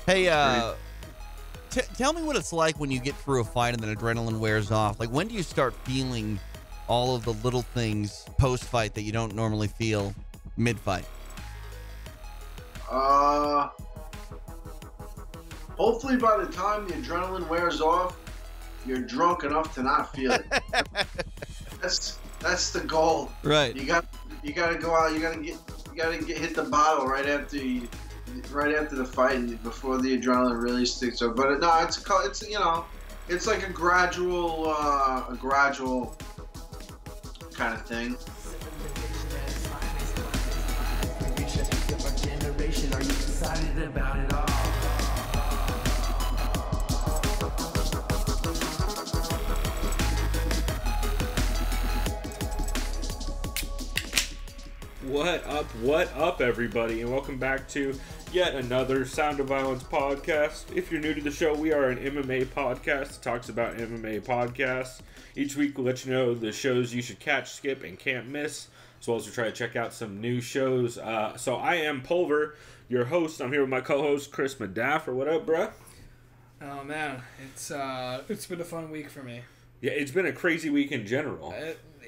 Hey, tell me what it's like when you get through a fight and then adrenaline wears off. Like, when do you start feeling all of the little things post-fight that you don't normally feel mid-fight? Hopefully by the time the adrenaline wears off, you're drunk enough to not feel it. That's the goal. Right. You got to go out. You got to get hit the bottle right after the fight and before the adrenaline really sticks up. But no, it's it's like a gradual kind of thing. Are you excited about it all? What up, everybody, and welcome back to yet another Sound of Violence podcast. If you're new to the show, we are an MMA podcast that talks about MMA podcasts. Each week we'll let you know the shows you should catch, skip, and can't miss, as well as we try to check out some new shows. So I am Pulver, your host. I'm here with my co-host, Chris Madaffer. What up, bruh? Oh, man. It's been a fun week for me. Yeah, it's been a crazy week in general.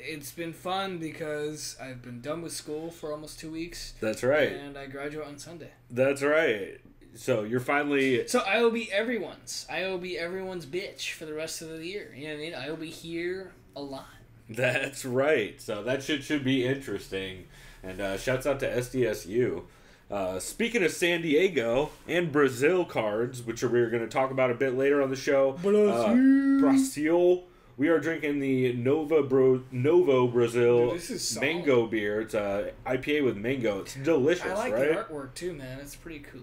It's been fun because I've been done with school for almost 2 weeks. That's right. And I graduate on Sunday. That's right. So you're finally... So I will be everyone's. Bitch for the rest of the year. You know what I mean? I will be here a lot. That's right. So that should be interesting. And shouts out to SDSU. Speaking of San Diego and Brazil cards, which we're going to talk about a bit later on the show. Brazil. We are drinking the Novo Brazil mango beer. It's a IPA with mango. It's delicious, right? I like the artwork too, man. It's pretty cool.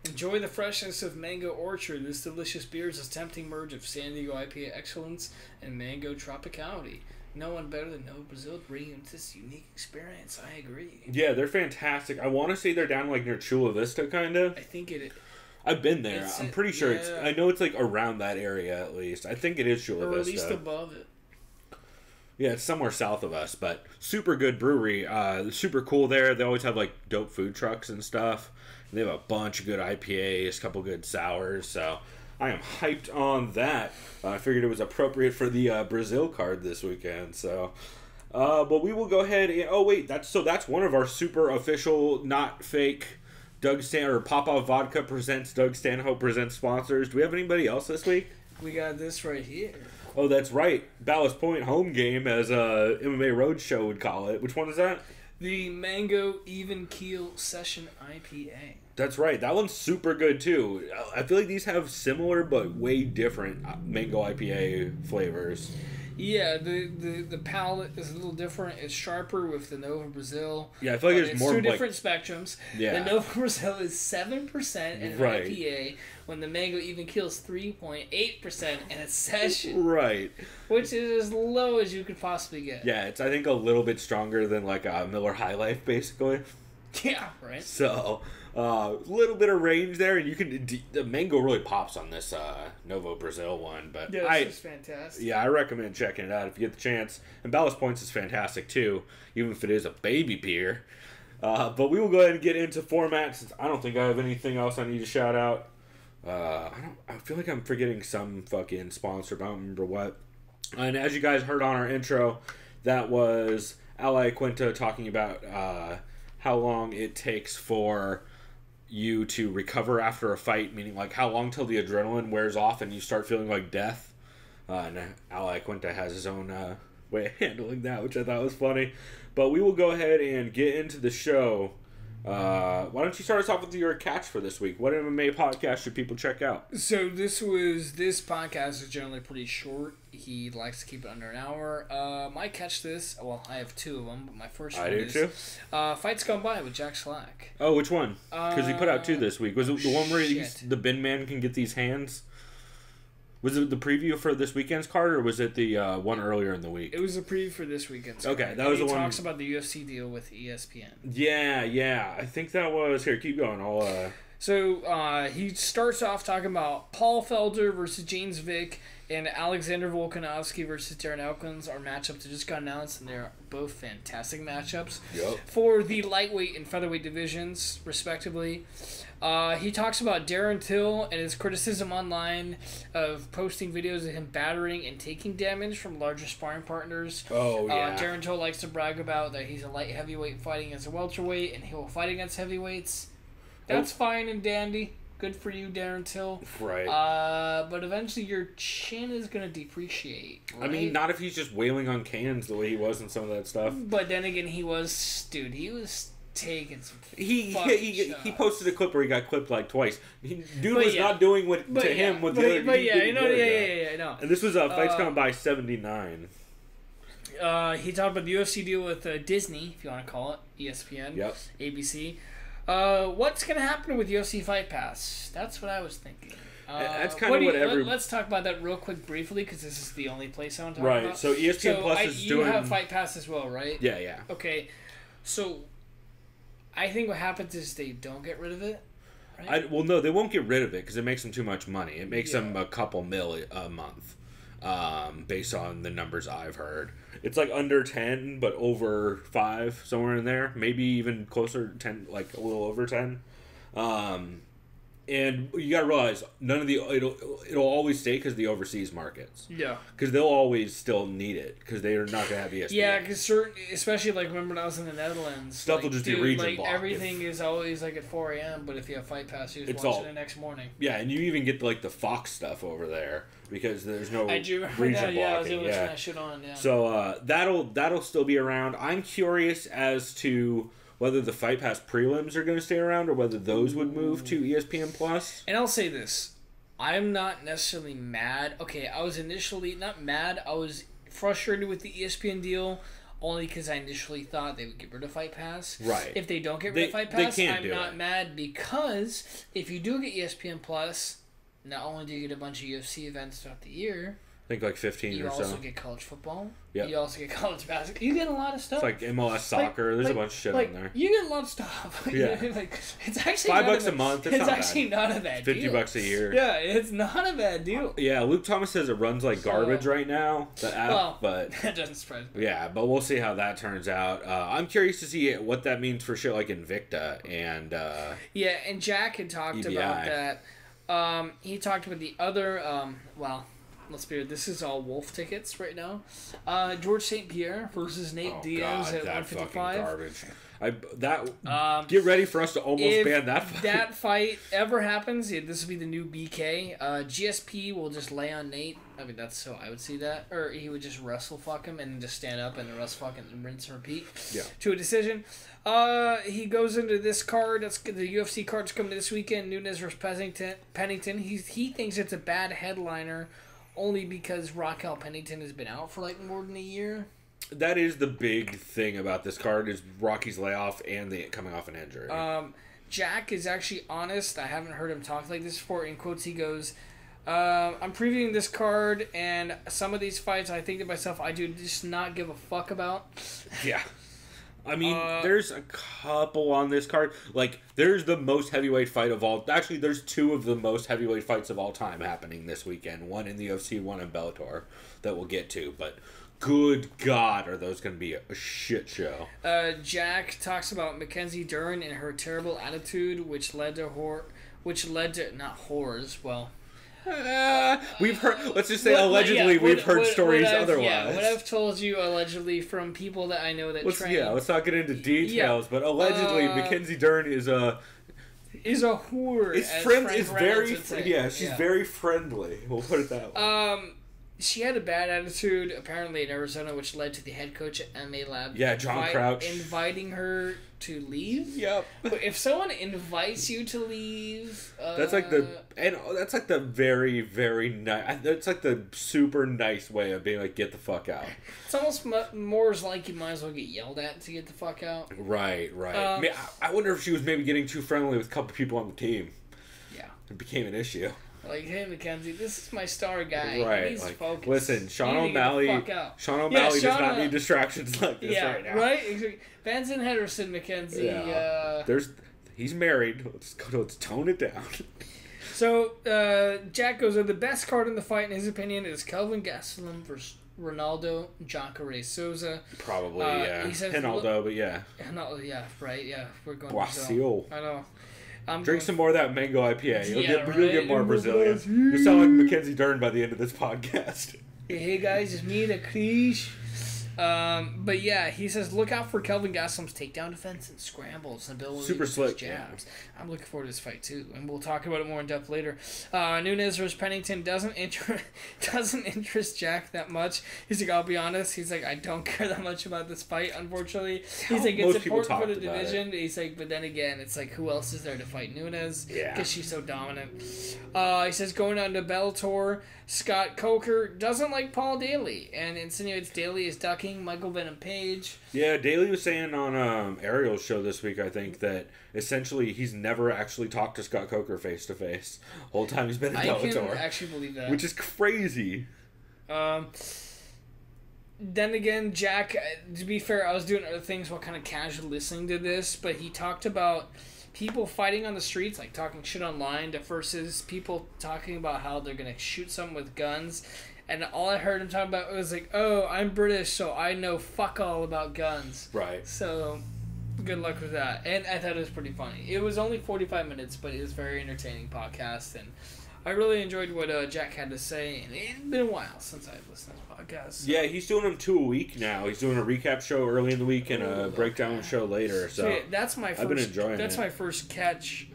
Enjoy the freshness of Mango Orchard. This delicious beer is a tempting merge of San Diego IPA excellence and mango tropicality. No one better than Novo Brazil to bring you this unique experience. I agree. Yeah, they're fantastic. I want to say they're down like near Chula Vista, kind of. I think it is. I've been there. I'm pretty sure it's... I know it's like around that area at least. I think it is Chula Vista. Or at least above it. Yeah, it's somewhere south of us, but super good brewery. Super cool there. They always have like dope food trucks and stuff. And they have a bunch of good IPAs, a couple good sours, so I am hyped on that. I figured it was appropriate for the Brazil card this weekend, so... but we will go ahead and... Oh, wait, that's one of our super official, not fake... Popov Vodka presents Doug Stanhope presents sponsors. Do we have anybody else this week? We got this right here. Oh, that's right. Ballast Point home game, as MMA Roadshow would call it. Which one is that? The Mango Even Keel Session IPA. That's right. That one's super good, too. I feel like these have similar but way different mango IPA flavors. Yeah, the palate is a little different. It's sharper with the Novo Brazil. Yeah, I feel like it's more two different spectrums. Yeah. The Novo Brazil is 7% in an IPA, when the Mango Even Keel is 3.8% in a session. Right. Which is as low as you could possibly get. Yeah, it's I think a little bit stronger than like a Miller High Life, basically. Yeah, right. So, little bit of range there, and you can the mango really pops on this Novo Brazil one. But yeah, this is fantastic. Yeah, I recommend checking it out if you get the chance. And Ballast Points is fantastic too, even if it is a baby beer. But we will go ahead and get into format since I don't think I have anything else I need to shout out. I feel like I'm forgetting some fucking sponsor, but I don't remember what. And as you guys heard on our intro, that was Ally Quinta talking about how long it takes for you to recover after a fight, meaning like how long till the adrenaline wears off and you start feeling like death. And Ally Quinta has his own way of handling that, which I thought was funny. But we will go ahead and get into the show. Why don't you start us off with your catch for this week? What MMA podcast should people check out? So this podcast is generally pretty short. He likes to keep it under an hour. My catch this, well, I have two of them, but my first one is Fights Gone By with Jack Slack. Oh, which one? Because he put out two this week. Was it the one where the bin man can get these hands? Was it the preview for this weekend's card, or was it the one earlier in the week? It was a preview for this weekend's card. Okay, that was the one. He talks about the UFC deal with ESPN. Yeah. I think that was... Here, keep going. So he starts off talking about Paul Felder versus James Vick and Alexander Volkanovski versus Darren Elkins are matchups that just got announced, and they're both fantastic matchups for the lightweight and featherweight divisions, respectively. He talks about Darren Till and his criticism online of posting videos of him battering and taking damage from larger sparring partners. Oh, yeah. Darren Till likes to brag about that he's a light heavyweight fighting against a welterweight, and he will fight against heavyweights. That's fine and dandy. Good for you, Darren Till. Right. But eventually your chin is going to depreciate, right? I mean, not if he's just wailing on cans the way he was in some of that stuff. But then again, he was taking some He shots. posted a clip where he got clipped like twice. Dude was not doing what him with the other. But yeah, you know, I know. And this was Fights Gone By 79. He talked about the UFC deal with Disney, if you want to call it, ESPN, ABC. What's going to happen with UFC Fight Pass? That's what I was thinking. That's kind of what every... Let's talk about that real quick briefly, because this is the only place I want to talk about. Right, so ESPN Plus is doing... You have Fight Pass as well, right? Yeah. Okay, so I think what happens is they don't get rid of it, right? Well, no, they won't get rid of it because it makes them too much money. It makes them a couple mil a month, based on the numbers I've heard. It's like under 10, but over 5, somewhere in there. Maybe even closer to 10, like a little over 10. And you gotta realize, it'll always stay because of the overseas markets. Yeah. Because they'll always still need it because they are not gonna have ESPN. Yeah, because especially like remember when I was in the Netherlands, stuff will just be region blocked. Everything is always like at 4 a.m. But if you have Fight Pass, you just watch it the next morning. Yeah, and you even get like the Fox stuff over there because there's no region blocking. Yeah, I was able to turn that shit on. Yeah. So that'll still be around. I'm curious as to whether the Fight Pass prelims are going to stay around or whether those would move to ESPN Plus. And I'll say this. I'm not necessarily mad. Okay, I was initially not mad. I was frustrated with the ESPN deal only because I initially thought they would get rid of Fight Pass. Right. If they don't get rid of Fight Pass, I'm not mad because if you do get ESPN Plus, not only do you get a bunch of UFC events throughout the year, I think like 15 or so. You also get college football. Yep. You also get college basketball. You get a lot of stuff. It's like MLS soccer. There's a bunch of shit on there. You get a lot of stuff. Yeah. It's actually $5 a month. It's actually not a bad deal. $50 a year. Yeah, it's not a bad deal. Yeah, Luke Thomas says it runs like garbage right now. The app, but that doesn't surprise me. Yeah, but we'll see how that turns out. I'm curious to see what that means for shit like Invicta and. Yeah, and Jack had talked EBI. about that. He talked about the other. Let's be real. This is all Wolf tickets right now. George St. Pierre versus Nate Diaz at 155. Garbage. Get ready for us to almost ban that fight. If that fight ever happens, this will be the new BK. GSP will just lay on Nate. I mean, I would see that. Or he would just wrestle fuck him and just stand up and wrestle fuck and rinse and repeat to a decision. He goes into this card. That's the UFC card's coming this weekend. Nunes versus Pennington. He thinks it's a bad headliner. Only because Raquel Pennington has been out for like more than a year. That is the big thing about this card is Rocky's layoff and the coming off an injury. Jack is actually honest. I haven't heard him talk like this before. In quotes, he goes, I'm previewing this card, and some of these fights I think to myself, I do just not give a fuck about. Yeah. I mean, there's a couple on this card. Like, there's the most heavyweight fight of all... Actually, there's 2 of the most heavyweight fights of all time happening this weekend. One in the UFC, one in Bellator that we'll get to. But good God, are those going to be a shit show. Jack talks about Mackenzie Dern and her terrible attitude, which led to... Not whores, well... we've heard. Let's just say allegedly. We've heard stories otherwise. Yeah, what I've told you allegedly from people that I know that train. Yeah, let's not get into details. But allegedly, Mackenzie Dern is a whore. She's very friendly. We'll put it that way. She had a bad attitude apparently in Arizona, which led to the head coach at MMA Lab. Yeah, John Crouch inviting her to leave. Yep. But if someone invites you to leave, that's like the very, very nice. That's like the super nice way of being like, get the fuck out. It's almost more like you might as well get yelled at to get the fuck out. Right. I wonder if she was maybe getting too friendly with a couple people on the team. Yeah. It became an issue. Like, hey, Mackenzie, this is my star guy. Right. He needs to focus. Listen, Sean O'Malley does not need distractions like this right now. Right? Benson Henderson, Mackenzie. Yeah. He's married. Let's tone it down. So, Jack goes, the best card in the fight, in his opinion, is Kelvin Gastelum versus Ronaldo Jacare Souza. Probably, yeah. He says, Ronaldo, but yeah. Ronaldo, yeah, right, yeah. We're going Brazil. I know. Drink some more of that mango IPA. You'll get more Brazilian. Brazilian. You sound like Mackenzie Dern by the end of this podcast. Hey guys, it's me, the Krish. But yeah, he says, look out for Kelvin Gastelum's takedown defense and scrambles and ability super to slick jabs. Yeah. I'm looking forward to this fight too, and we'll talk about it more in depth later. Nunes versus Pennington doesn't interest Jack that much. He's like, I'll be honest. He's like, I don't care that much about this fight, unfortunately. He's like, it's important for the division. He's like, but then again, it's like, who else is there to fight Nunes? Yeah, because she's so dominant. He says, going on to Bellator, Scott Coker doesn't like Paul Daly and insinuates Daly is ducking Michael Venom Page. Yeah, Daly was saying on Ariel's show this week, I think, that essentially he's never actually talked to Scott Coker face to face. The whole time he's been in Bellator. I can actually believe that. Which is crazy. Then again, Jack, to be fair, I was doing other things while kind of casually listening to this, but he talked about people fighting on the streets, like talking shit online, versus people talking about how they're going to shoot someone with guns. And all I heard him talk about was like, oh, I'm British, so I know fuck all about guns. Right. So, good luck with that. And I thought it was pretty funny. It was only 45 minutes, but it was a very entertaining podcast. And I really enjoyed what Jack had to say. And it's been a while since I've listened to this podcast. So. Yeah, he's doing them 2 a week now. He's doing a recap show early in the week and a breakdown show later. So yeah, that's my first, I've been enjoying that's it. my first catch.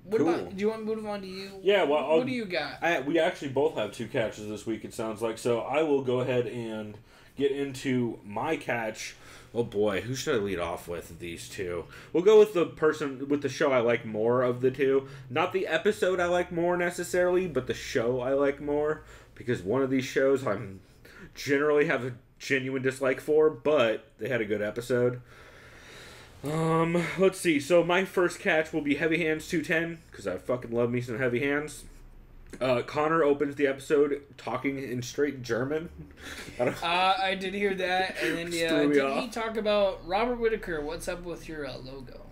What Cool. about? Do you want to move on to you? Yeah, well, what do you got? We actually both have 2 catches this week, it sounds like. So I will go ahead and get into my catch. Oh boy, who should I lead off with these 2? We'll go with the person with the show I like more of the 2. Not the episode I like more necessarily, but the show I like more. Because one of these shows I'm generally have a genuine dislike for, but they had a good episode. Let's see. So my first catch will be Heavy Hands 210, because I fucking love me some Heavy Hands. Connor opens the episode talking in straight German. I did hear that, and then did he talk about Robert Whittaker? What's up with your logo?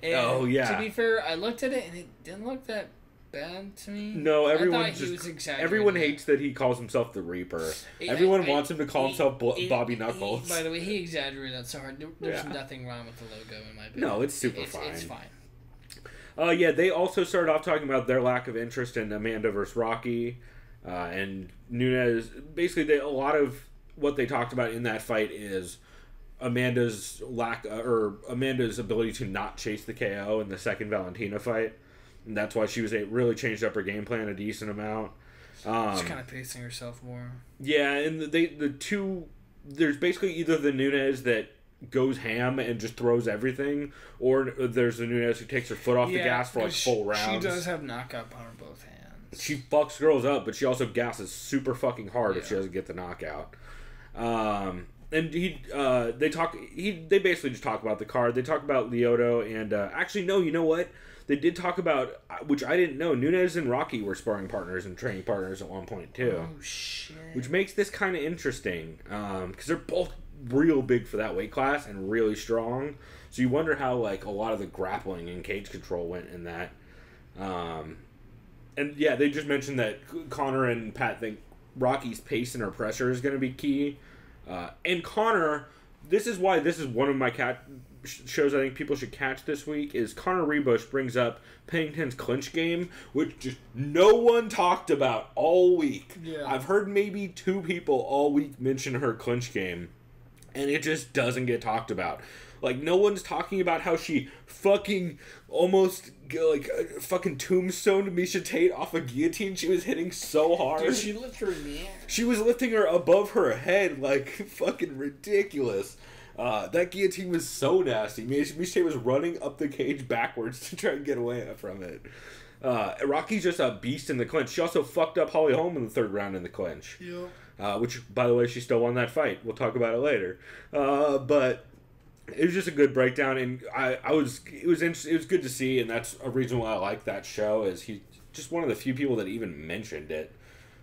And to be fair, I looked at it and it didn't look that bad to me. No, everyone exaggerating. hates that he calls himself the Reaper. Everyone wants him to call himself Bobby Knuckles. By the way, he exaggerated that so hard. There's nothing wrong with the logo in my opinion. No, it's super fine. It's fine. Yeah, they also started off talking about their lack of interest in Amanda versus Rocky, and Nunes. Basically, a lot of what they talked about in that fight is Amanda's Amanda's ability to not chase the KO in the second Valentina fight, and that's why she was really changed up her game plan a decent amount. She's kind of pacing herself more. Yeah, and the two, there's basically either the Nunes that goes ham and just throws everything, or there's the Nunes who takes her foot off the gas for like full rounds. She does have knockout power in both hands. She fucks girls up, but she also gasses super fucking hard if she doesn't get the knockout. And they basically just talk about the card. They talk about Lyoto and actually no, you know what? They did talk about, which I didn't know, Nunes and Rocky were sparring partners and training partners at one point too. Oh shit! Which makes this kind of interesting because they're both real big for that weight class and really strong. So you wonder how like a lot of the grappling and cage control went in that. And yeah, they just mentioned that Connor and Pat think Rocky's pace and her pressure is going to be key. And Connor, this is why this is one of my shows I think people should catch this week, is Connor Rebush brings up Pennington's clinch game, which just no one talked about all week. Yeah. I've heard maybe 2 people all week mention her clinch game, and it just doesn't get talked about. Like, no one's talking about how she fucking almost, like, fucking tombstoned Misha Tate off a guillotine. She was hitting so hard. Dude, she lifted her in the air. She was lifting her above her head, like, fucking ridiculous. That guillotine was so nasty. Misha Tate was running up the cage backwards to try and get away from it. Rocky's just a beast in the clinch. She also fucked up Holly Holm in the 3rd round in the clinch. Yeah. Which, by the way, she still won that fight. We'll talk about it later. But it was just a good breakdown, and it was good to see, and that's a reason why I like that show, is he's just one of the few people that even mentioned it,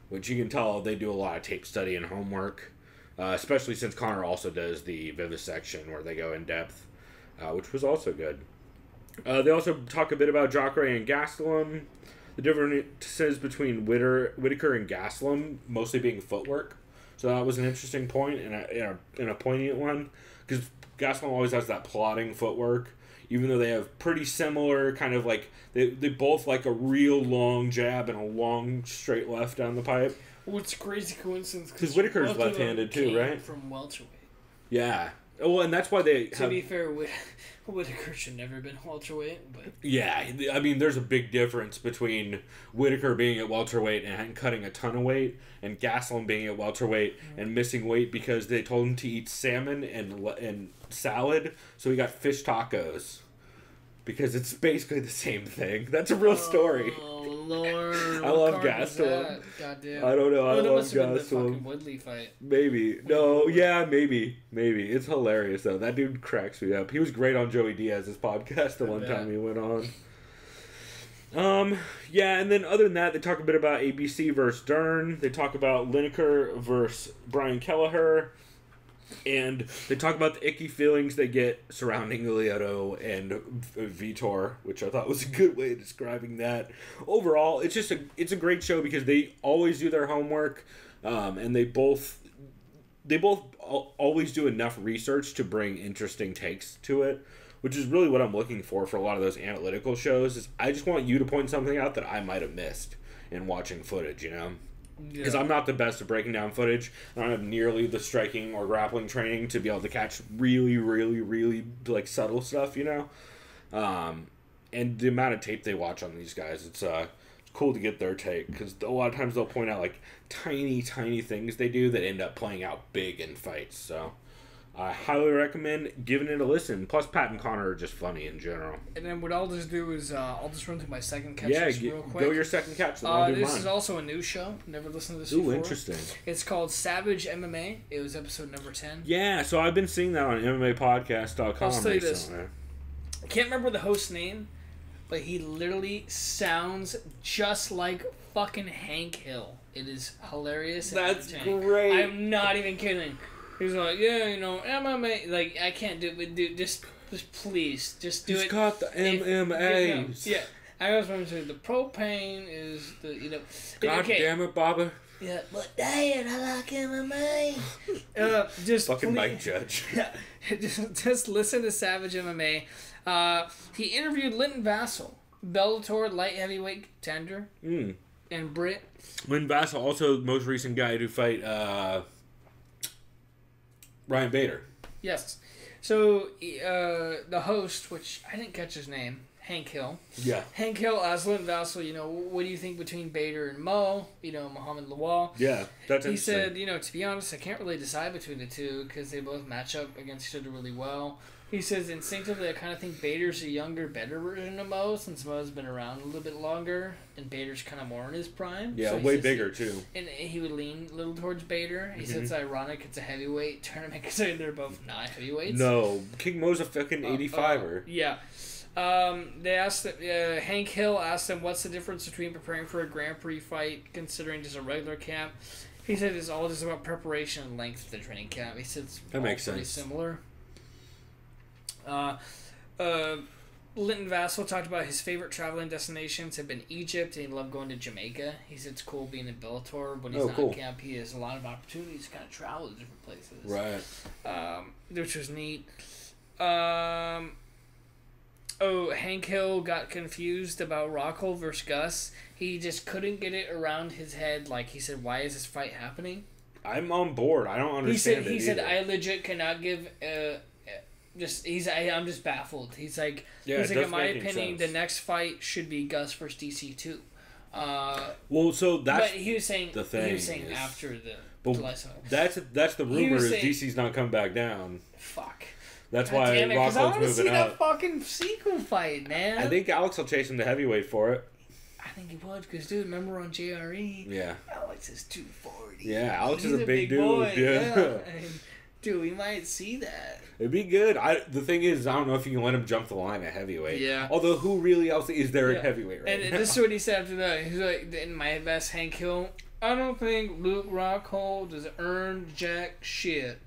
which you can tell they do a lot of tape study and homework, especially since Connor also does the vivisection where they go in depth, which was also good. They also talk a bit about Jacare and Gastelum. The differences between Whitaker and Gastelum mostly being footwork. So that was an interesting point and a poignant one. Because Gastelum always has that plodding footwork. Even though they have pretty similar kind of like... They both like a real long jab and a long straight left down the pipe. Well, it's a crazy coincidence. Because Whitaker's left-handed too, right? From welterweight. Yeah. Well, and that's why they To be fair, Whitaker should never have been welterweight, but... Yeah, I mean, there's a big difference between Whitaker being at welterweight and cutting a ton of weight, and Gastelum being at welterweight and missing weight because they told him to eat salmon and salad, so he got fish tacos. Because it's basically the same thing. That's a real story. Oh, Lord. I love Gastelum. Goddamn. I don't know. I that love must have been the Gastelum. fucking Woodley fight. Maybe. No, yeah, maybe. It's hilarious, though. That dude cracks me up. He was great on Joey Diaz's podcast the one time he went on. Yeah, and then other than that, they talk a bit about ABC versus Dern. They talk about Lineker versus Brian Kelleher. And they talk about the icky feelings they get surrounding Lyoto and Vitor, which I thought was a good way of describing that. Overall, it's a great show because they always do their homework, and they both always do enough research to bring interesting takes to it, which is really what I'm looking for a lot of those analytical shows. Is I just want you to point something out that I might have missed in watching footage, you know? Because I'm not the best at breaking down footage. I don't have nearly the striking or grappling training to be able to catch really, really, really like subtle stuff, you know. And the amount of tape they watch on these guys, it's cool to get their take because a lot of times they'll point out like tiny, tiny things they do that end up playing out big in fights. So I highly recommend giving it a listen. Plus, Pat and Connor are just funny in general. And then what I'll just do is I'll just run through my second catch real quick. Go your second catch. Then I'll do this mine. is also a new show. Never listened to this Ooh, before. Interesting. It's called Savage MMA. It was episode number 10. Yeah, so I've been seeing that on MMApodcast.com I'll tell you recently. this. I can't remember the host's name, but he literally sounds just like fucking Hank Hill. It is hilarious. That's great. I'm not even kidding. He's like, yeah, you know, MMA. Like, I can't do it, but dude, just please, just do it. He's got the MMAs. Yeah. I was going to say the propane is the, you know. God damn it, Baba. Yeah, but Dad, I like MMA. Just fucking please, Mike Judge. just listen to Savage MMA. He interviewed Linton Vassell, Bellator light heavyweight contender, and Britt. Linton Vassell, also the most recent guy to fight Ryan Bader. Yes. So the host, which I didn't catch his name, Hank Hill. Yeah. Hank Hill asked Linton Vassell, you know, what do you think between Bader and Mo? You know, Muhammad Lawal. Yeah, that's He interesting. said, you know, to be honest, I can't really decide between the two because they both match up against each other really well. He says, instinctively, I kind of think Bader's a younger, better version of Mo since Mo's been around a little bit longer and Bader's kind of more in his prime. Yeah, so way bigger, too. And he would lean a little towards Bader. He said it's ironic it's a heavyweight tournament considering they're both not heavyweights. No, King Mo's a fucking 85er. Yeah. They asked Hank Hill asked him what's the difference between preparing for a Grand Prix fight considering just a regular camp. He said it's all just about preparation and length of the training camp. He said it's that makes pretty sense. Similar. Linton Vassell talked about his favorite traveling destinations have been Egypt and he loved going to Jamaica. He said it's cool being in Bellator. When he's not in camp, he has a lot of opportunities to kind of travel to different places. Right. Which was neat. Hank Hill got confused about Rockhold versus Gus. He just couldn't get it around his head. Like, he said, why is this fight happening? I'm on board. I don't understand He said, I legit cannot give... I'm just baffled. He's like, in my opinion, the next fight should be Gus versus DC 2. Well, so that's but he was saying the thing. He was saying after the July that's the rumor is DC's not come back down. Fuck. That's God why damn it, Rockhold's moving up. I want to see that fucking sequel fight, man. I think Alex will chase him to heavyweight for it. I think he would, because, dude, remember on JRE? Yeah. Alex is 240. Yeah, Alex is a big dude. Boy. Yeah. Dude, we might see that. It'd be good. The thing is, I don't know if you can let him jump the line at heavyweight. Yeah. Although, who really else is there at heavyweight right and now? this is what he said after that. He's like, in my best Hank Hill, I don't think Luke Rockhold has earned jack shit.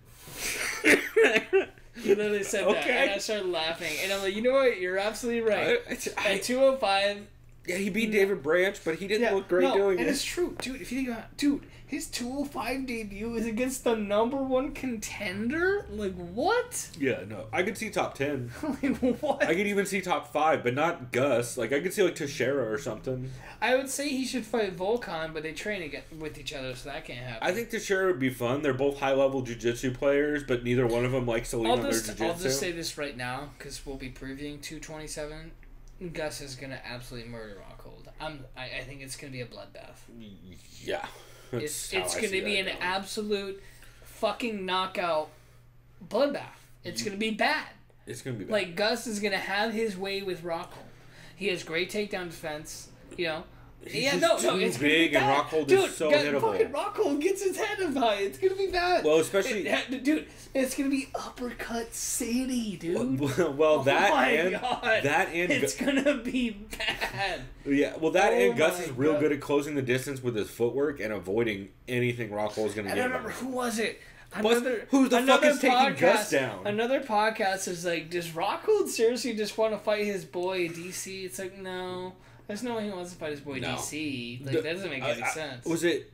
He literally said that, Okay. and I started laughing. And I'm like, you know what? You're absolutely right. At 205... Yeah, he beat David Branch, but he didn't look great doing and it. it's true. Dude, if you think about it, his 205 debut is against the #1 contender? Like, what? Yeah, no. I could see top 10. Like, what? I could even see top 5, but not Gus. Like, I could see, like, Teixeira or something. I would say he should fight Volkan, but they train with each other, so that can't happen. I think Teixeira would be fun. They're both high-level jiu-jitsu players, but neither one of them likes to lean on their jiu-jitsu. I'll just say this right now, because we'll be previewing 227. Gus is going to absolutely murder Rockhold. I think it's going to be a bloodbath. Yeah. It's going to be an absolute fucking knockout bloodbath. It's going to be bad. It's going to be bad. Like, Gus is going to have his way with Rockhold. He has great takedown defense, you know. He's too big, and Rockhold is so hittable. Fucking Rockhold gets his head up high. It's gonna be bad. Well, especially dude, it's gonna be uppercut city, dude. Well, that and it's gonna be bad. Yeah, well, that and Gus is real good at closing the distance with his footwork and avoiding anything Rockhold's gonna get. I don't remember who was it. Who the fuck is taking Gus down? Another podcast is like, does Rockhold seriously just want to fight his boy DC? It's like, no. There's no way he wants to fight his boy DC. Like, that doesn't make any sense. Was it...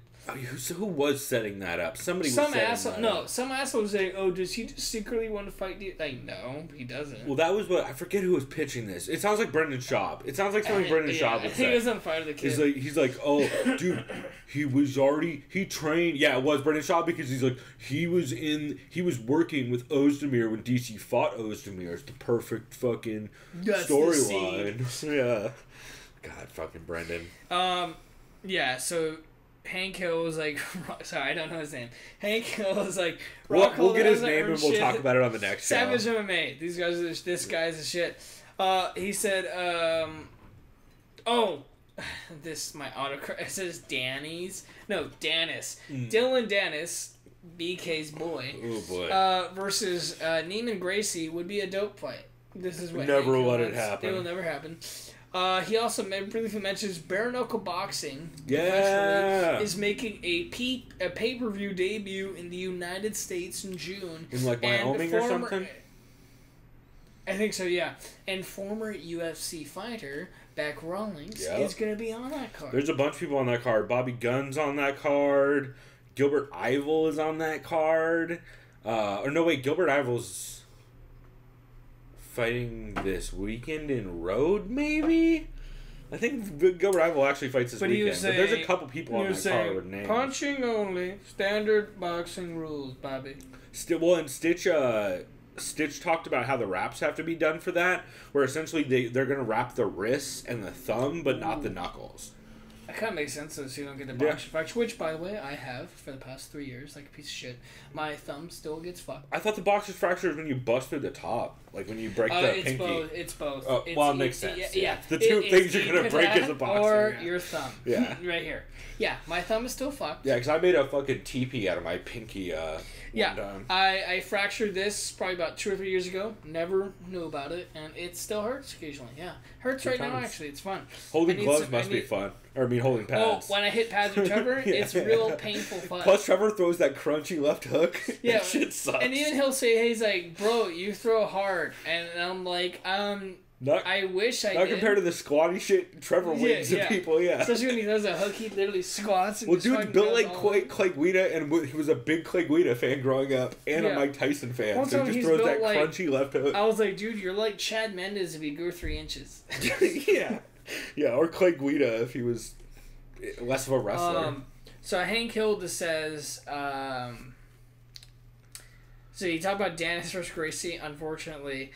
Who was setting that up? Somebody was setting that up. Some asshole was saying, oh, does he just secretly want to fight you? Like, no, he doesn't. Well, that was what... I forget who was pitching this. It sounds like Brendan Schaub. It sounds like something Brendan Schaub would say. He was on Fire the Kid. He's like, oh, dude, he trained... Yeah, it was Brendan Schaub because he's like, he was working with Ozdemir when DC fought Ozdemir. It's the perfect fucking storyline. Yeah. God, fucking Brendan. Yeah, so Hank Hill was like, sorry, I don't know his name. Hank Hill was like, we'll get his name and we'll talk about it on the next show. Savage MMA. This guy's a shit. He said, my autocorrect, it says Danny's. No, Danis. Dylan Danis, BK's boy. Oh, boy. Versus Neiman Gracie would be a dope fight. This is what never let it happen. It will never happen. He also briefly mentions bare knuckle boxing. Yeah, is making a pay-per-view debut in the United States in June. In like Wyoming or something. I think so. Yeah, and former UFC fighter Beck Rawlings is going to be on that card. There's a bunch of people on that card. Bobby Gunn's on that card. Gilbert Ivel is on that card. Gilbert Ivel's fighting this weekend in Road, maybe? I think Gilbert Ivel actually fights this weekend. But there's a couple people on that card with names. Punching only, standard boxing rules, Bobby. And Stich talked about how the wraps have to be done for that, where essentially they're going to wrap the wrists and the thumb, but not the knuckles. That kind of makes sense, so you don't get the boxer fracture, which, by the way, I have for the past 3 years, like a piece of shit. My thumb still gets fucked. I thought the boxer's fracture is when you bust through the top, like when you break the pinky. It's both. It makes sense. Yeah. The two things you're going to break as a boxer. Or your thumb. Yeah. Right here. Yeah, my thumb is still fucked. Yeah, because I made a fucking teepee out of my pinky one time. I fractured this probably about 2 or 3 years ago. Never knew about it, and it still hurts occasionally. Yeah. Hurts right now, actually. It's fun. Holding gloves must be fun. Or, holding pads. Oh, when I hit pads with Trevor, it's real painful fun. Plus, Trevor throws that crunchy left hook. Yeah. That shit sucks. And even he'll say, hey, he's like, bro, you throw hard. And I'm like, I wish I did. Not compared to the squatty shit Trevor wings to people, Especially when he does a hook, he literally squats. And dude's built like Clay Guida, and he was a big Clay Guida fan growing up, and a Mike Tyson fan. So he just throws that crunchy left hook. I was like, dude, you're like Chad Mendes if you grew 3 inches. Yeah, or Clay Guida if he was less of a wrestler. So Hank Hill just says, so you talk about Danis versus Gracie, unfortunately.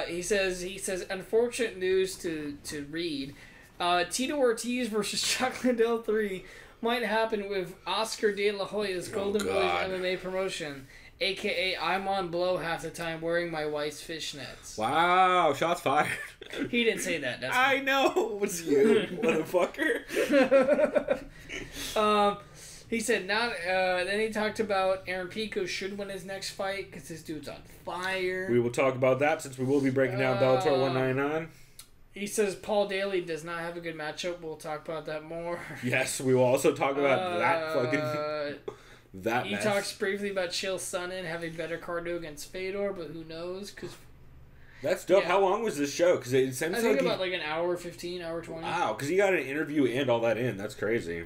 He says, unfortunate news to read. Tito Ortiz versus Chuck Liddell 3 might happen with Oscar De La Hoya's Golden Boys MMA promotion, a.k.a. I'm on blow half the time wearing my wife's fishnets. Wow, shots fired. He didn't say that. That's I know. It was you, motherfucker. He said then he talked about Aaron Pico should win his next fight because this dude's on fire. We will talk about that since we will be breaking down Bellator 199. He says Paul Daly does not have a good matchup. We'll talk about that more. Yes, we will also talk about that fucking... that He mess. talks briefly about Chael Sonnen having better cardio against Fedor, but who knows? Cause That's dope. Yeah. How long was this show? Because it seems I think like about like an hour 15, hour 20. wow, because he got an interview and all that in. That's crazy.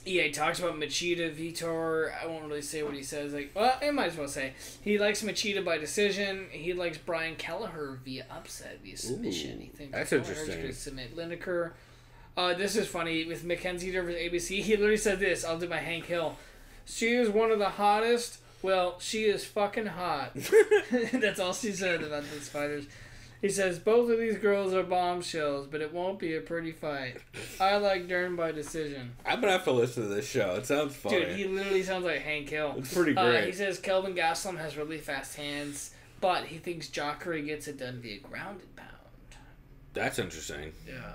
Yeah, he talks about Machida, Vitor. I won't really say what he says. Like, well, I might as well say he likes Machida by decision. He likes Brian Kelleher via upset, via submission. He thinks that's Kelleher's interesting. going to submit Lineker. This is funny with Mackenzie versus ABC. He literally said this. I'll do my Hank Hill. She is one of the hottest. Well, she is fucking hot. That's all she said about these fighters. He says, both of these girls are bombshells, but it won't be a pretty fight. I like Dern by decision. I'm gonna have to listen to this show. It sounds funny. Dude, he literally sounds like Hank Hill. It's pretty great. He says Kelvin Gastelum has really fast hands, but he thinks Jacare gets it done via ground and pound. That's interesting. Yeah.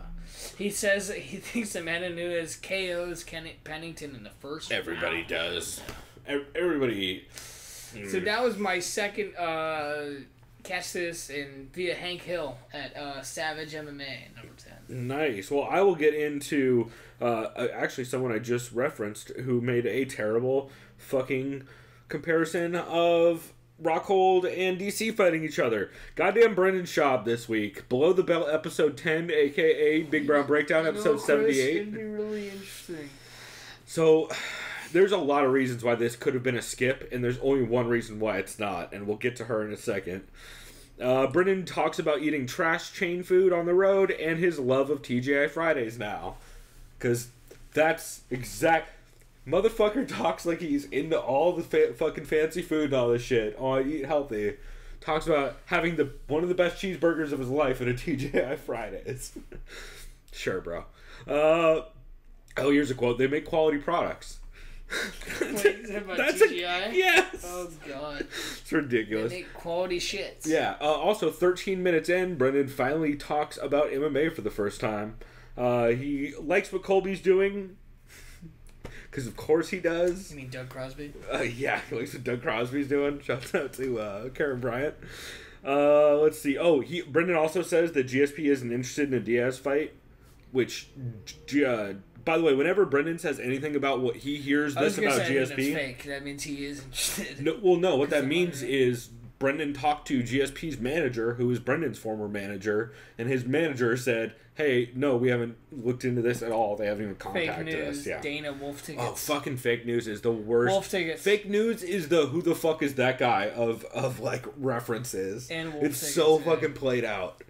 He says he thinks Amanda Nunes KOs Pennington in the first Everybody round. does. Everybody. So that was my second catch this in via Hank Hill at Savage MMA number 10. Nice. Well, I will get into actually someone I just referenced who made a terrible fucking comparison of Rockhold and DC fighting each other. Goddamn Brendan Schaub this week. Below the Belt episode 10, aka Big Brown Breakdown episode 78. It'd be really interesting. So there's a lot of reasons why this could have been a skip, and there's only one reason why it's not, and we'll get to her in a second. Brendan talks about eating trash chain food on the road and his love of TGI Fridays now. Because that's exact... Motherfucker talks like he's into all the fucking fancy food and all this shit. Oh, I eat healthy. Talks about having one of the best cheeseburgers of his life at a TGI Fridays. Sure, bro. Here's a quote. They make quality products. Wait, is that about TGI? Yes. Oh, God. It's ridiculous. They make quality shits. Yeah. Also, 13 minutes in, Brendan finally talks about MMA for the first time. He likes what Colby's doing. Because of course he does. You mean Doug Crosby? Yeah, he likes what Doug Crosby's doing. Shout out to Karen Bryant. Let's see. Brendan also says that GSP isn't interested in a Diaz fight. Which, by the way, whenever Brendan says anything about what he hears this about GSP, it's fake. That means he is interested. No. What that means is Brendan talked to GSP's manager, who is Brendan's former manager, and his manager said, "Hey, no, we haven't looked into this at all. They haven't even contacted fake news, us." Yeah. Dana Wolf tickets. Oh, fucking fake news is the worst. Wolf tickets. Fake news is the who the fuck is that guy of like references. And Wolf it's tickets, so yeah. fucking played out.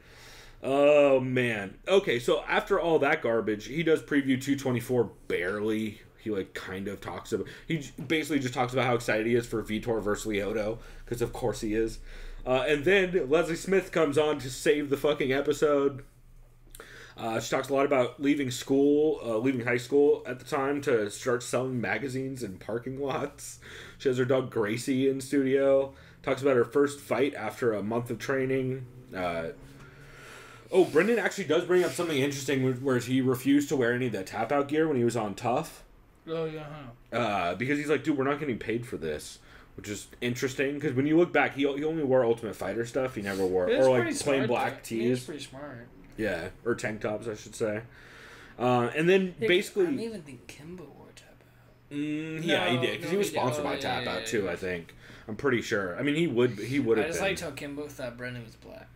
Oh man. Okay, so after all that garbage, he does preview 224 barely. He like kind of talks about. He basically just talks about how excited he is for Vitor versus Lyoto, because of course he is. And then Leslie Smith comes on to save the fucking episode. She talks a lot about leaving high school at the time to start selling magazines in parking lots. She has her dog Gracie in studio. Talks about her first fight after a month of training. Brendan actually does bring up something interesting where he refused to wear any of that tap-out gear when he was on Tough. Oh, yeah. Because he's like, dude, we're not getting paid for this. Which is interesting, because when you look back, he only wore Ultimate Fighter stuff. He never wore... Or like plain black tees. He's pretty smart. Yeah, or tank tops, I should say. And then basically... I don't even think Kimbo wore tap-out. Yeah, he did, because he was sponsored by tap-out too, I think. I'm pretty sure. I mean, he would have been. I just liked how Kimbo thought Brendan was black.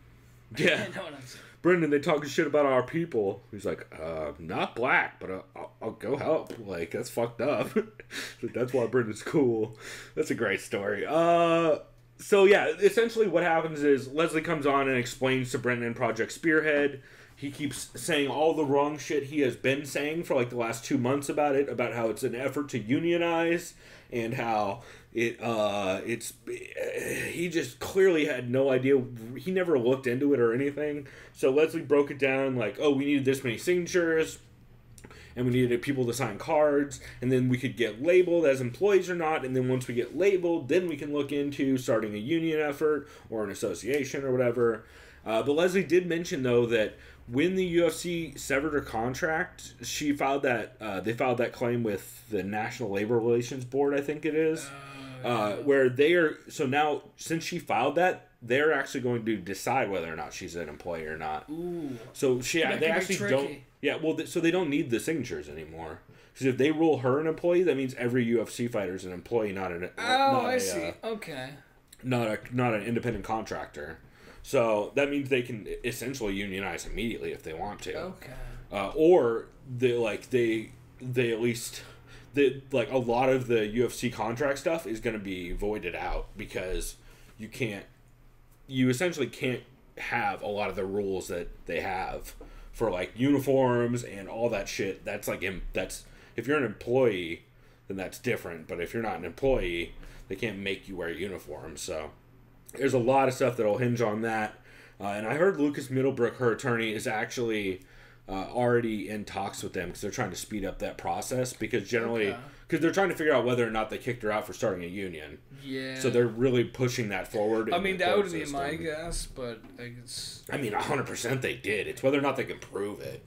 Yeah. You know what I'm saying? Brendan, they talking shit about our people. He's like, not black, but I'll go help. Like, that's fucked up. That's why Brendan's cool. That's a great story. So yeah, essentially what happens is Leslie comes on and explains to Brendan Project Spearhead. He keeps saying all the wrong shit he has been saying for like the last 2 months about it, about how it's an effort to unionize and how he just clearly had no idea. He never looked into it or anything. So Leslie broke it down like, we needed this many signatures and we needed people to sign cards, and then we could get labeled as employees or not, and then once we get labeled, then we can look into starting a union effort or an association or whatever. But Leslie did mention, though, that when the UFC severed her contract, they filed that claim with the National Labor Relations Board, I think it is, where they are. So now, since she filed that, they're actually going to decide whether or not she's an employee or not. Ooh. So they actually tricky. don't. Yeah, well, so they don't need the signatures anymore. Because if they rule her an employee, that means every UFC fighter is an employee, not an see. Okay. Not an independent contractor. So that means they can essentially unionize immediately if they want to. Okay. Or they at least a lot of the UFC contract stuff is going to be voided out because you essentially can't have a lot of the rules that they have for like uniforms and all that shit. That's if you're an employee, then that's different. But if you're not an employee, they can't make you wear a uniform. So there's a lot of stuff that'll hinge on that. And I heard Lucas Middlebrook, her attorney, is actually already in talks with them because they're trying to speed up that process because they're trying to figure out whether or not they kicked her out for starting a union. Yeah. So they're really pushing that forward. I mean, that would be my guess, but I mean, 100% they did. It's whether or not they can prove it.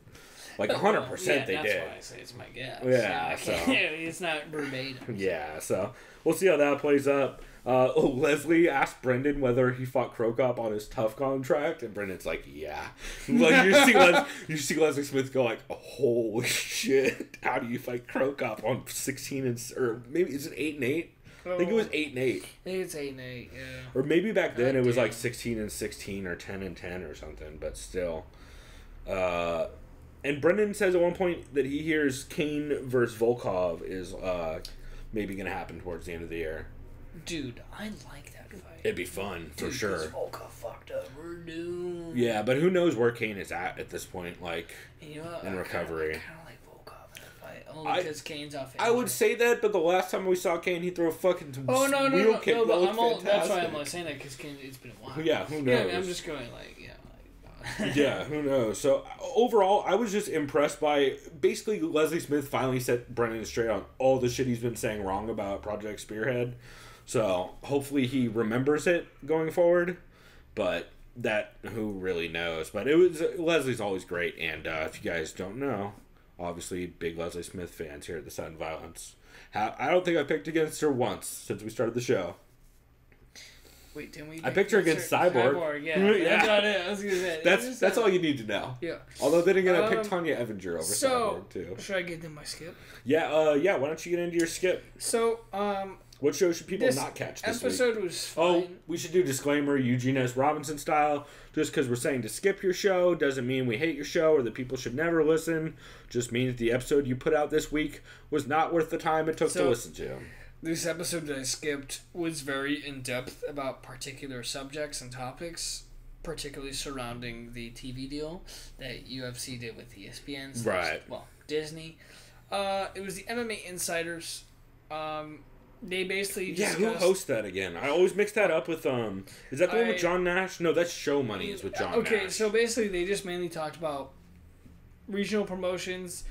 Like 100% they did. That's why I say it's my guess. Yeah, so it's not verbatim. Yeah, so we'll see how that plays up. Leslie asked Brendan whether he fought Krokop on his tough contract, and Brendan's like, yeah. Like you see Leslie Smith go like, holy shit! How do you fight Krokop on 16 or maybe is it 8-8? I think it was 8-8. I think it's 8-8, yeah. Or maybe back then it was like 16-16 or 10-10 or something, but still. And Brendan says at one point that he hears Kane versus Volkov is maybe going to happen towards the end of the year. Dude, I like that fight. It'd be fun, for sure. Volkov fucked up. We're doomed. Yeah, but who knows where Kane is at this point, like, you know what? in recovery. I kind of like Volkov in that fight. Only because Kane's off injury. I would say that, but the last time we saw Kane, he threw a fucking wheel kick. No, but that's why I'm saying that, because Kane, it's been a while. Yeah, who knows? Yeah, I'm just going like, yeah, who knows? So, overall, I was just impressed by, basically, Leslie Smith finally set Brendan straight on all the shit he's been saying wrong about Project Spearhead. So, hopefully he remembers it going forward. But that, who really knows? But Leslie's always great. And if you guys don't know, obviously, big Leslie Smith fans here at the Sudden Violence. I don't think I picked against her once since we started the show. Wait, didn't we? I picked her against Cyborg. Yeah, that's not it. I was gonna say that's all you need to know. Yeah. Although then again, I picked Tanya Evinger over Cyborg too. Should I get in my skip? Yeah. Why don't you get into your skip? So, what show should people not catch this episode week? Was fine. Oh, we should do disclaimer, Eugene S. Robinson style. Just because we're saying to skip your show doesn't mean we hate your show or that people should never listen. Just means the episode you put out this week was not worth the time it took to listen to. This episode that I skipped was very in-depth about particular subjects and topics, particularly surrounding the TV deal that UFC did with ESPN. Right. Well, Disney. It was the MMA Insiders. They basically discussed... Yeah, who hosts that again? I always mix that up with, is that the one with John Nash? No, that's Show Money is with John Nash. Okay, so basically they just mainly talked about regional promotions.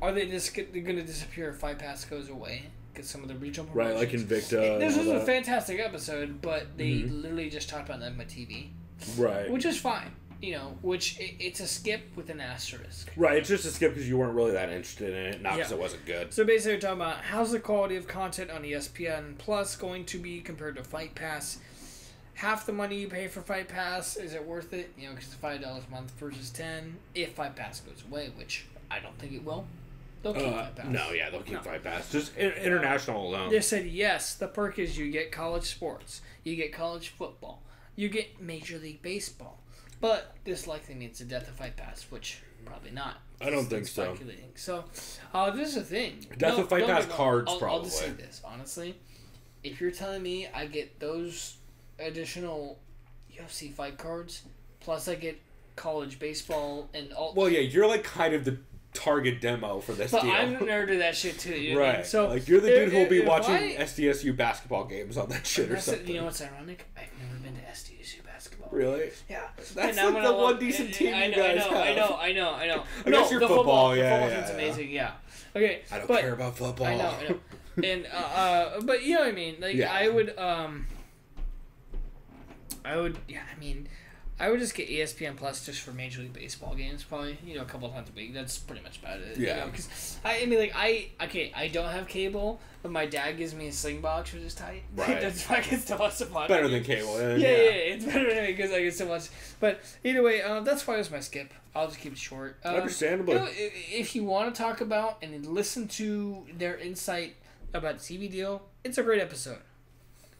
Are they just going to disappear if Fight Pass goes away? Because some of the regional promotions... Right, like Invicta. This was a fantastic episode, but they literally just talked about them on TV. Right. Which is fine. You know, it's a skip with an asterisk. Right, it's just a skip because you weren't really that interested in it, not because it wasn't good. So basically, we're talking about how's the quality of content on ESPN Plus going to be compared to Fight Pass. Half the money you pay for Fight Pass, is it worth it? You know, because it's $5 a month versus $10. If Fight Pass goes away, which I don't think it will. They'll keep Fight Pass. No, yeah, they'll keep Fight Pass. Just international alone. They said, yes, the perk is you get college sports. You get college football. You get Major League Baseball. But this likely means the death of Fight Pass, which probably not. I don't think so. So, this is the thing. Death of Fight Pass cards, I'll probably. I'll just say this, honestly. If you're telling me I get those additional UFC fight cards, plus I get college baseball and all... Well, yeah, you're like kind of the target demo for this deal. But I'm a nerd of that shit too. You know? Right. So like you're the dude who'll be watching SDSU basketball games on that shit or something. You know what's ironic? I've never been to SDSU basketball. Really? Yeah. That's like the one decent team you guys have. I know. I guess your football, the football team's amazing. Yeah. Okay. I don't care about football. I know. And but you know what I mean? Like I would. I mean, I would just get ESPN Plus just for Major League Baseball games, probably. You know, a couple times a week. That's pretty much about it. Yeah. You know, 'cause I don't have cable, but my dad gives me a Sling box, which is tight. Right. That's why I can still watch the podcast. Better than cable. Yeah, it's better than me because I can still watch. But either way, that's why it was my skip. I'll just keep it short. Understandably. You know, if you want to talk about and listen to their insight about the TV deal, it's a great episode.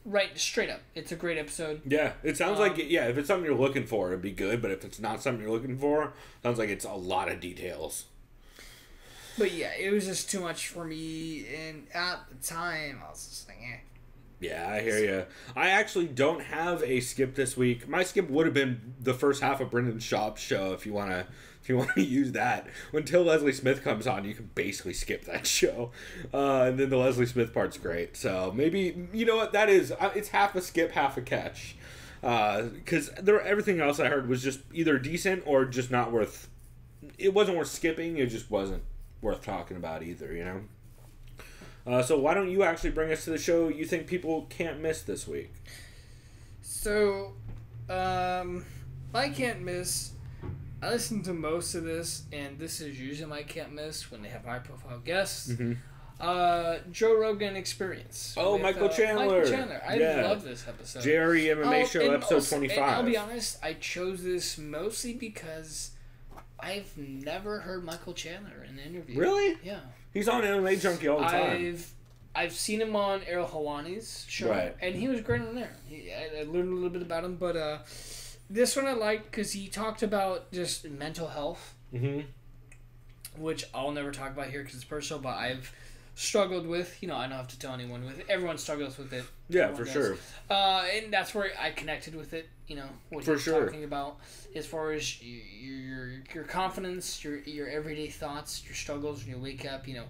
Right, straight up. It's a great episode. Yeah, it sounds like, if it's something you're looking for, it'd be good. But if it's not something you're looking for, it sounds like it's a lot of details. But yeah, it was just too much for me. And at the time, I was just like, eh. Yeah, I hear you. I actually don't have a skip this week. My skip would have been the first half of Brendan Schaub's show if you want to use that. Until Leslie Smith comes on, you can basically skip that show. And then the Leslie Smith part's great. So maybe, you know what, that is, it's half a skip, half a catch. Because everything else I heard was just either decent or just not worth, it wasn't worth skipping, it just wasn't worth talking about either, you know? So why don't you actually bring us to the show you think people can't miss this week? So, I can't miss. I listen to most of this, and this is usually my can't miss when they have high-profile guests. Mm-hmm. Joe Rogan Experience. Oh, with, Michael Chandler. Michael Chandler. I love this episode. JRE MMA Show, episode 25. And I'll be honest, I chose this mostly because I've never heard Michael Chandler in an interview. Really? Yeah. He's on MMA Junkie all the time. I've seen him on Errol Hawani's show, right, and he was great on there. I learned a little bit about him, but this one I liked because he talked about just mental health, which I'll never talk about here because it's personal, but I've struggled with. You know, I don't have to tell anyone with it. Everyone struggles with it. Yeah, Everyone for does. sure. And that's where I connected with it. You know, what for he's sure. talking about as far as your confidence, your everyday thoughts, your struggles when you wake up. You know,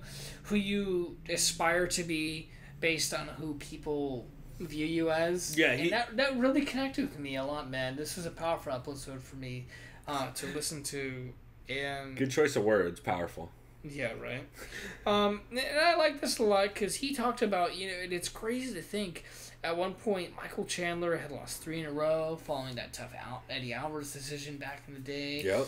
who you aspire to be based on who people view you as. Yeah, and that really connected with me a lot, man. This was a powerful episode for me to listen to. And good choice of words, powerful. Yeah, right. And I like this a lot because he talked about, you know, and it's crazy to think at one point Michael Chandler had lost 3 in a row following that tough Eddie Alvarez decision back in the day. Yep.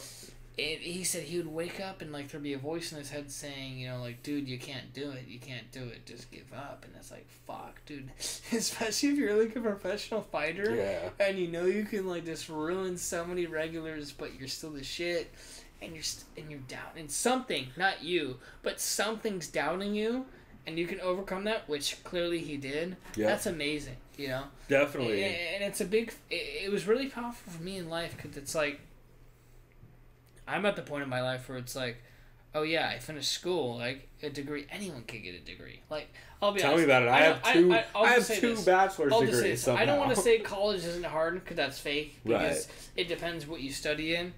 And he said he would wake up and, like, there'd be a voice in his head saying, you know, like, dude, you can't do it. You can't do it. Just give up. And it's like, fuck, dude. Especially if you're, like, a professional fighter. Yeah. And you know you can, like, just ruin so many regulars, but you're still the shit. And you're down. And something, not you, but something's doubting you. And you can overcome that, which clearly he did. Yep. That's amazing, you know? Definitely. And it's a big... It was really powerful for me in life because it's like... I'm at the point in my life where it's like, oh yeah, I finished school, like a degree. Anyone can get a degree. Like, I'll be honest. Tell me about it. I have two bachelor's degrees. Somehow. I don't want to say college isn't hard because that's fake. Because right. It depends what you study in.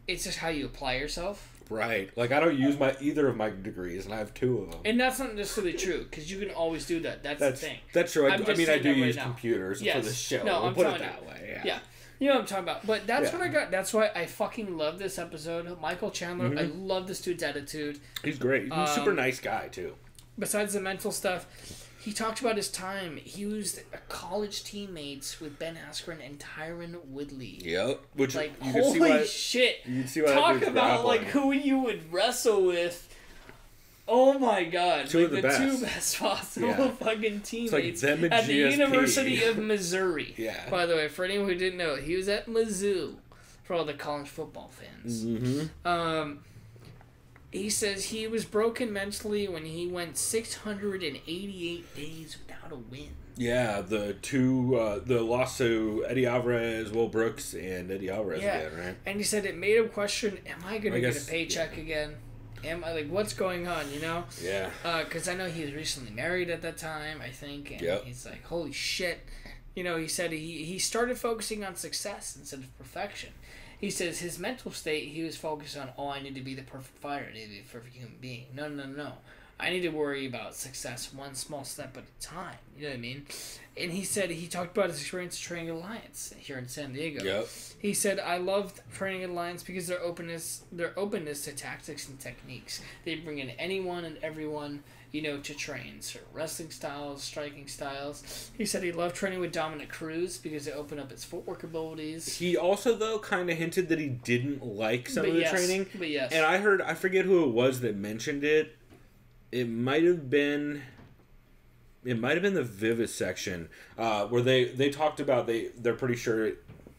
It's just how you apply yourself. Right. Like, I don't use either of my degrees, and I have 2 of them. And that's not necessarily true because you can always do that. That's the thing. That's true. I do use right computers for the show. No, we'll put it that way. Yeah. You know what I'm talking about. But that's what I got. That's why I fucking love this episode. Michael Chandler, I love this dude's attitude. He's great. He's a super nice guy, too. Besides the mental stuff, he talked about his time. He was college teammates with Ben Askren and Tyron Woodley. Yep. Which, like, you can holy shit. You can see why talk about, like, who you would wrestle with. Oh my god. Two of the best. 2 best possible fucking teammates like at the GSP. University of Missouri. Yeah. By the way, for anyone who didn't know, he was at Mizzou for all the college football fans. Mm-hmm. He says he was broken mentally when he went 688 days without a win. Yeah, the loss to Eddie Alvarez, Will Brooks, and Eddie Alvarez again, right? And he said it made him question, am I going to get a paycheck again? Am I, like, what's going on, you know? Yeah. Because I know he was recently married at that time, I think, and he's like, holy shit. You know, he said he started focusing on success instead of perfection. He says his mental state, he was focused on, I need to be the perfect fighter, I need to be the perfect human being. No. I need to worry about success one small step at a time. You know what I mean? And he said he talked about his experience training at Alliance here in San Diego. Yep. He said, I loved training at Alliance because their openness to tactics and techniques. They bring in anyone and everyone, to train certain wrestling styles, striking styles. He said he loved training with Dominic Cruz because it opened up his footwork abilities. He also, though, kind of hinted that he didn't like some of the training. But yes. And I forget who it was that mentioned it. It might have been the vivisection, where they talked about they're pretty sure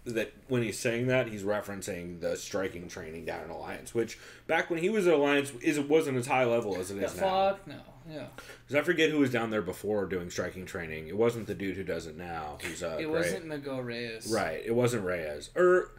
that when he's saying that, he's referencing the striking training down in Alliance, which back when he was at Alliance, it wasn't as high level as it is now. Fuck no, yeah. Because I forget who was down there before doing striking training. It wasn't the dude who does it now. Who's it wasn't Miguel Reyes. Right, it wasn't Reyes. Or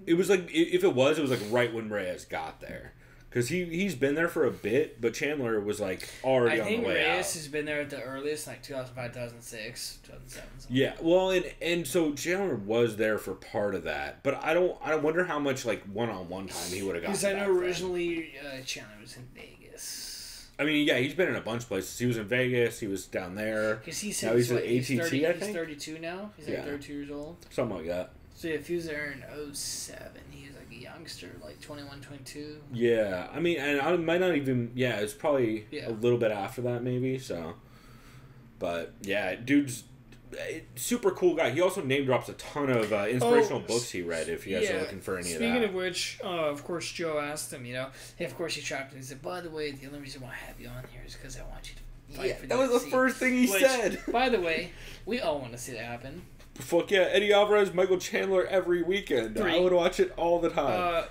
it was like, if it was like right when Reyes got there. Because he's been there for a bit, but Chandler was like already on the way out. I think Reyes has been there at the earliest, like 2005, 2006, 2007. Yeah, well, and so Chandler was there for part of that, but I wonder how much like one-on-one time he would have gotten. Because I know originally Chandler was in Vegas. I mean, yeah, he's been in a bunch of places. He was in Vegas. He was down there. Because he said now he's at ATT. He's I think he's 32 now. He's like 32 years old. Something like that. So if he was there in 07, he was like a youngster, like 21, 22. Yeah, I mean, and I might not even. Yeah, it's probably a little bit after that, maybe. So, but yeah, dude's super cool guy. He also name drops a ton of inspirational books he read. If you guys are looking for any of that. Speaking of which, of course, Joe asked him. Hey, of course he trapped him. He said, "By the way, the only reason why I have you on here is because I want you to fight for the that was UFC." the first thing he said. By the way, we all want to see that happen. Fuck yeah, Eddie Alvarez, Michael Chandler every weekend. I would watch it all the time.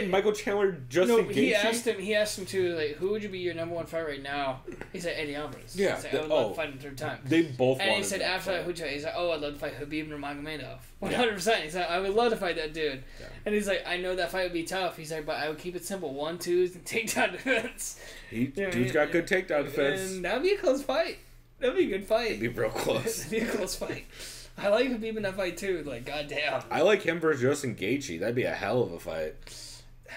Michael Chandler, Justin Gaethje. He asked him too, like, who would you be your number one fight right now? He said Eddie Alvarez. Yeah. He's like, I would love to fight him third time. They both And he said after that, he's like, oh, I'd love to fight Khabib Nurmagomedov. 100%. He's like, I would love to fight that dude. Yeah. And he's like, I know that fight would be tough. He's like, but I would keep it simple. 1-2s and takedown defense. Dude's got good takedown defense. And that'd be a close fight. That'd be a good fight. It'd be real close. It'd be a close fight. I like Khabib in that fight too. Like, goddamn. I like him versus Justin Gaethje. That'd be a hell of a fight.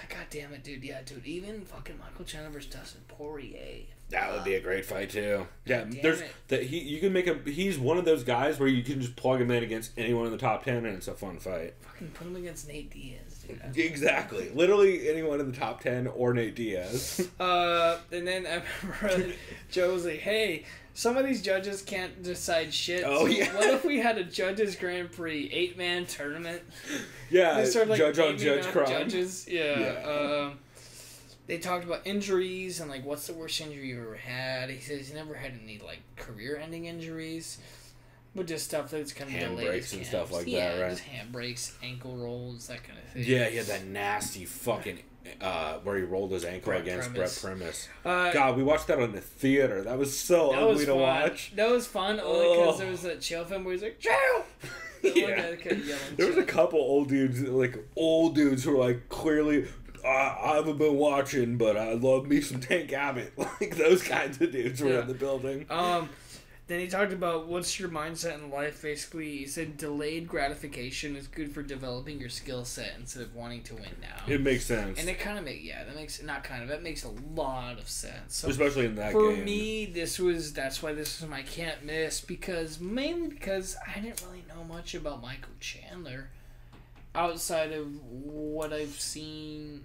God damn it, dude. Yeah, dude. Even fucking Michael Chandler versus Dustin Poirier. That would be a great fight too. Yeah, you can make him. He's one of those guys where you can just plug him in against anyone in the top 10, and it's a fun fight. Fucking put him against Nate Diaz, dude. Exactly. Literally anyone in the top 10 or Nate Diaz. And then I remember Joe was like, "Hey, some of these judges can't decide shit. Oh, yeah. What if we had a judges Grand Prix 8-man tournament? Yeah, they started, like, judge on judge crime. Judges. Yeah. They talked about injuries and like what's the worst injury you ever had. He says he's never had any like career-ending injuries, but just stuff that's kind of delayed. Handbrakes and stuff like that, right? Just handbrakes, ankle rolls, that kind of thing. Yeah, he had that nasty fucking where he rolled his ankle against Brett Primus. God, we watched that on the theater. That was so ugly to watch. That was fun only because there was that chill film where he's like, "Chill!" Yeah. There was a couple old dudes who were like clearly, I haven't been watching, but I love me some Tank Abbott. Like those kinds of dudes were in the building. Then he talked about what's your mindset in life. Basically, he said delayed gratification is good for developing your skill set instead of wanting to win now. It makes sense. And it kind of that makes a lot of sense. So especially in that for game. For me, that's why this was my can't miss, mainly because I didn't really know much about Michael Chandler outside of what I've seen,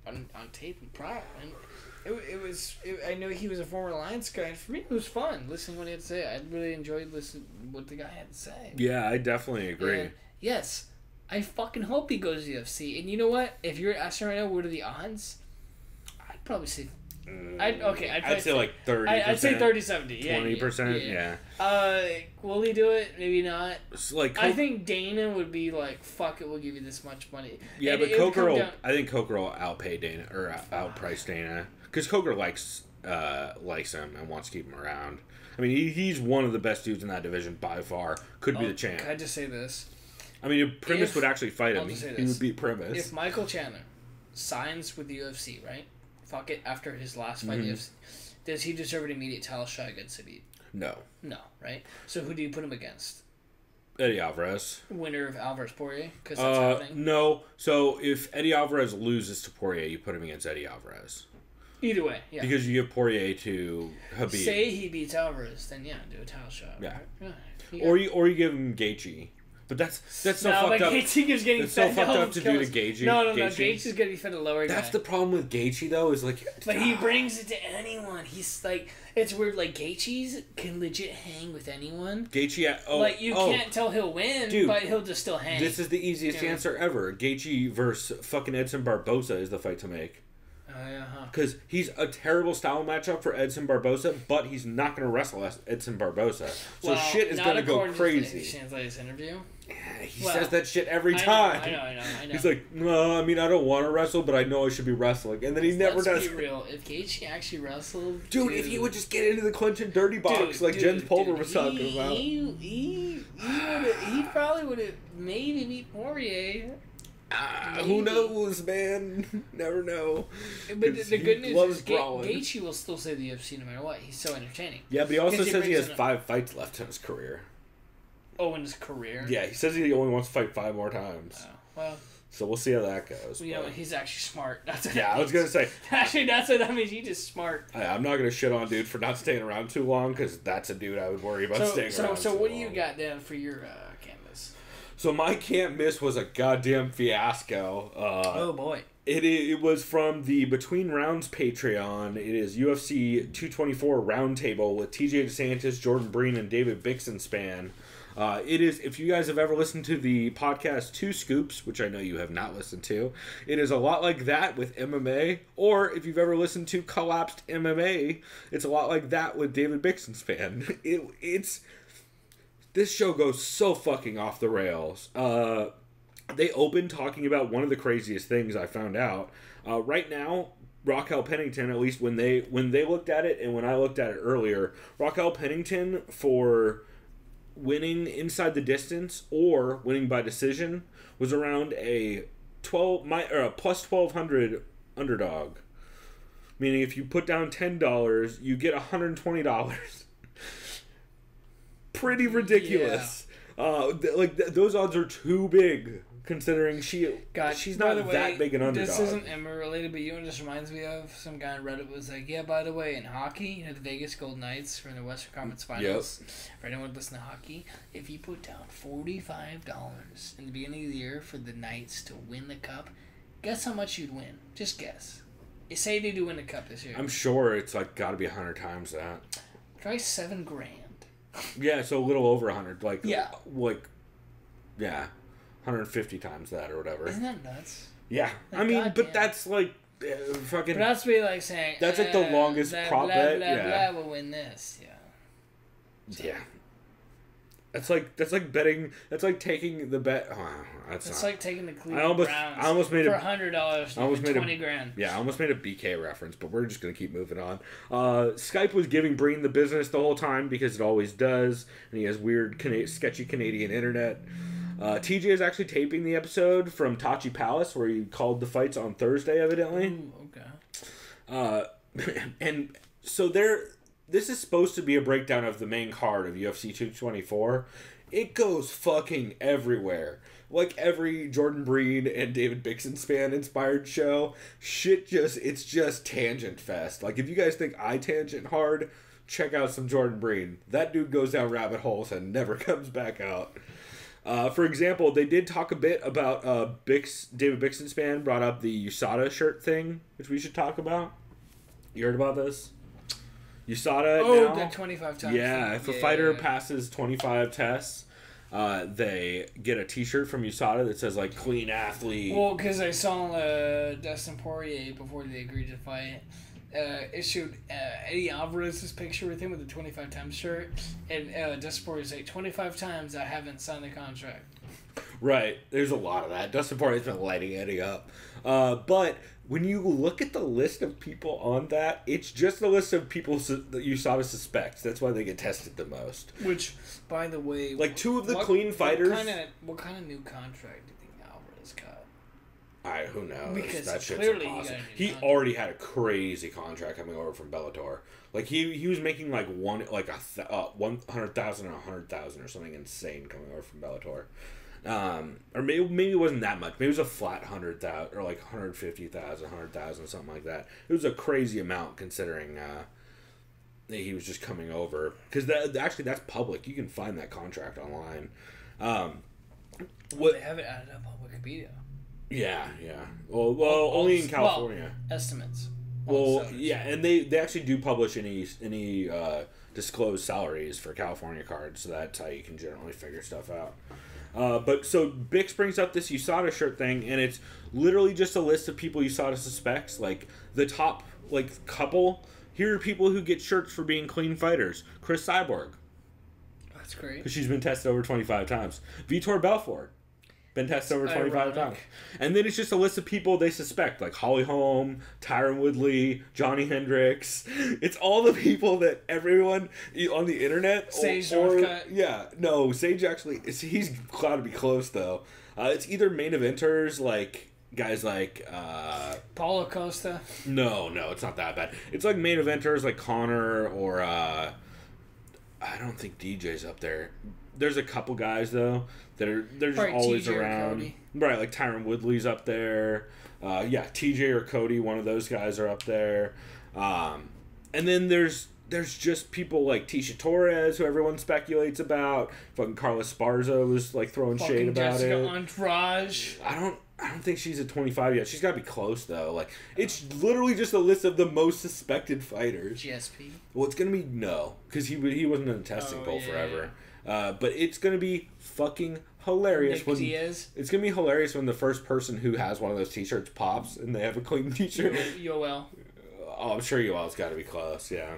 on tape and prior. And I know he was a former Alliance guy, and for me it was fun listening to what he had to say. I really enjoyed listening to what the guy had to say. Yeah, I definitely agree. And yes, I fucking hope he goes to UFC. And you know what? If you're asking right now, what are the odds? I'd probably say... I'd say like 30%. I'd say 30-70. 20%, yeah. Will he do it? Maybe not. Like, I think Dana would be like, "Fuck it, we'll give you this much money." Yeah, but I think Coker will outpay Dana or outprice Dana because Coker likes him and wants to keep him around. I mean, he's one of the best dudes in that division by far. Could be the champ. Can I just say this? I mean, if Primus would actually fight him, he would beat Primus. If Michael Chandler signs with the UFC, right? Fuck it, after his last fight, UFC, does he deserve an immediate title shot against Khabib? No. No, right? So who do you put him against? Eddie Alvarez. Winner of Alvarez-Poirier? Because that's happening? No. So if Eddie Alvarez loses to Poirier, you put him against Eddie Alvarez. Either way, yeah. Because you give Poirier to Khabib. Say he beats Alvarez, then do a title shot. Yeah. Right? Or you give him Gaethje. But that's so no, fucked but up. Gaethje is getting That's fed so fucked to up to do to Gaethje. No, Gaethje. Gaethje is getting fed a lower guy. That's the problem with Gaethje, though, is like... But he brings it to anyone. He's like... It's weird, like, Gaethje's can legit hang with anyone. Gaethje... Like, you can't tell he'll win, dude, but he'll just still hang. This is the easiest answer ever. Gaethje versus fucking Edson Barboza is the fight to make. Because he's a terrible style matchup for Edson Barboza, but he's not going to wrestle Edson Barboza. So shit is going to go crazy. His interview. Yeah, he says that shit every time. I know. He's like, no, I mean, I don't want to wrestle, but I know I should be wrestling. And then he never does. Let's be real. If Gaethje actually wrestled... Dude, if he would just get into the clinch and dirty box Jens Pulver was talking about. He probably would have maybe beat Poirier. Who knows, man? Never know. But the good news is Gaethje will still save the UFC no matter what. He's so entertaining. Yeah, but he also says he has 5 fights left in his career. Oh, in his career? Yeah, he says he only wants to fight 5 more times. Oh, well... So we'll see how that goes. Well, you know, he's actually smart. That's what I was going to say. Actually, that's what that means. He's just smart. I'm not going to shit on dude for not staying around too long, because that's a dude I would worry about staying around So what do you got down for your canvas? So my can't miss was a goddamn fiasco. Oh, boy. It was from the Between Rounds Patreon. It is UFC 224 Roundtable with TJ DeSantis, Jordan Breen, and David Bixenspan. It is, if you guys have ever listened to the podcast Two Scoops, which I know you have not listened to, it is a lot like that with MMA, or if you've ever listened to Collapsed MMA, it's a lot like that with David Bixenspan. This show goes so fucking off the rails. They opened talking about one of the craziest things I found out. Right now, Raquel Pennington, at least when they looked at it and when I looked at it earlier, Raquel Pennington for winning inside the distance or winning by decision was around a plus 1,200 underdog. Meaning if you put down $10, you get $120. Pretty ridiculous. Yeah. Those odds are too big. Considering she's not that big an underdog. This isn't MMA related, but you know what this reminds me of? Some guy on Reddit was like, yeah, by the way, in hockey, you know, the Vegas Golden Knights for the Western Conference Finals. Yep. For anyone who listens to hockey, if you put down $45 in the beginning of the year for the Knights to win the cup, guess how much you'd win? Just guess. Say they do win the cup this year. I'm sure it's like got to be 100 times that. Try $7,000. Yeah, so a little over 100. Yeah. 150 times that or whatever. Isn't that nuts? Yeah. I mean, but that's like fucking... But that's really like saying... That's like the longest prop bet. Blah will win this. Yeah. So. Yeah. That's like betting... That's like taking the bet... Oh, it's like taking the Cleveland Browns I almost made for $100 $20,000. Yeah, I almost made a BK reference, but we're just going to keep moving on. Skype was giving Breen the business the whole time because it always does, and he has weird, sketchy Canadian internet. TJ is actually taping the episode from Tachi Palace, where he called the fights on Thursday, evidently. Ooh, okay. And so this is supposed to be a breakdown of the main card of UFC 224. It goes fucking everywhere. Like every Jordan Breen and David Bixenspan inspired show, it's just tangent fest. Like if you guys think I tangent hard, check out some Jordan Breen. That dude goes down rabbit holes and never comes back out. For example, they did talk a bit about David Bixenspan brought up the USADA shirt thing, which we should talk about. You heard about this? USADA now? The 25 times. Yeah, if a fighter passes 25 tests, they get a t-shirt from USADA that says, like, clean athlete. Well, because I saw Dustin Poirier, before they agreed to fight, issued Eddie Alvarez's picture with him with the 25 times shirt, and Dustin Poirier's like, 25 times I haven't signed the contract. Right. There's a lot of that. Dustin Poirier's been lighting Eddie up. But when you look at the list of people on that, it's just the list of people that USADA suspects. That's why they get tested the most. Which, by the way... Like, two of the clean fighters... What kind of new contract do you think Alvarez got? Who knows? Because that shit's clearly impossible. He already had a crazy contract coming over from Bellator. Like he was making like 100,000 or 100,000 or something insane coming over from Bellator. Or maybe it wasn't that much. Maybe it was a flat 100,000 or like 150,000, 100,000, something like that. It was a crazy amount considering that he was just coming over. Because that's public. You can find that contract online. Well, they have it added up on Wikipedia. Yeah. Well, only in California. Estimates. Well, yeah, and they actually do publish any disclosed salaries for California cards, so that's how you can generally figure stuff out. But so Bix brings up this USADA shirt thing, and it's literally just a list of people USADA suspects, like the top couple. Here are people who get shirts for being clean fighters. Chris Cyborg. That's great. Because she's been tested over 25 times. Vitor Belfort. Been tested over 25 times. And then it's just a list of people they suspect, like Holly Holm, Tyron Woodley, Johnny Hendricks. It's all the people that everyone on the internet... Sage Northcutt. Yeah. No, Sage actually... He's glad to be close, though. It's either main eventers, like... Guys like... Paulo Costa. No, it's not that bad. It's like main eventers like Connor or... I don't think DJ's up there. There's a couple guys, though, they're just always TJ around. Right, like Tyron Woodley's up there. TJ or Cody, one of those guys are up there. And then there's just people like Tisha Torres, who everyone speculates about. Fucking Carla Esparza was like throwing shade about Jessica it. Andrade. I don't think she's at 25 yet. She's got to be close, though. Like, it's literally just a list of the most suspected fighters. GSP? Well, it's going to be no, because he wasn't in the testing pool forever. But it's going to be fucking hilarious. Nick Diaz? It's going to be hilarious when the first person who has one of those t-shirts pops and they have a clean t-shirt. Yoel. Oh, I'm sure Yoel's got to be close, yeah.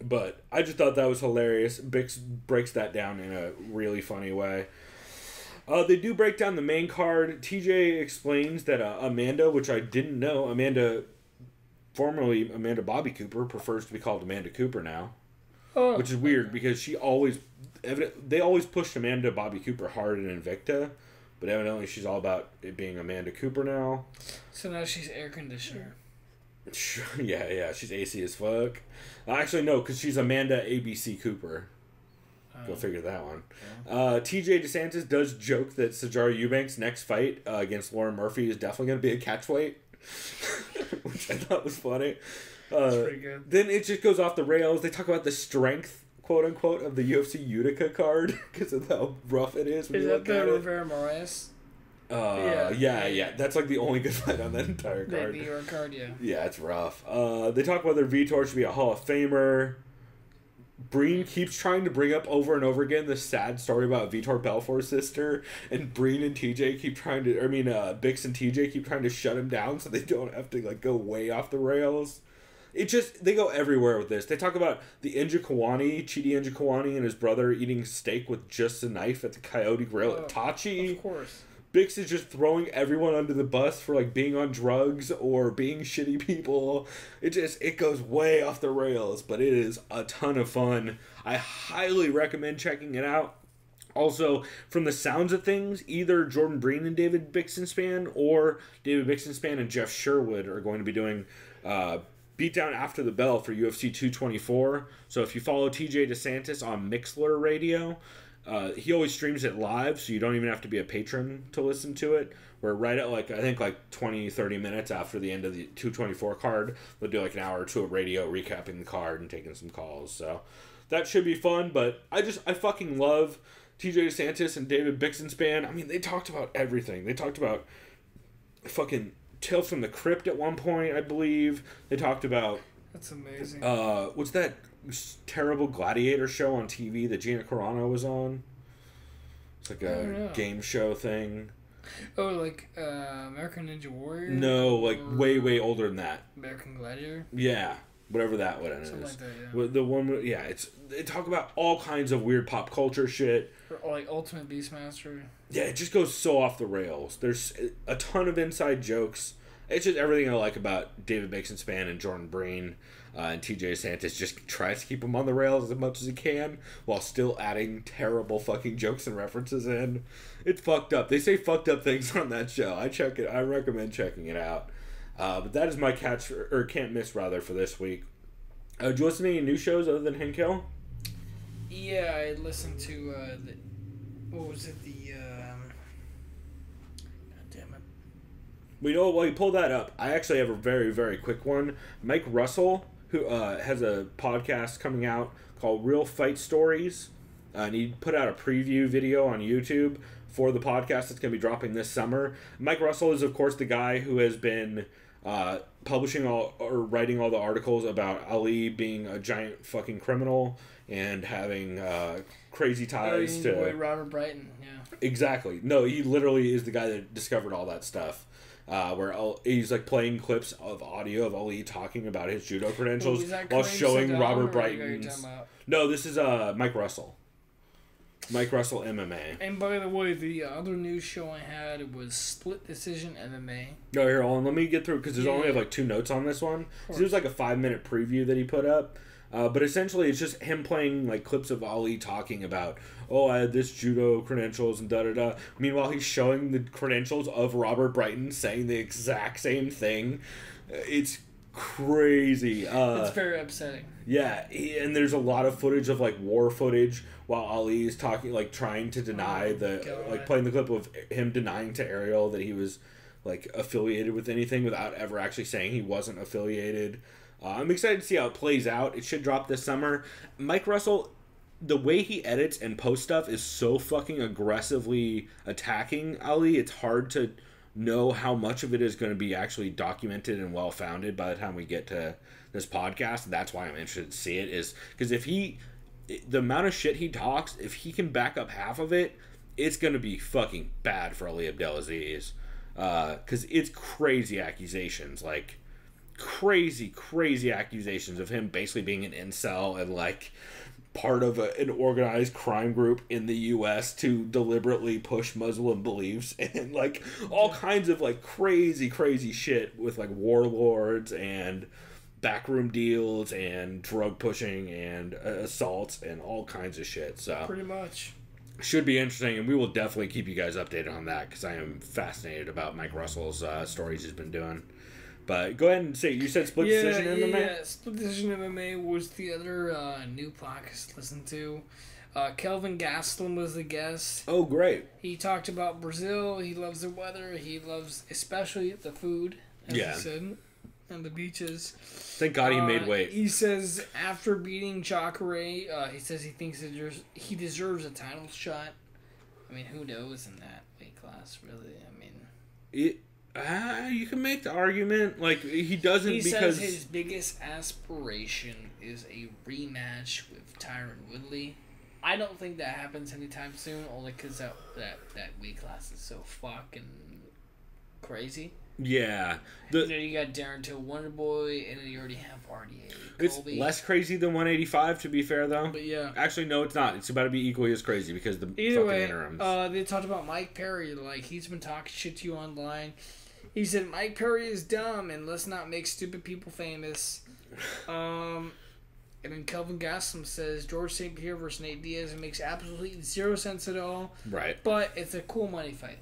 But I just thought that was hilarious. Bix breaks that down in a really funny way. They do break down the main card. TJ explains that Amanda, which I didn't know, formerly Amanda Bobby Cooper, prefers to be called Amanda Cooper now. Oh, which is weird because they always pushed Amanda Bobby Cooper hard in Invicta, but evidently she's all about it being Amanda Cooper now. So now she's air conditioner. Yeah, she's AC as fuck. Actually, no, because she's Amanda ABC Cooper. Go figure that one. TJ DeSantis does joke that Sajara Eubanks' next fight against Lauren Murphy is definitely going to be a catchweight, which I thought was funny. That's pretty good. Then it just goes off the rails. They talk about the strength, quote unquote, of the UFC Utica card because of how rough it is. Is that the Rivera Moraes? Yeah. That's like the only good fight on that entire card. The New York card, yeah. Yeah, it's rough. They talk about whether Vitor should be a Hall of Famer. Breen keeps trying to bring up over and over again the sad story about Vitor Belfort's sister, and Breen and TJ Bix and TJ keep trying to shut him down so they don't have to go way off the rails. They go everywhere with this. They talk about the Chidi Njokuani and his brother eating steak with just a knife at the Coyote Grill at Tachi. Of course. Bix is just throwing everyone under the bus for being on drugs or being shitty people. It goes way off the rails, but it is a ton of fun. I highly recommend checking it out. Also, from the sounds of things, either Jordan Breen and David Bixenspan or David Bixenspan and Jeff Sherwood are going to be doing Beatdown After the Bell for UFC 224. So if you follow TJ DeSantis on Mixlr Radio, he always streams it live, so you don't even have to be a patron to listen to it. We're right at 20, 30 minutes after the end of the 224 card. They'll do an hour or two of radio recapping the card and taking some calls. So that should be fun, but I fucking love TJ DeSantis and David Bixenspan. I mean, they talked about everything. They talked about fucking Tales from the Crypt at one point, I believe. They talked about... That's amazing. What's that terrible gladiator show on TV that Gina Carano was on? It's like a game show thing. Oh, American Ninja Warrior? No, way older than that. American Gladiator? Yeah, whatever that one is. Something like that, yeah. The one, yeah, they talk about all kinds of weird pop culture shit. Or Ultimate Beastmaster. Yeah, it just goes so off the rails. There's a ton of inside jokes. It's just everything I like about David Bixenspan and Jordan Breen. And TJ DeSantis just tries to keep them on the rails as much as he can while still adding terrible fucking jokes and references in. It's fucked up. They say fucked up things on that show. I recommend checking it out. But that is my can't miss for this week. Do you listen to any new shows other than Henkel? Yeah, I listened to what was it? God damn it. While you pull that up, I actually have a very, very quick one. Mike Russell, who has a podcast coming out called Real Fight Stories. and he put out a preview video on YouTube for the podcast that's going to be dropping this summer. Mike Russell is, of course, the guy who has been publishing or writing all the articles about Ali being a giant fucking criminal and having crazy ties to Robert Brighton. Yeah, exactly. No, he literally is the guy that discovered all that stuff. Where he's like playing clips of audio of Ali talking about his judo credentials while showing Robert Brighton's. No, this is Mike Russell. Mike Russell MMA. And by the way, the other news show I had was Split Decision MMA. No, here, hold on. Let me get through because there's only like 2 notes on this one. So it was like a 5-minute preview that he put up. But essentially, it's just him playing like clips of Ali talking about, oh, I had this judo credentials and da-da-da. Meanwhile, he's showing the credentials of Robert Brighton saying the exact same thing. It's crazy. It's very upsetting. Yeah, and there's a lot of footage of like war footage while Ali is talking, like trying to deny playing the clip of him denying to Ariel that he was like affiliated with anything without ever actually saying he wasn't affiliated. I'm excited to see how it plays out. It should drop this summer. Mike Russell, the way he edits and posts stuff is so fucking aggressively attacking Ali. It's hard to know how much of it is going to be actually documented and well-founded by the time we get to this podcast. That's why I'm interested to see it, is because the amount of shit he talks, if he can back up half of it, it's going to be fucking bad for Ali Abdelaziz. Because it's crazy accusations, like crazy accusations of him basically being an incel and like part of an organized crime group in the U.S. to deliberately push Muslim beliefs and like all kinds of like crazy shit with like warlords and backroom deals and drug pushing and assaults and all kinds of shit. So pretty much should be interesting, and we will definitely keep you guys updated on that because I am fascinated about Mike Russell's stories he's been doing. But go ahead and say, you said Split Decision MMA? Yeah, Split Decision MMA was the other new podcast to listen to. Kelvin Gastelum was the guest. Oh, great. He talked about Brazil. He loves the weather. He loves especially the food, as he said, and the beaches. Thank God he made weight. He says after beating Jacare, he says he thinks he deserves a title shot. I mean, who knows in that weight class, really? I mean... you can make the argument like he doesn't he because says his biggest aspiration is a rematch with Tyron Woodley. I don't think that happens anytime soon, only because that weight class is so fucking crazy. Yeah, you got Darren Till Wonderboy, and then you already have RDA. It's less crazy than 185, to be fair, though. But yeah, actually, no, it's not. It's about to be equally as crazy because the fucking interims. They talked about Mike Perry. Like he's been talking shit to you online. He said Mike Perry is dumb and let's not make stupid people famous. And then Kelvin Gastelum says George St. Pierre versus Nate Diaz. It makes absolutely zero sense at all. Right. But it's a cool money fight.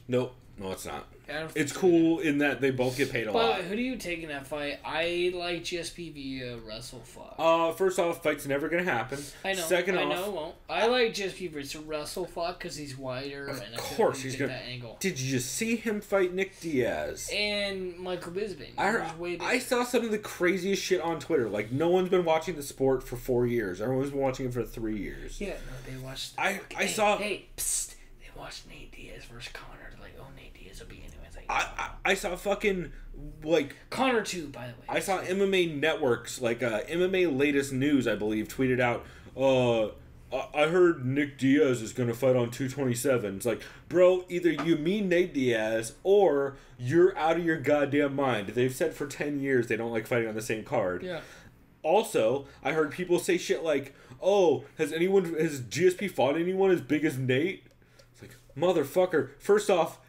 Nope. No, it's not. It's cool in that they both get paid a lot. But who do you take in that fight? I like GSP via WrestleFuck. First off, fight's never gonna happen. I know. Second off, I know it won't. I like GSP versus WrestleFuck because he's wider. Of and course, he's gonna. That angle. Did you just see him fight Nick Diaz and Michael Bisping? I saw some of the craziest shit on Twitter. Like no one's been watching the sport for 4 years. Everyone's been watching it for 3 years. Yeah, no, they watched. I saw. Hey, psst, they watched Nate Diaz versus Connor. Like, oh, Nate Diaz will be anyways. I saw fucking like Connor too, by the way. I saw MMA networks like MMA Latest News, I believe, tweeted out. I heard Nick Diaz is gonna fight on 227. It's like, bro, either you mean Nate Diaz or you're out of your goddamn mind. They've said for 10 years they don't like fighting on the same card. Yeah. Also, I heard people say shit like, "Oh, has GSP fought anyone as big as Nate?" It's like, motherfucker. First off,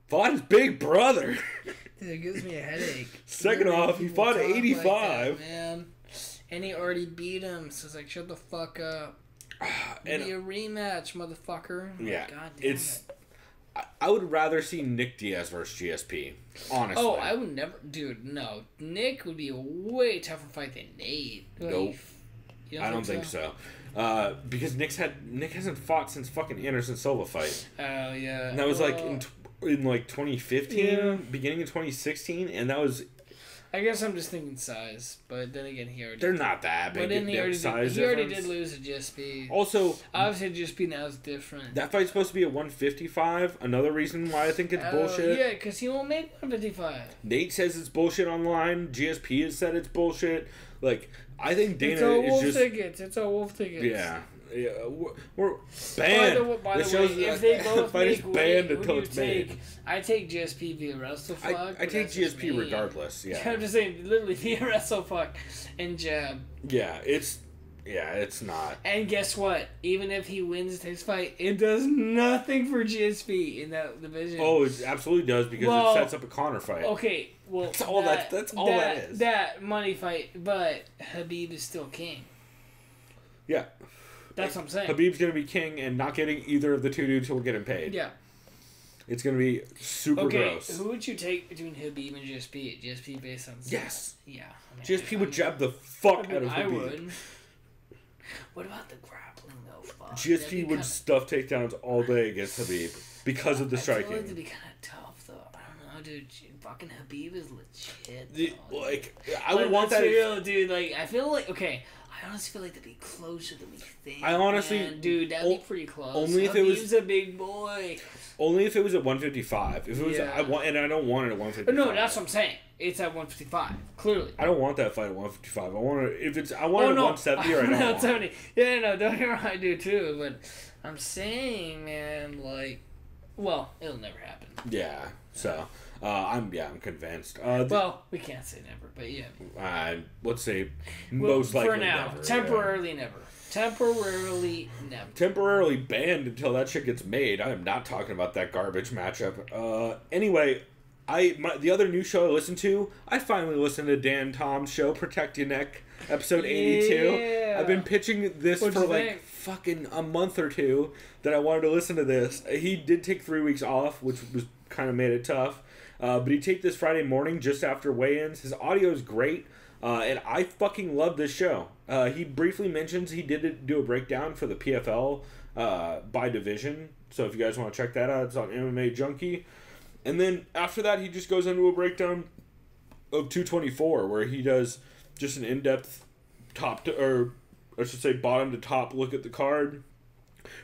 fought his big brother. Dude, it gives me a headache. Second off, he fought at 85. Like that, man. And he already beat him, so it's like, shut the fuck up. Give me a rematch, motherfucker. Yeah. God damn it. I would rather see Nick Diaz versus GSP, honestly. Oh, I would never... Dude, no. Nick would be a way tougher fight than Nate. Nope. I don't think so. Because Nick hasn't fought since fucking Anderson Silva fight. Oh, yeah. And that was like in like 2015, beginning of 2016, and that was I guess I'm just thinking size, but then again, he already. They're not that big. But then he already did lose to GSP. Also, obviously, GSP now is different. That fight's supposed to be at 155. Another reason why I think it's bullshit. Yeah, because he won't make 155. Nate says it's bullshit online. GSP has said it's bullshit. Like, I think Dana it's all is wolf just. Tickets. It's all wolf tickets. Yeah. Yeah, we're banned. By the way, if they both make banned weight, until it's made. I take GSP via WrestleFuck. I take GSP regardless. Yeah. I'm just saying, literally via WrestleFuck and jab. Yeah, it's not. And guess what? Even if he wins his fight, it does nothing for GSP in that division. Oh, it absolutely does because it sets up a Conor fight. Okay, well, that's all that is. That money fight, but Khabib is still king. Yeah. That's what I'm saying. Khabib's going to be king and not getting either of the two dudes who will get him paid. Yeah. It's going to be super gross. Okay, who would you take between Khabib and GSP? GSP based on... Yes. Yeah. GSP would jab the fuck out of Khabib. I would. What about the grappling, though? Fuck. GSP would stuff takedowns all day against Khabib because of the striking. I feel like it'd be kind of tough, though. I don't know, dude. Fucking Khabib is legit. I would want that... Real, dude. Like, I feel like... Okay... I honestly feel like they'd be closer than we think. I honestly... Man, dude, that'd be pretty close. Only if it was... He's a big boy. Only if it was at 155. If it was... And I don't want it at 155. No, that's what I'm saying. It's at 155. Clearly. I don't want that fight at 155. I want it... If it's... I want it at 170 or I don't want 170. Yeah, no, don't get me wrong. I do too. But I'm saying, man, like... Well, it'll never happen. Yeah. So... I'm convinced. Well, we can't say never, but yeah. Let's say most likely for now, never. Temporarily never. Temporarily never. Temporarily banned until that shit gets made. I am not talking about that garbage matchup. Anyway, the other new show I listened to, I finally listened to Dan Tom's show, Protect Your Neck, episode 82. Yeah. I've been pitching this for like fucking a month or two that I wanted to listen to this. He did take 3 weeks off, which was kind of made it tough. But he taped this Friday morning just after weigh-ins. His audio is great, and I fucking love this show. He briefly mentions he did do a breakdown for the PFL by division. So if you guys want to check that out, it's on MMA Junkie. And then after that, he just goes into a breakdown of 224, where he does just an in-depth bottom to top look at the card.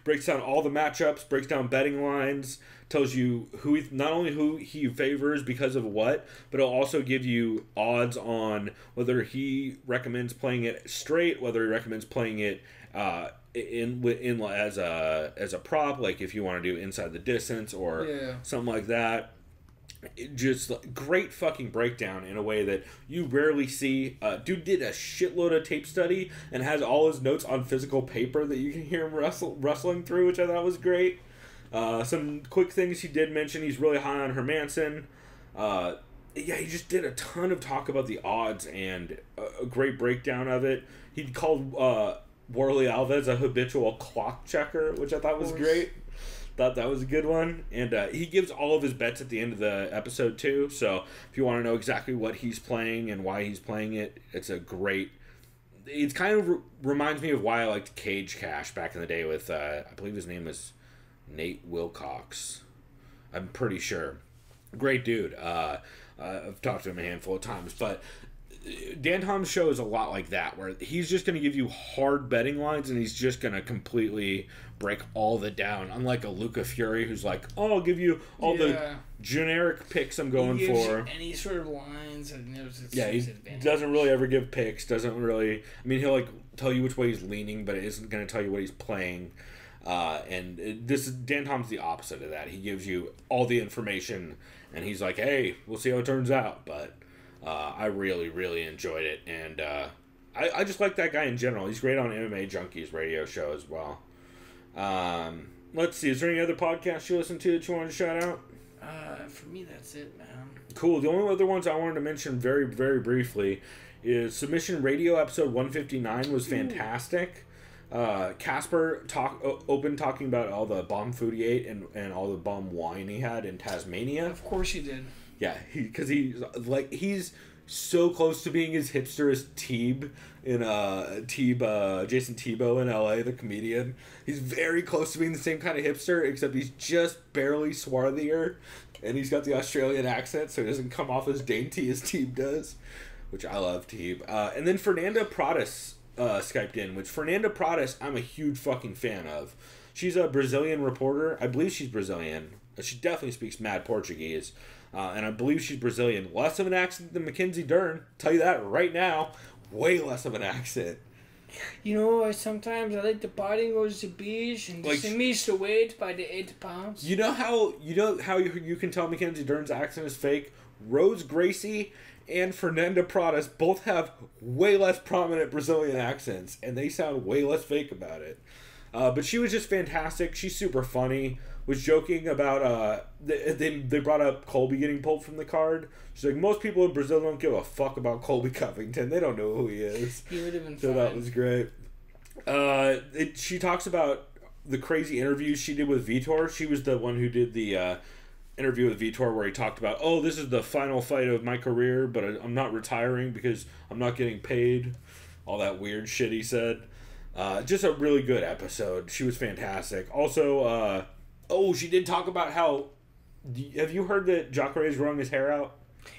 Breaks down all the matchups, breaks down betting lines, tells you not only who he favors because of what, but it'll also give you odds on whether he recommends playing it straight, whether he recommends playing it as a prop, like if you want to do inside the distance or something like that. Just great fucking breakdown in a way that you rarely see. Dude did a shitload of tape study and has all his notes on physical paper that you can hear him rustling through, which I thought was great. Some quick things he did mention. He's really high on Hermanson. He just did a ton of talk about the odds and a great breakdown of it. He called Warley Alves a habitual clock checker, which I thought was great. Thought that was a good one. And he gives all of his bets at the end of the episode too. So if you want to know exactly what he's playing and why he's playing it, it's a great... It kind of reminds me of why I liked Cage Cash back in the day with, I believe his name was Nate Wilcox. I'm pretty sure. Great dude. I've talked to him a handful of times. But Dan Tom's show is a lot like that, where he's just going to give you hard betting lines and he's just going to completely break all the down. Unlike a Luca Fury who's like, oh, I'll give you all the generic picks I'm going for. Any sort of lines. He doesn't really ever give picks. Doesn't really... I mean, he'll like tell you which way he's leaning, but it isn't going to tell you what he's playing. Dan Tom's the opposite of that. He gives you all the information and he's like, hey, we'll see how it turns out. But I really, really enjoyed it. And I just like that guy in general. He's great on MMA Junkie's radio show as well. Let's see. Is there any other podcasts you listen to that you want to shout out? For me, that's it, man. Cool. The only other ones I wanted to mention very, very briefly is Submission Radio episode 159 was fantastic. Casper opened talking about all the bomb food he ate and all the bomb wine he had in Tasmania. Of course he did. Yeah, because he's so close to being as hipster as Teeb in Jason Tebow in LA, the comedian. He's very close to being the same kind of hipster, except he's just barely swarthier, and he's got the Australian accent, so he doesn't come off as dainty as Teeb does, which I love Teeb. And then Fernanda Pradas Skyped in, which Fernanda Pradas I'm a huge fucking fan of. She's a Brazilian reporter. I believe she's Brazilian. She definitely speaks mad Portuguese. And I believe she's Brazilian. Less of an accent than Mackenzie Dern. Tell you that right now. Way less of an accent. You know, sometimes I like the body goes to beach and Like, like, miss the weight by the 8 pounds. You know how you can tell Mackenzie Dern's accent is fake? Rose Gracie and Fernanda Pradas both have way less prominent Brazilian accents, and they sound way less fake about it. But she was just fantastic. She's super funny. Was joking about they brought up Colby getting pulled from the card. She's like, most people in Brazil don't give a fuck about Colby Covington. They don't know who he is. He would have been So fine. that was great. She talks about the crazy interviews she did with Vitor. She was the one who did the interview with Vitor where he talked about, oh, this is the final fight of my career, but I'm not retiring because I'm not getting paid. All that weird shit he said. Just a really good episode. She was fantastic. Also, she did talk about how... Have you heard that Jacare's growing his hair out?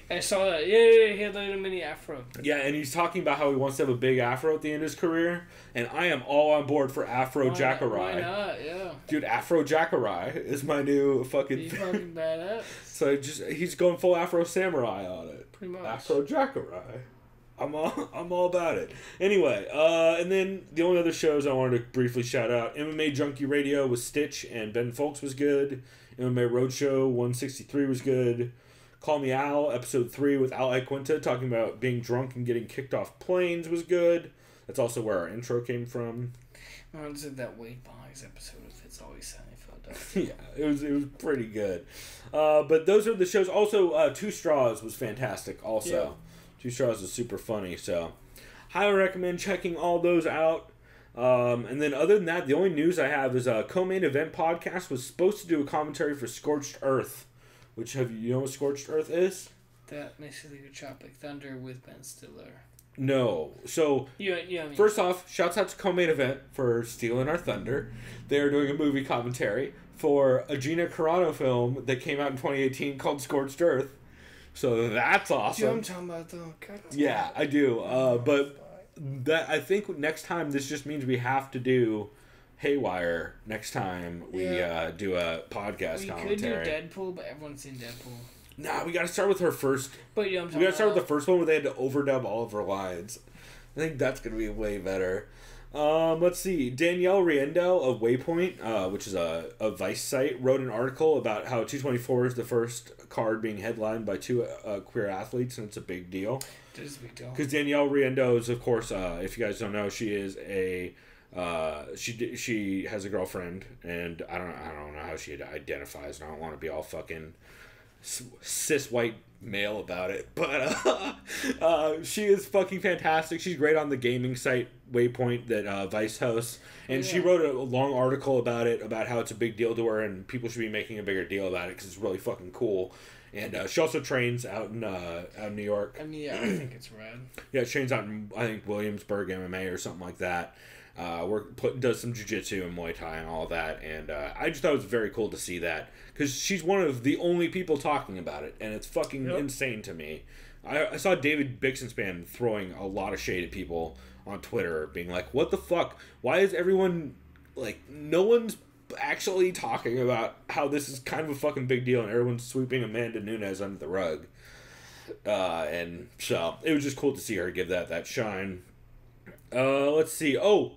I saw that. Yeah, he had a little mini afro. Yeah, and he's talking about how he wants to have a big afro at the end of his career, and I am all on board for Afro Jacare. Why not? Yeah. Dude, Afro Jacare is my new fucking... He's fucking badass. So he's going full Afro Samurai on it. Pretty much. Afro Jacare. I'm all about it. Anyway, and then the only other shows I wanted to briefly shout out: MMA Junkie Radio with Stich and Ben Folks was good. MMA Roadshow 163 was good. Call Me Al episode 3 with Al Iaquinta talking about being drunk and getting kicked off planes was good. That's also where our intro came from. I did that Wade Boggs episode of It's Always Sunny in Philadelphia. Yeah, it was pretty good. But those are the shows. Also, Two Straws was fantastic. Also. Yeah. Two Straws is super funny, so highly recommend checking all those out. And then other than that, the only news I have is Co-Main Event Podcast was supposed to do a commentary for Scorched Earth, which you know what Scorched Earth is? That makes it like Tropic Thunder with Ben Stiller. No. So, first off, shouts out to Co-Main Event for stealing our thunder. They're doing a movie commentary for a Gina Carano film that came out in 2018 called Scorched Earth. So that's awesome. Do you know what I'm talking about, though? Yeah, I do. But that I think next time this just means we have to do Haywire next time we do a podcast commentary. We could do Deadpool, but everyone's seen Deadpool. Nah, we got to start with her first. But we got to start with the first one where they had to overdub all of her lines. I think that's going to be way better. Let's see. Danielle Riendo of Waypoint, which is a Vice site, wrote an article about how 224 is the first card being headlined by two queer athletes, and it's a big deal. It is a big deal. Because Danielle Riendo is, of course, if you guys don't know, she is a she has a girlfriend, and I don't know how she identifies, and I don't want to be all fucking cis white male about it, but she is fucking fantastic. She's great on the gaming site Waypoint that Vice hosts, and she wrote a long article about it, about how it's a big deal to her and people should be making a bigger deal about it because it's really fucking cool. And she also trains out in New York. I mean, I think it's rad. Yeah, she trains out in, I think, Williamsburg MMA or something like that. Does some jiu-jitsu and Muay Thai and all that, and I just thought it was very cool to see that, because she's one of the only people talking about it, and it's fucking insane to me. I saw David Bixenspan throwing a lot of shade at people on Twitter, being like, what the fuck? Why is everyone, like, no one's actually talking about how this is kind of a fucking big deal, and everyone's sweeping Amanda Nunes under the rug. And so, it was just cool to see her give that shine. Let's see. Oh,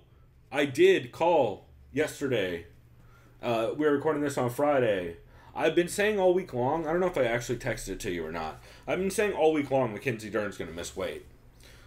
I did call yesterday. We were recording this on Friday. I've been saying all week long, I don't know if I actually texted it to you or not. I've been saying all week long Mackenzie Dern's going to miss weight.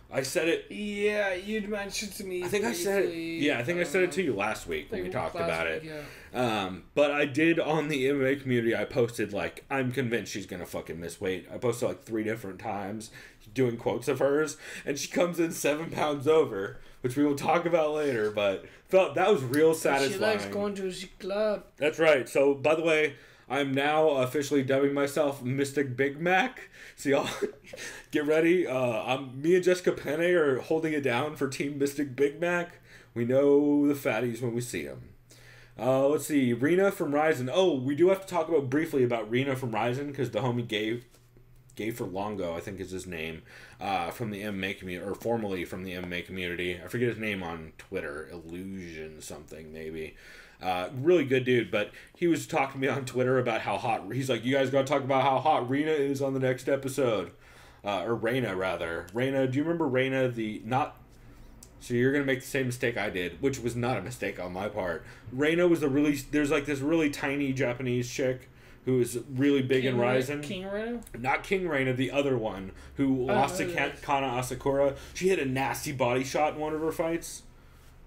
I said it. Yeah, you'd mentioned to me. I think briefly, I said it. Yeah, I think I said it to you last week when we talked about it. Yeah. But I did on the MMA community. I posted like, I'm convinced she's gonna fucking miss weight. I posted like 3 different times doing quotes of hers, and she comes in 7 pounds over, which we will talk about later. But that was real satisfying. She likes going to the club. That's right. So by the way, I'm now officially dubbing myself Mystic Big Mac. So y'all get ready. Me and Jessica Penne are holding it down for Team Mystic Big Mac. We know the fatties when we see them. Let's see. Rena from Ryzen. Oh, we do have to talk briefly about Rena from Ryzen because the homie Gabe Longo, I think is his name, from the MMA community, or formerly from the MMA community. I forget his name on Twitter. Illusion something, maybe. Really good dude, but he was talking to me on Twitter about how hot, he's like, you guys gotta talk about how hot Rena is on the next episode. Or Reyna, rather. Reyna, do you remember Reyna, so you're gonna make the same mistake I did, which was not a mistake on my part. Reyna was there's like this really tiny Japanese chick who is really big in Ryzen. King Reyna? Not King Reyna, the other one, who lost to Kana Asakura. She hit a nasty body shot in one of her fights,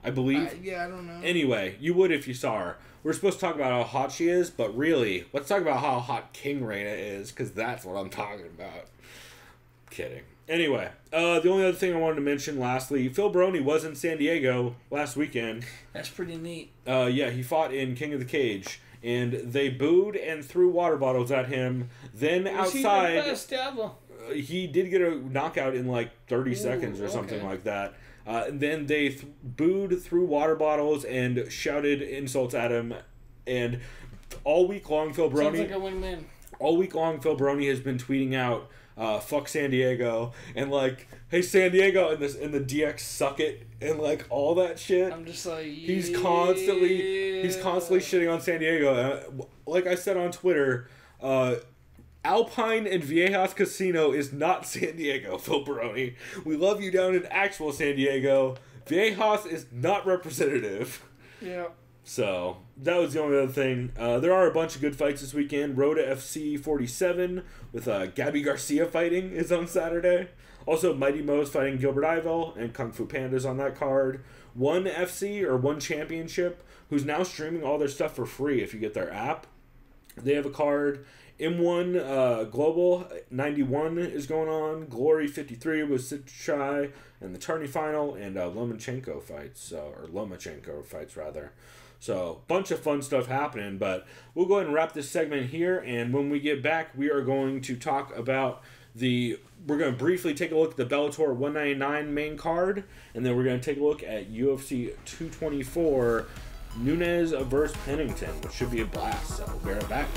I believe. Yeah, I don't know. Anyway, you would if you saw her. We're supposed to talk about how hot she is, but really, let's talk about how hot King Reyna is, because that's what I'm talking about. Kidding. Anyway, the only other thing I wanted to mention, lastly, Phil Baroni was in San Diego last weekend. That's pretty neat. Yeah, he fought in King of the Cage. And they booed and threw water bottles at him. Then outside, he did get a knockout in like 30 seconds or something like that. And then they booed, threw water bottles, and shouted insults at him. And all week long, Phil Baroni... Sounds like a win-win. All week long, Phil Baroni has been tweeting out, fuck San Diego, and like, hey San Diego, and the DX suck it, and like all that shit. I'm just like, he's constantly shitting on San Diego. Like I said on Twitter, Alpine and Viejas Casino is not San Diego, Phil Baroni. We love you down in actual San Diego. Viejas is not representative. Yeah. So, that was the only other thing. There are a bunch of good fights this weekend. Rhoda FC 47 with Gabby Garcia fighting is on Saturday. Also, Mighty Mo's fighting Gilbert Ivel, and Kung Fu Panda's on that card. One FC, or One Championship, who's now streaming all their stuff for free if you get their app. They have a card. M1 Global 91 is going on. Glory 53 with Stich and the tourney final, and Lomachenko fights, rather. So, bunch of fun stuff happening, but we'll go ahead and wrap this segment here, and when we get back, we are going to talk about we're going to briefly take a look at the Bellator 199 main card, and then we're going to take a look at UFC 224 Nunes versus Pennington, which should be a blast, so we'll be right back.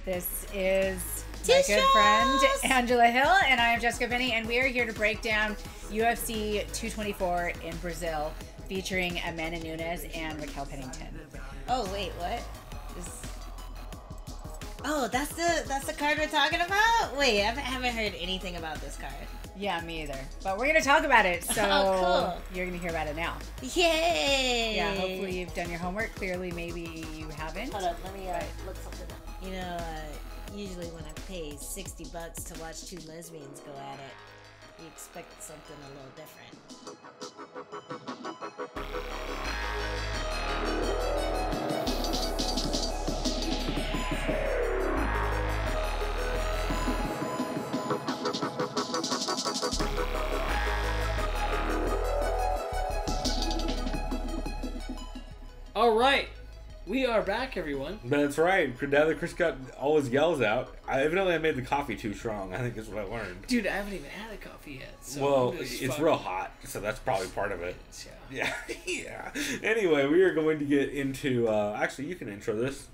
This is my good friend Angela Hill, and I am Jessica Benny, and we are here to break down UFC 224 in Brazil, featuring Amanda Nunes and Raquel Pennington. Oh wait, what? Oh, that's the card we're talking about? Wait, I haven't heard anything about this card. Yeah, me either. But we're going to talk about it, so cool. You're going to hear about it now. Yay! Yeah, hopefully you've done your homework. Clearly, maybe you haven't. Hold up, let me look something up. You know, usually when I pay $60 to watch two lesbians go at it, you expect something a little different. All right. We are back, everyone. That's right. Now that Chris got all his yells out, I made the coffee too strong, I think is what I learned. Dude, I haven't even had a coffee yet. So well, it's real hot, so that's probably part of it. Yeah. Yeah. Anyway, we are going to get into... actually, you can intro this.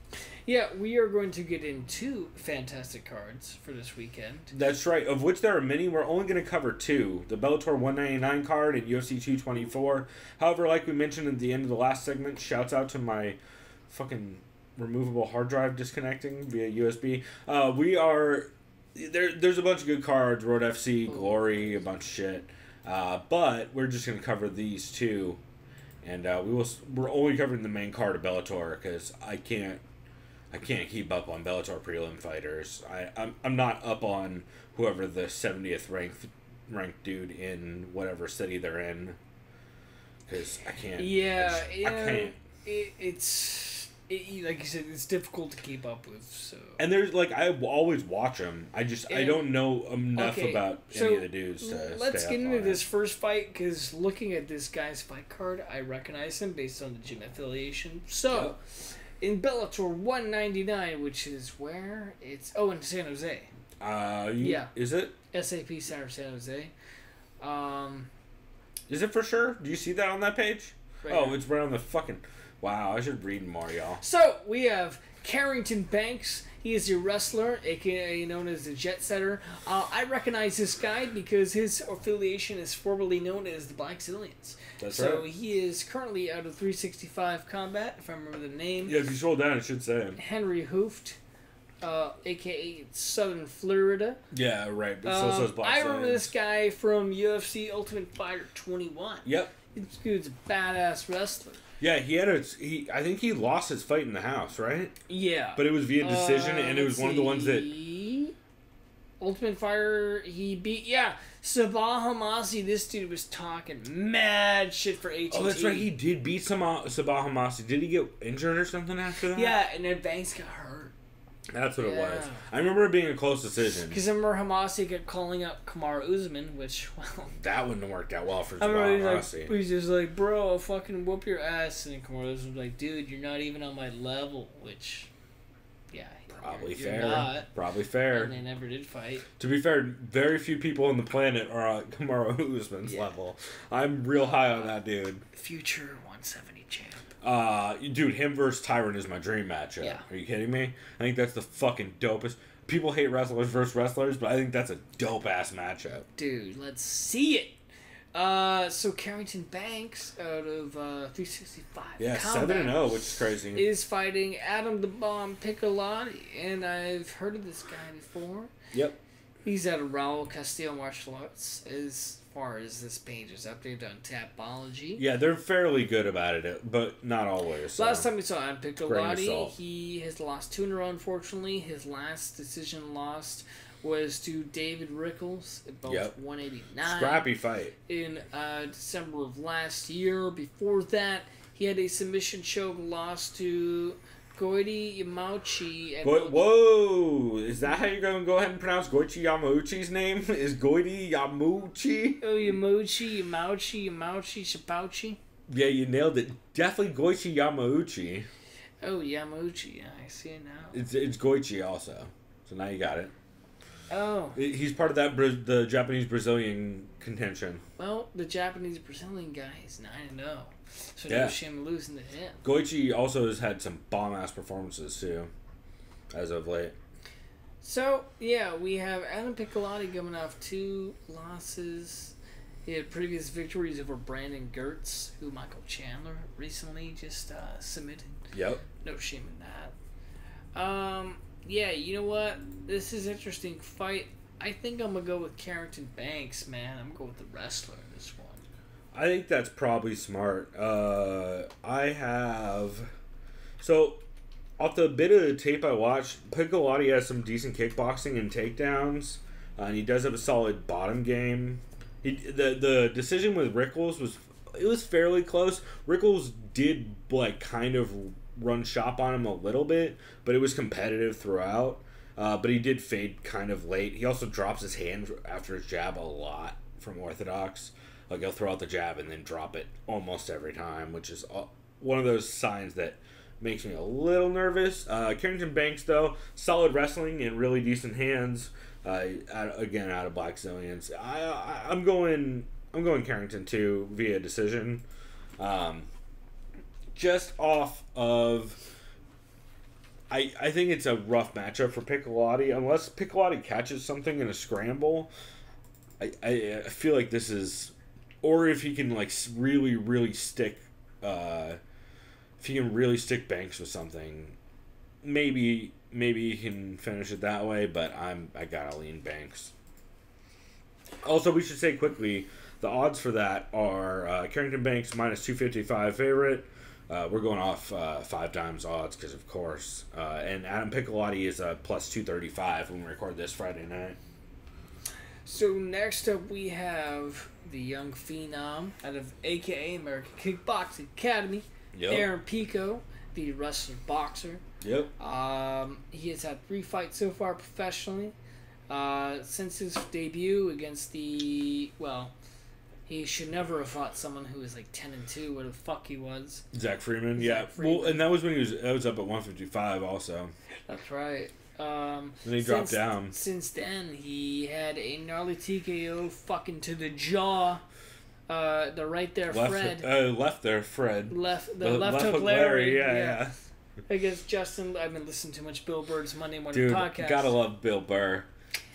Yeah, we are going to get into fantastic cards for this weekend. That's right, of which there are many. We're only going to cover two. The Bellator 199 card and UFC 224. However, like we mentioned at the end of the last segment, shouts out to my fucking removable hard drive disconnecting via USB. There's a bunch of good cards. Road FC, Glory, a bunch of shit. But we're just going to cover these two. And we're only covering the main card of Bellator because I can't keep up on Bellator prelim fighters. I'm not up on whoever the 70th ranked dude in whatever city they're in, because I can't. Yeah, I can't. like you said, it's difficult to keep up with. So And there's like I always watch them. I don't know enough about any of the dudes to let's stay get up into on this first fight, because looking at this guy's fight card, I recognize him based on the gym affiliation. So, in Bellator 199, which is where it's in San Jose. Yeah. Is it? SAP Center, San Jose. Is it for sure? Do you see that on that page? Right oh, here. it's right on the fucking... Wow, I should read more, y'all. So, we have Carrington Banks. He is a wrestler, aka known as the Jet Setter. I recognize this guy because his affiliation is formerly known as the Black Zillions. That's so right. he is currently out of 365 Combat, if I remember the name. Yeah, if you scroll down, it should say him. Henry Hooft, aka Southern Florida. Yeah, right. But so says Black I remember Zillions. this guy from UFC Ultimate Fighter 21. Yep. This dude's a badass wrestler. Yeah, I think he lost his fight in the house, right? Yeah. But it was via decision, and it was one of the ones that... Ultimate Fighter, he beat... Yeah, Sabah Hamasi, this dude was talking mad shit for ATT. Oh, that's right, he did beat Sabah Hamasi. Did he get injured or something after that? Yeah, and then Banks got hurt. That's what it was. I remember it being a close decision. Because I remember Hamasi kept calling up Kamaru Usman, which, well... That wouldn't have worked out well for I Sabah remember Hamasi. he's just like, bro, I'll fucking whoop your ass. And then Kamaru Usman was like, dude, you're not even on my level, which... Yeah. Probably you're fair. not. Probably fair. And they never did fight. To be fair, very few people on the planet are on Kamaru Usman's level. I'm real high on that dude. Future 170 champ. Dude, him versus Tyron is my dream matchup. Yeah. Are you kidding me? I think that's the fucking dopest. People hate wrestlers versus wrestlers, but I think that's a dope ass matchup. Dude, let's see it. So Carrington Banks out of 365. Yeah, Combat 7-0, which is crazy. is fighting Adam the Bomb Piccolotti, and I've heard of this guy before. Yep. He's out of Raul Castillo Martial Arts, as far as this page is updated on Tapology. Yeah, they're fairly good about it, but not always. So. Last time we saw Adam Grain of Piccolotti, salt. he has lost 2 in a row, unfortunately. His last decision lost was to David Rickles at both 189. Scrappy fight. In December of last year. Before that, he had a submission choke loss to Goiti Yamauchi. Whoa! Is that how you're going to go ahead and pronounce Goichi Yamauchi's name? Is Goiti Yamauchi? Oh, Yamauchi, Shapauchi. Yeah, you nailed it. Definitely Goichi Yamauchi. Oh, Yamauchi. Yeah, I see it now. It's Goichi also. So now you got it. Oh. He's part of that the Japanese-Brazilian contention. Well, the Japanese-Brazilian guy is 9-0. So Yeah. no shame losing to him. Goichi also has had some bomb-ass performances, too, as of late. So, yeah, we have Adam Piccolotti coming off 2 losses. He had previous victories over Brandon Gertz, who Michael Chandler recently just submitted. Yep. No shame in that. Yeah, you know what? This is an interesting fight. I think I'm going to go with Carrington Banks, man. I'm going to go with the wrestler in this one. I think that's probably smart. I have... So, off the bit of the tape I watched, Piccolotti has some decent kickboxing and takedowns, and he does have a solid bottom game. The decision with Rickles was fairly close. Rickles did, kind of run shop on him a little bit, but it was competitive throughout. But he did fade kind of late. He also drops his hand after his jab a lot from Orthodox. He'll throw out the jab and then drop it almost every time, which is one of those signs that makes me a little nervous. Carrington Banks, though, solid wrestling and really decent hands. Out of Black Zillions. I'm going Carrington too via decision. Just off of... I think it's a rough matchup for Piccolotti. Unless Piccolotti catches something in a scramble, I feel like this is... Or if he can really, really stick... if he can really stick Banks with something, maybe he can finish it that way, but I gotta lean Banks. Also, we should say quickly, the odds for that are Carrington Banks minus 255 favorite. We're going off 5 times odds because, of course. And Adam Piccolotti is plus 235 when we record this Friday night. So next up we have the young phenom out of AKA American Kickboxing Academy, Yep. Aaron Pico. the wrestler boxer. Yep. He has had 3 fights so far professionally. Since his debut against he should never have fought someone who was like 10-2, where the fuck he was. Zach Freeman, Zach Freeman. Well, and that was when that was up at 155 also. That's right. Then he dropped down. Since then, he had a gnarly TKO fucking to the jaw. The right there, Fred. Left there, Fred. The left hook Larry. Yeah. Against Justin. I've been listening to much Bill Burr's Monday Morning Podcast. Gotta love Bill Burr.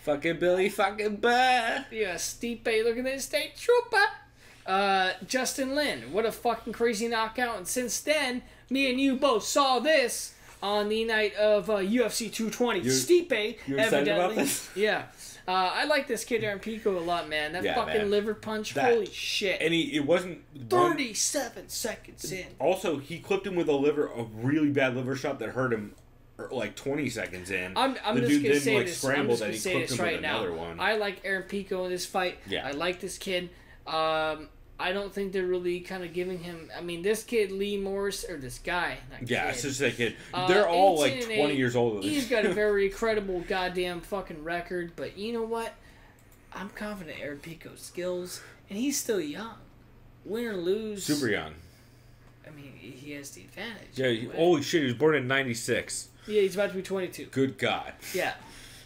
Fucking Billy fucking Burr. Yeah, Stipe, look at this state trooper. Justin Lin, what a fucking crazy knockout. And since then, me and you both saw this on the night of UFC 220. Stipe, you excited about this? Yeah. I like this kid Aaron Pico a lot, man. That fucking liver punch, holy shit. And it wasn't 37 seconds in. Also, he clipped him with a really bad liver shot that hurt him like 20 seconds in. I'm just gonna say this. I'm just gonna say this right now. I like Aaron Pico in this fight. Yeah. I like this kid. I don't think they're really kind of giving him. I mean, this kid Lee Morris or this guy. Yeah, it's just that kid. They're all like 20 years older. He's got a very credible goddamn fucking record. But you know what? I'm confident in Aaron Pico's skills, and he's still young. Win or lose, super young. I mean, he has the advantage. Yeah. Holy shit! He was born in '96. Yeah, he's about to be 22. Good God. Yeah.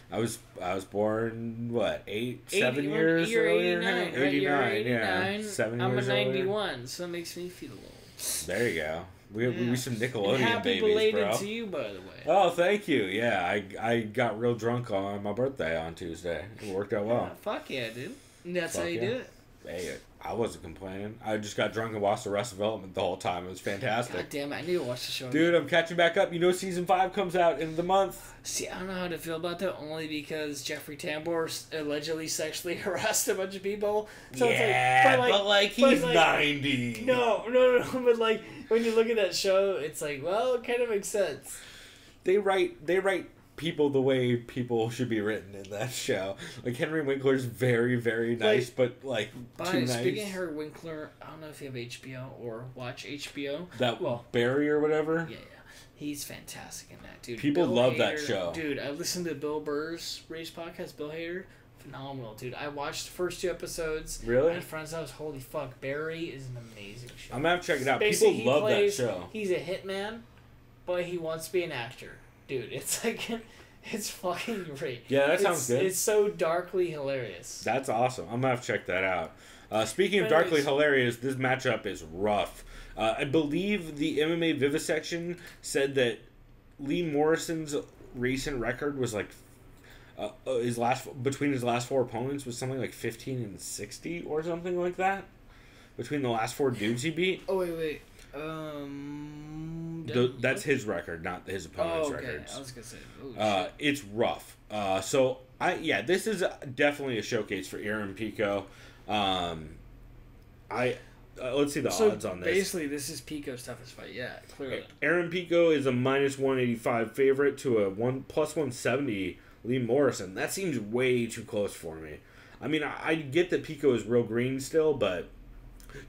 I was born, what, 7 years You're earlier? 89, right? 89, You're 89. yeah. 7 I'm years a 91, earlier. so it makes me feel old. There you go. We some Nickelodeon and happy babies, belated bro. to you, by the way. Oh, thank you. Yeah, I got real drunk on my birthday on Tuesday. It worked out well. Fuck yeah, dude. And that's how you do it. Hey, I wasn't complaining. I just got drunk and watched Arrested Development the whole time. It was fantastic. God damn it, I need to watch the show. Dude, I'm catching back up. You know season 5 comes out in the month. See, I don't know how to feel about that, only because Jeffrey Tambor allegedly sexually harassed a bunch of people. So yeah, it's he's 90. No, but like, when you look at that show, it's like, well, it kind of makes sense. They write people the way people should be written in that show. Like, Henry Winkler's very, very nice, but too nice. Speaking of Henry Winkler, I don't know if you have HBO or watch HBO. Barry or whatever? Yeah. He's fantastic in that, dude. People love that show. Dude, I listened to Bill Burr's race podcast, Bill Hader. Phenomenal, dude. I watched the first 2 episodes. Really? I had friends that was, holy fuck, Barry is an amazing show. I'm going to have to check it out. Basically, people love that show. He's a hitman, but he wants to be an actor. Dude, it's like, it's fucking great. Yeah, that sounds good. It's so darkly hilarious. That's awesome. I'm going to have to check that out. Speaking of darkly hilarious, this matchup is rough. I believe the MMA Vivisection said that Lee Morrison's recent record was like between his last 4 opponents was something like 15-60 or something like that. Between the last 4 dudes he beat. Oh wait. That's his record, not his opponent's records. I was gonna say. It's rough. This is definitely a showcase for Aaron Pico. Let's see the odds on this. Basically, this is Pico's toughest fight. Yeah, clearly. Aaron Pico is a -185 favorite to a +170 Lee Morrison. That seems way too close for me. I mean, I get that Pico is real green still, but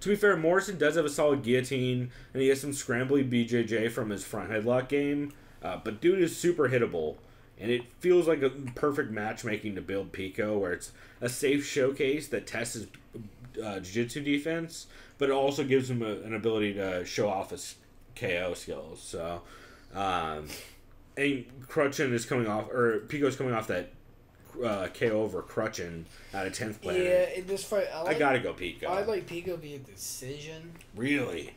to be fair, Morrison does have a solid guillotine, and he has some scrambly BJJ from his front headlock game. But dude is super hittable, and it feels like a perfect matchmaking to build Pico, where it's a safe showcase that tests his jiu-jitsu defense, but it also gives him an ability to show off his KO skills. So, and Crutchin is coming off, or Pico's coming off that KO over Crutchin at a 10th Planet. Yeah, in this fight, I gotta go Pico. I like Pico via decision. Really?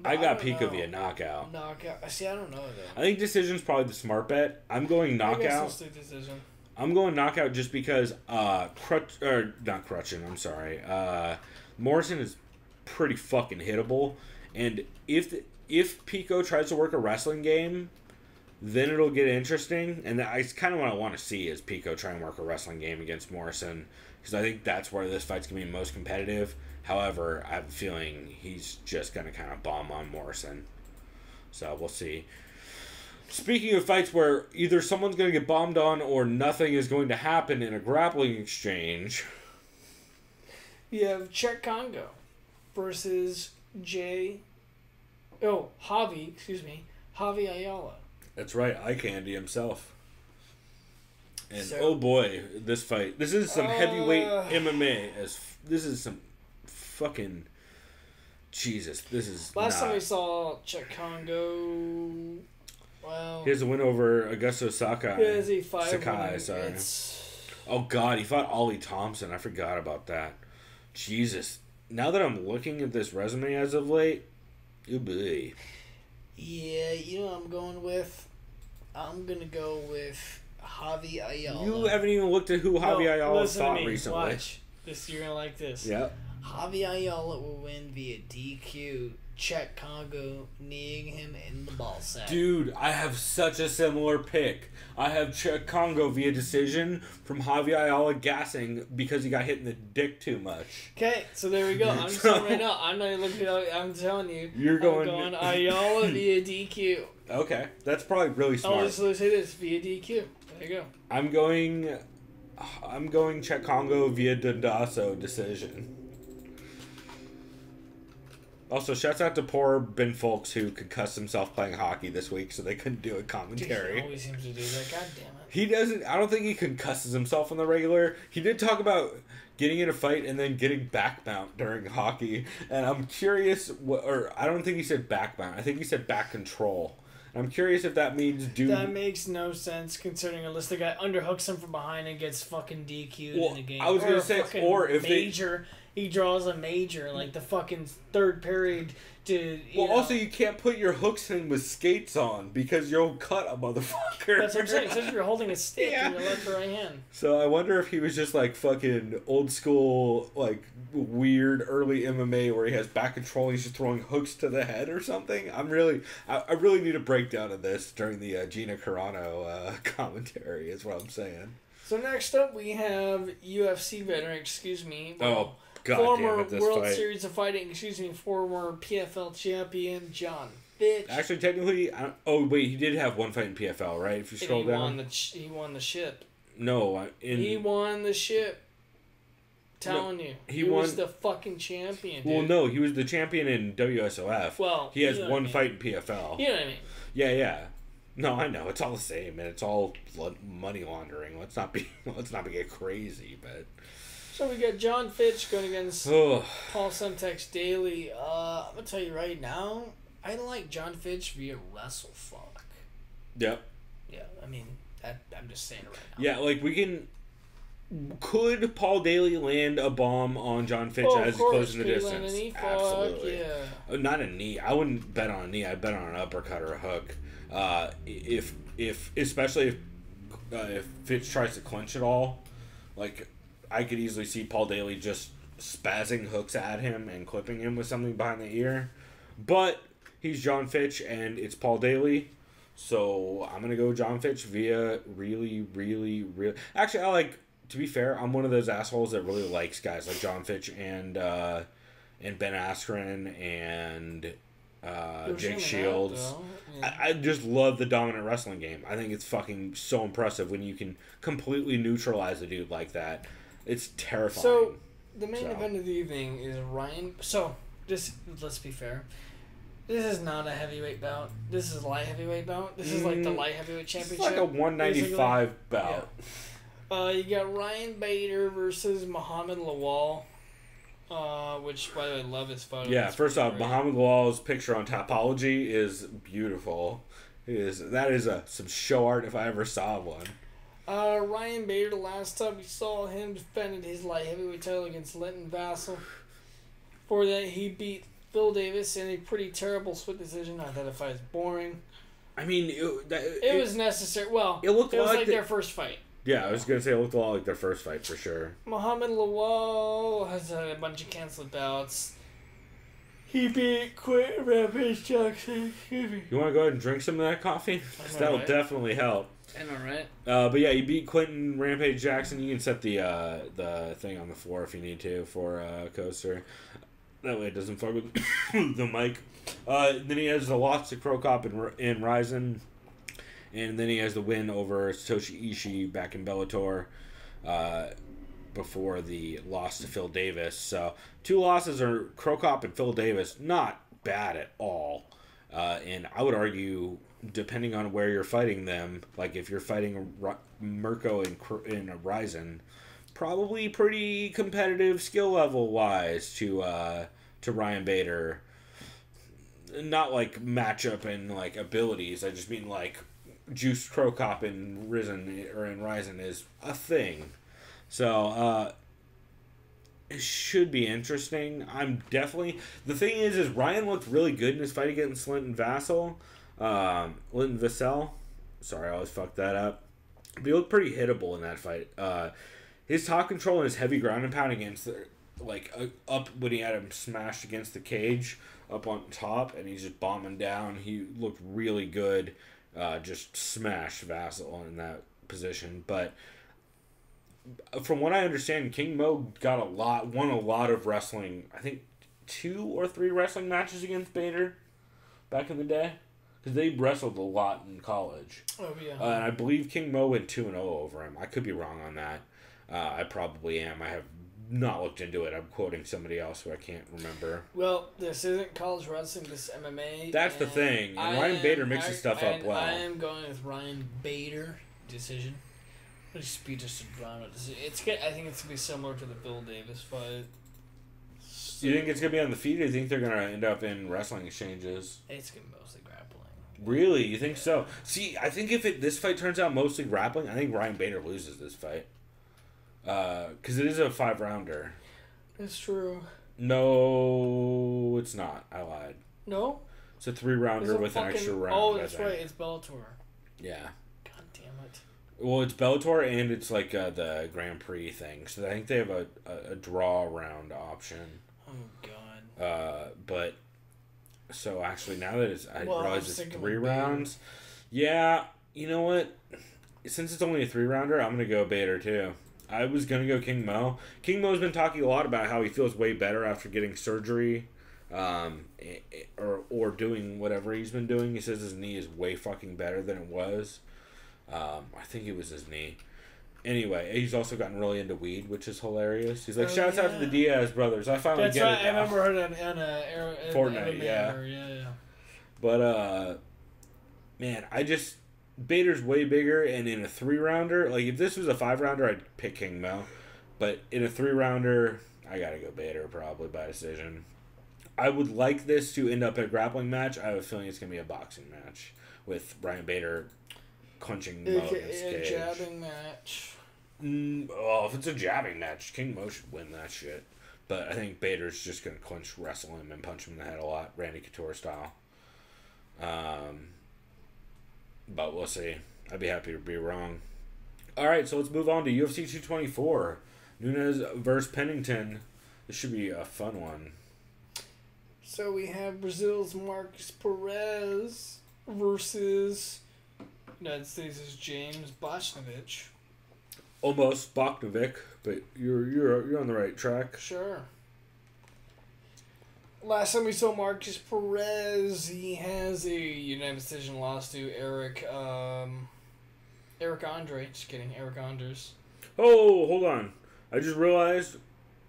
I got Pico via knockout. Knockout. See, I don't know though. I think decision's probably the smart bet. I'm going knockout. I guess let's do decision. I'm going knockout just because Crutchin, I'm sorry. Morrison is pretty fucking hittable, and if Pico tries to work a wrestling game, then it'll get interesting, and that's kind of what I want to see is Pico try and work a wrestling game against Morrison, because I think that's where this fight's going to be most competitive. However, I have a feeling he's just going to kind of bomb on Morrison. So we'll see. Speaking of fights where either someone's going to get bombed on or nothing is going to happen in a grappling exchange. You have Czech Congo versus JRE Javi Ayala. That's right, Eye Candy himself. And So- oh boy, this fight. This is some heavyweight MMA. This is some fucking Jesus. This is Last time not- we saw Chikongo, well, Here's a win over Augusto Sakai. he 5 Sakai, sorry. Oh god, he fought Ollie Thompson. I forgot about that. Jesus. Now that I'm looking at this resume as of late, oh boy. Yeah, you know what I'm going with? I'm going to go with Javi Ayala. You haven't even looked at who Javi Ayala listen to fought me. recently. Watch. You're going to like this. Yep. Javi Ayala will win via DQ. Czech Congo kneeing him in the ball sack. Dude, I have such a similar pick. I have Czech Congo via decision from Javi Ayala gassing because he got hit in the dick too much. Okay, so there we go. I'm just saying right now. I'm not even looking at it. I'm telling you. You're going... I'm going Ayala via DQ. Okay, that's probably really smart. Oh, let's say this via DQ. There you go. I'm going Czech Congo via Dundasso decision. Also, shouts out to poor Ben Folks who concussed himself playing hockey this week, so they couldn't do a Dude, commentary. he always seems to do that. God damn it. He doesn't. I don't think he concusses himself on the regular. He did talk about getting in a fight and then getting back mount during hockey, and I'm curious. Or I don't think he said back mount. I think he said back control. I'm curious if that means That makes no sense considering unless the guy underhooks him from behind and gets fucking DQ'd in the game. I was gonna say, or if he draws a major like the fucking third period to. Also, you can't put your hooks in with skates on because you'll cut a motherfucker. That's what I'm saying. Especially if you're holding a stick in your left or right hand. So I wonder if he was just like fucking old school, like weird early MMA where he has back control and he's just throwing hooks to the head or something. I really need a breakdown of this during the Gina Carano commentary is what I'm saying. So next up we have UFC veteran, Oh, God former damn it, this World fight. Series of Fighting, former PFL champion John Stich. Actually, technically, he did have one fight in PFL, right? If you scroll down. He won the ship. No, He won the ship. Telling you. He was the fucking champion, dude. Well, no, he was the champion in WSOF. Well, he has you know one what I fight in PFL. You know what I mean? Yeah. No, I know it's all the same, and it's all money laundering. Let's not get crazy, but. So we got John Fitch going against Paul Semtex Daly. I'm gonna tell you right now, I like John Fitch via WrestleFuck. Yep. Yeah, I mean, I'm just saying it right now. Yeah, like we can. Could Paul Daly land a bomb on John Fitch as he's closing the distance? Absolutely. Yeah. Not a knee. I wouldn't bet on a knee. I'd bet on an uppercut or a hook. Especially if Fitch tries to clinch it all, like I could easily see Paul Daly just spazzing hooks at him and clipping him with something behind the ear. But he's John Fitch and it's Paul Daly. So I'm going to go John Fitch via really. Actually, to be fair, I'm one of those assholes that really likes guys like John Fitch and Ben Askren and Jake Shields. Yeah. I just love the dominant wrestling game. I think it's fucking so impressive when you can completely neutralize a dude like that. It's terrifying. So, the main event of the evening is Ryan. So, let's be fair. This is not a heavyweight bout. This is a light heavyweight bout. This is like the light heavyweight championship. It's like a 195 bout. Yeah. You got Ryan Bader versus Muhammad Lawal. Which, by the way, I love his photo. Yeah, first off, Muhammad Lawal's picture on Topology is beautiful. That is some show art if I ever saw one. Ryan Bader, the last time we saw him defended his light heavyweight title against Linton Vassell. For that, he beat Phil Davis in a pretty terrible split decision. I thought the fight was boring. I mean, it was necessary. Well, it was like their first fight. Yeah, I was going to say it looked a lot like their first fight for sure. Muhammad Lawal has had a bunch of canceled bouts. He beat Quentin Rampage Jackson. Excuse me. You want to go ahead and drink some of that coffee? That'll definitely help. I know, right? But yeah, you beat Quentin Rampage Jackson. You can set the thing on the floor if you need to for Coaster. That way it doesn't fuck with the mic. Then he has the loss to Crow Cop in Ryzen. And then he has the win over Satoshi Ishii back in Bellator before the loss to Phil Davis. So 2 losses are Crow Cop and Phil Davis. Not bad at all. And I would argue, depending on where you're fighting them, like if you're fighting Mirko in Ryzen, probably pretty competitive skill level wise to Ryan Bader. Not like matchup and like abilities. I just mean like Juice Crocop in Ryzen is a thing. So it should be interesting. I'm definitely... The thing is Ryan looked really good in his fight against Linton Vassell. Linton Vassell. Sorry, I always fucked that up. But he looked pretty hittable in that fight. His top control and his heavy ground and pound against up when he had him smashed against the cage up on top and he's just bombing down. He looked really good. Just smashed Vassell in that position. But from what I understand, King Mo won a lot of wrestling. I think 2 or 3 wrestling matches against Bader back in the day, because they wrestled a lot in college. Oh yeah. And I believe King Mo went 2-0 over him. I could be wrong on that. I probably am. I have not looked into it. I'm quoting somebody else who I can't remember. Well, this isn't college wrestling. This is MMA. That's the thing. And Ryan Bader mixes stuff up well. I am going with Ryan Bader decision. Just be just a drama decision. I think it's gonna be similar to the Bill Davis fight. Do you think it's gonna be on the feet, or do you think they're gonna end up in wrestling exchanges? It's gonna be mostly grappling. Really? You think so? See, I think if this fight turns out mostly grappling, I think Ryan Bader loses this fight. Because it is a 5-rounder. It's true. No, it's not. I lied. No? It's a 3-rounder with an extra round. Oh, that's right. It's Bellator. Yeah. God damn it. Well, it's Bellator and it's like the Grand Prix thing. So I think they have a draw round option. Oh, God. But, so actually now that I realize it's 3 Bader. rounds. Yeah, you know what? Since it's only a 3-rounder, I'm going to go Bader too. I was going to go King Mo. King Mo's been talking a lot about how he feels way better after getting surgery or doing whatever he's been doing. He says his knee is way fucking better than it was. I think it was his knee. Anyway, he's also gotten really into weed, which is hilarious. He's like, shouts out to the Diaz brothers. I finally That's get right. it now. I remember heard on Fortnite, yeah. Yeah. But, man, Bader's way bigger, and in a 3-rounder, like if this was a 5-rounder, I'd pick King Mo, but in a 3-rounder, I gotta go Bader probably by decision. I would like this to end up a grappling match. I have a feeling it's gonna be a boxing match with Ryan Bader clinching Mo against A cage. jabbing match. If it's a jabbing match, King Mo should win that shit. But I think Bader's just gonna wrestle him and punch him in the head a lot, Randy Couture style. But we'll see. I'd be happy to be wrong. Alright, so let's move on to UFC 224. Nunes versus Pennington. This should be a fun one. So we have Brazil's Marcos Perez versus United States' James Bochnovich. Almost Boknovic, but you're on the right track. Sure. Last time we saw Marcos Perez, he has a unanimous decision loss to Eric Andre. Just kidding, Eric Anders. Oh, hold on. I just realized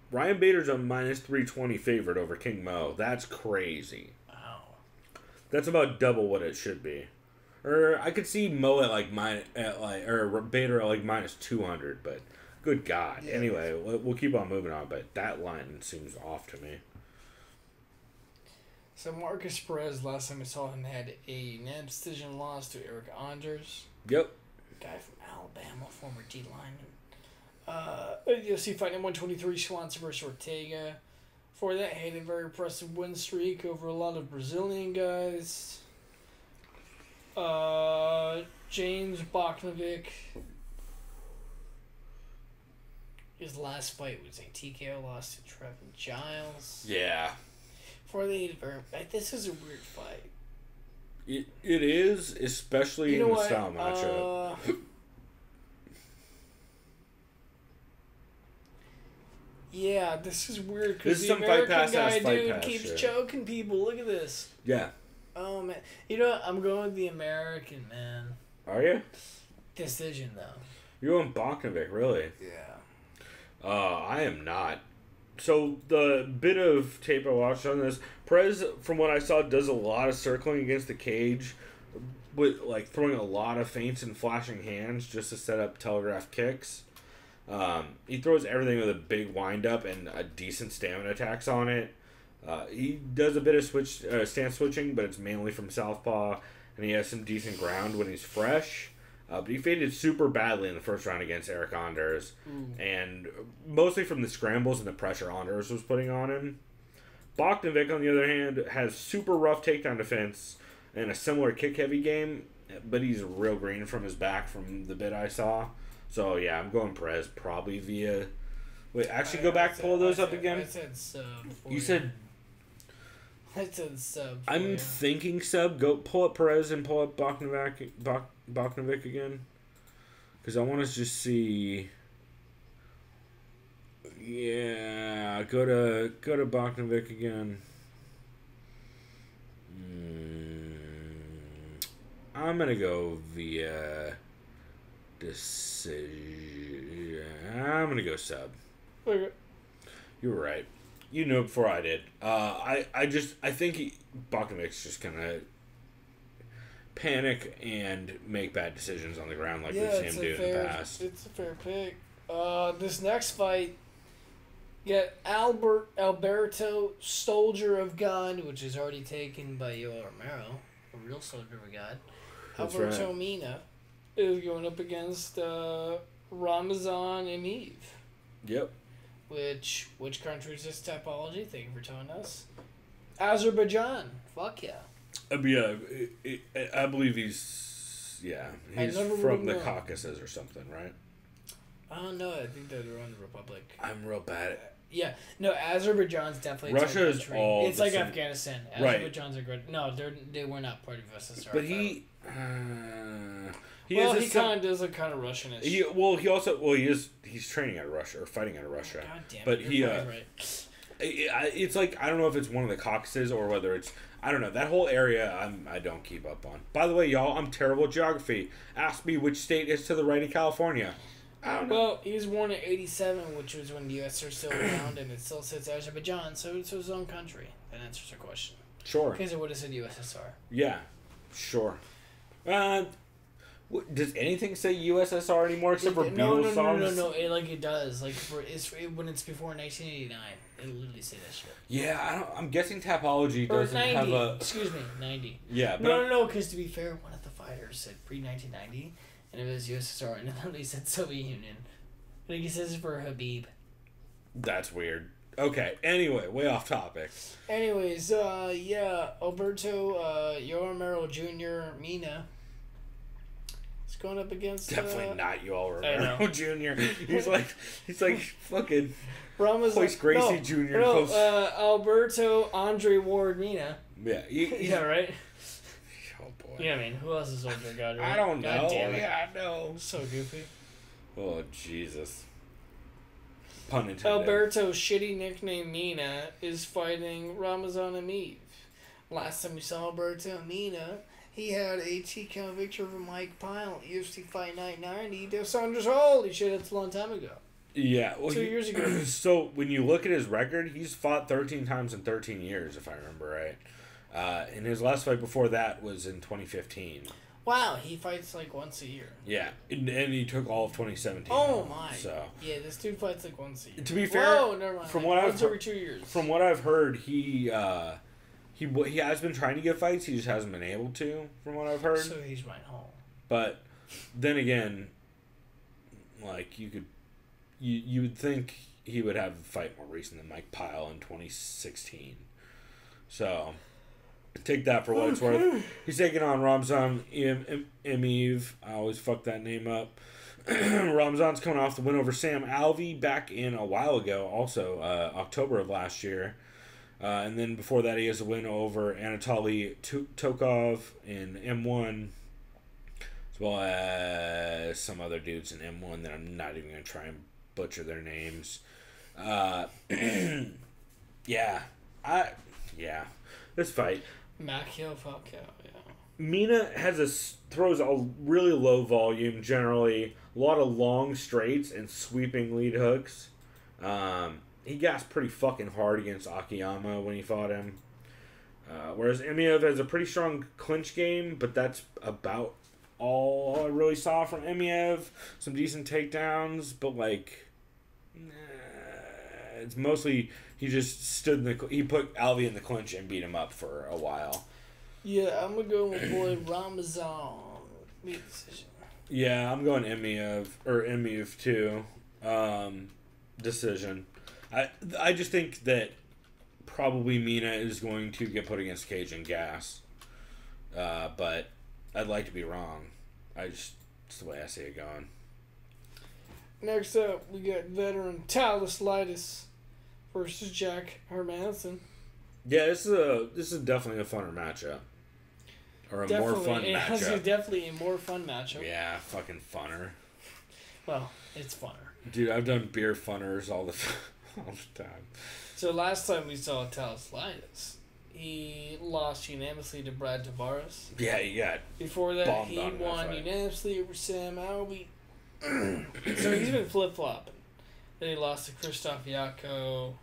Ryan Bader's a minus 320 favorite over King Mo. That's crazy. Wow. That's about double what it should be. Or I could see Mo or Bader at minus 200, but good God. Yeah. Anyway, we'll keep on moving on, but that line seems off to me. So Marcos Perez, last time we saw him, had a unanimous decision loss to Eric Anders. Yep. Guy from Alabama, former D lineman. UFC fight number 123, Swanson versus Ortega. For that, he had a very impressive win streak over a lot of Brazilian guys. James Boknovic. His last fight was a TKO loss to Trevin Giles. Yeah. For the this is a weird fight. It is, especially in the style matchup. Yeah, this is weird because the some American fight guy pass dude keeps choking people. Look at this. Yeah. Oh man, you know what? I'm going with the American, man. Are you? Decision though. You're going Boknovic, really? Yeah. I am not. So the bit of tape I watched on this, Perez, from what I saw, does a lot of circling against the cage, with like throwing a lot of feints and flashing hands just to set up telegraph kicks. He throws everything with a big wind up and a decent stamina attacks on it. He does a bit of stance switching, but it's mainly from southpaw, and he has some decent ground when he's fresh. But he faded super badly in the first round against Eric Anders, and mostly from the scrambles and the pressure Anders was putting on him. Bogdanovic, on the other hand, has super rough takedown defense and a similar kick-heavy game, but he's real green from his back from the bit I saw. So, yeah, I'm going Perez probably via... Wait, actually, go back, pull those up again. I said sub. You said... I said sub. I'm thinking sub. Go pull up Perez and pull up Bogdanovic again. Because I want to just see... Yeah, go to Bogdanovic again. I'm going to go via decision. I'm going to go sub. Okay. You were right. You knew it before I did. I think Bogdanovic's just going to panic and make bad decisions on the ground like we've seen him do in the past. It's a fair pick. This next fight, you got Alberto, Soldier of God, which is already taken by Yoel Romero, a real Soldier of God. That's Alberto right. Mina is going up against Ramazan Emeev. Yep. Which country is this typology? Thank you for telling us. Azerbaijan. Fuck yeah. I believe he's from the Caucasus or something, right? I don't know. I think they're their own republic. I'm real bad at... Yeah. No, Azerbaijan's definitely Russia is country. all It's the like same. Afghanistan. Right. Azerbaijan's a great... No, they were not part of USSR. But he he kind of does look kind of Russianish. He's training out of Russia or fighting out of Russia. God damn it. But you're probably right. It's like, I don't know if it's one of the Caucasus or whether it's, I don't know, that whole area I don't keep up on. By the way, y'all, I'm terrible at geography. Ask me which state is to the right of California. I don't know. Well, he was born in 87, which was when the U.S. are still around, and it still says Azerbaijan, so it's his own country. That answers your question. Sure. Because it would have said USSR. Yeah, sure. Does anything say USSR anymore except for Beatles songs? No. It does. When it's before 1989, it'll literally say that shit. Yeah, I'm guessing Tapology Or doesn't 90. have a... Excuse me, 90. Yeah, but... No, because to be fair, one of the fighters said pre-1990, and it was USSR, and it literally said Soviet Union. I think he says it for Habib. That's weird. Okay, anyway, way off topic. Anyways, Alberto Yormero Jr. Mina. He's going up against... Definitely not Yoel Romero Jr. He's like fucking... Hoist Gracie Jr. Alberto Andre Ward Mina. Yeah. Yeah, right? Oh, boy. Yeah, I mean, who else is Soldier God, right? I don't know. God damn it. Yeah, I know. So goofy. Oh, Jesus. Pun intended. Alberto, shitty nickname Mina, is fighting Ramazan Emeev. Last time we saw Alberto Mina, he had a TKO victory over Mike Pyle at UFC Fight Night 90. Holy shit, that's a long time ago. Yeah. Well, 2 years ago. So, when you look at his record, he's fought 13 times in 13 years, if I remember right. And his last fight before that was in 2015. Wow, he fights like once a year. Yeah, and he took all of 2017. Oh my! So yeah, this dude fights like once a year. To be fair, never mind. From like what once every 2 years. From what I've heard, he has been trying to get fights. He just hasn't been able to. From what I've heard. So he's right home. But then again, like you would think he would have a fight more recent than Mike Pyle in 2016. So. Take that for what it's worth. He's taking on Ramzan Emeev. I always fuck that name up. Ramzan's coming off the win over Sam Alvey back in a while ago, also October of last year. And then before that, he has a win over Anatoly Tokov in M1, as well as some other dudes in M1 that I'm not even going to try and butcher their names. This fight. Macchio Falcao, yeah. Mina throws a really low volume generally, a lot of long straights and sweeping lead hooks. he gassed pretty fucking hard against Akiyama when he fought him. Whereas Emiev has a pretty strong clinch game, but that's about all I really saw from Emiev. Some decent takedowns, but like, it's mostly he just stood in he put Alvey in the clinch and beat him up for a while. Yeah, I'm gonna go with boy Ramazan. Big decision. Yeah, I'm going Emiev too. Decision. I just think that probably Mina is going to get put against Cage and gas. But I'd like to be wrong. It's the way I see it going. Next up, we got veteran Talis Litis versus Jack Hermanson. Yeah, this is definitely a funner matchup. Or a more fun matchup. It's definitely a more fun matchup. Yeah, fucking funner. Well, it's funner. Dude, I've done beer funners all the time. So last time we saw Talis Litis, he lost unanimously to Brad Tavares. Yeah, he got Before that, bombed he on that won fight. unanimously over Sam Alvey. So he's been flip-flopping. Then he lost to Christoph Yako.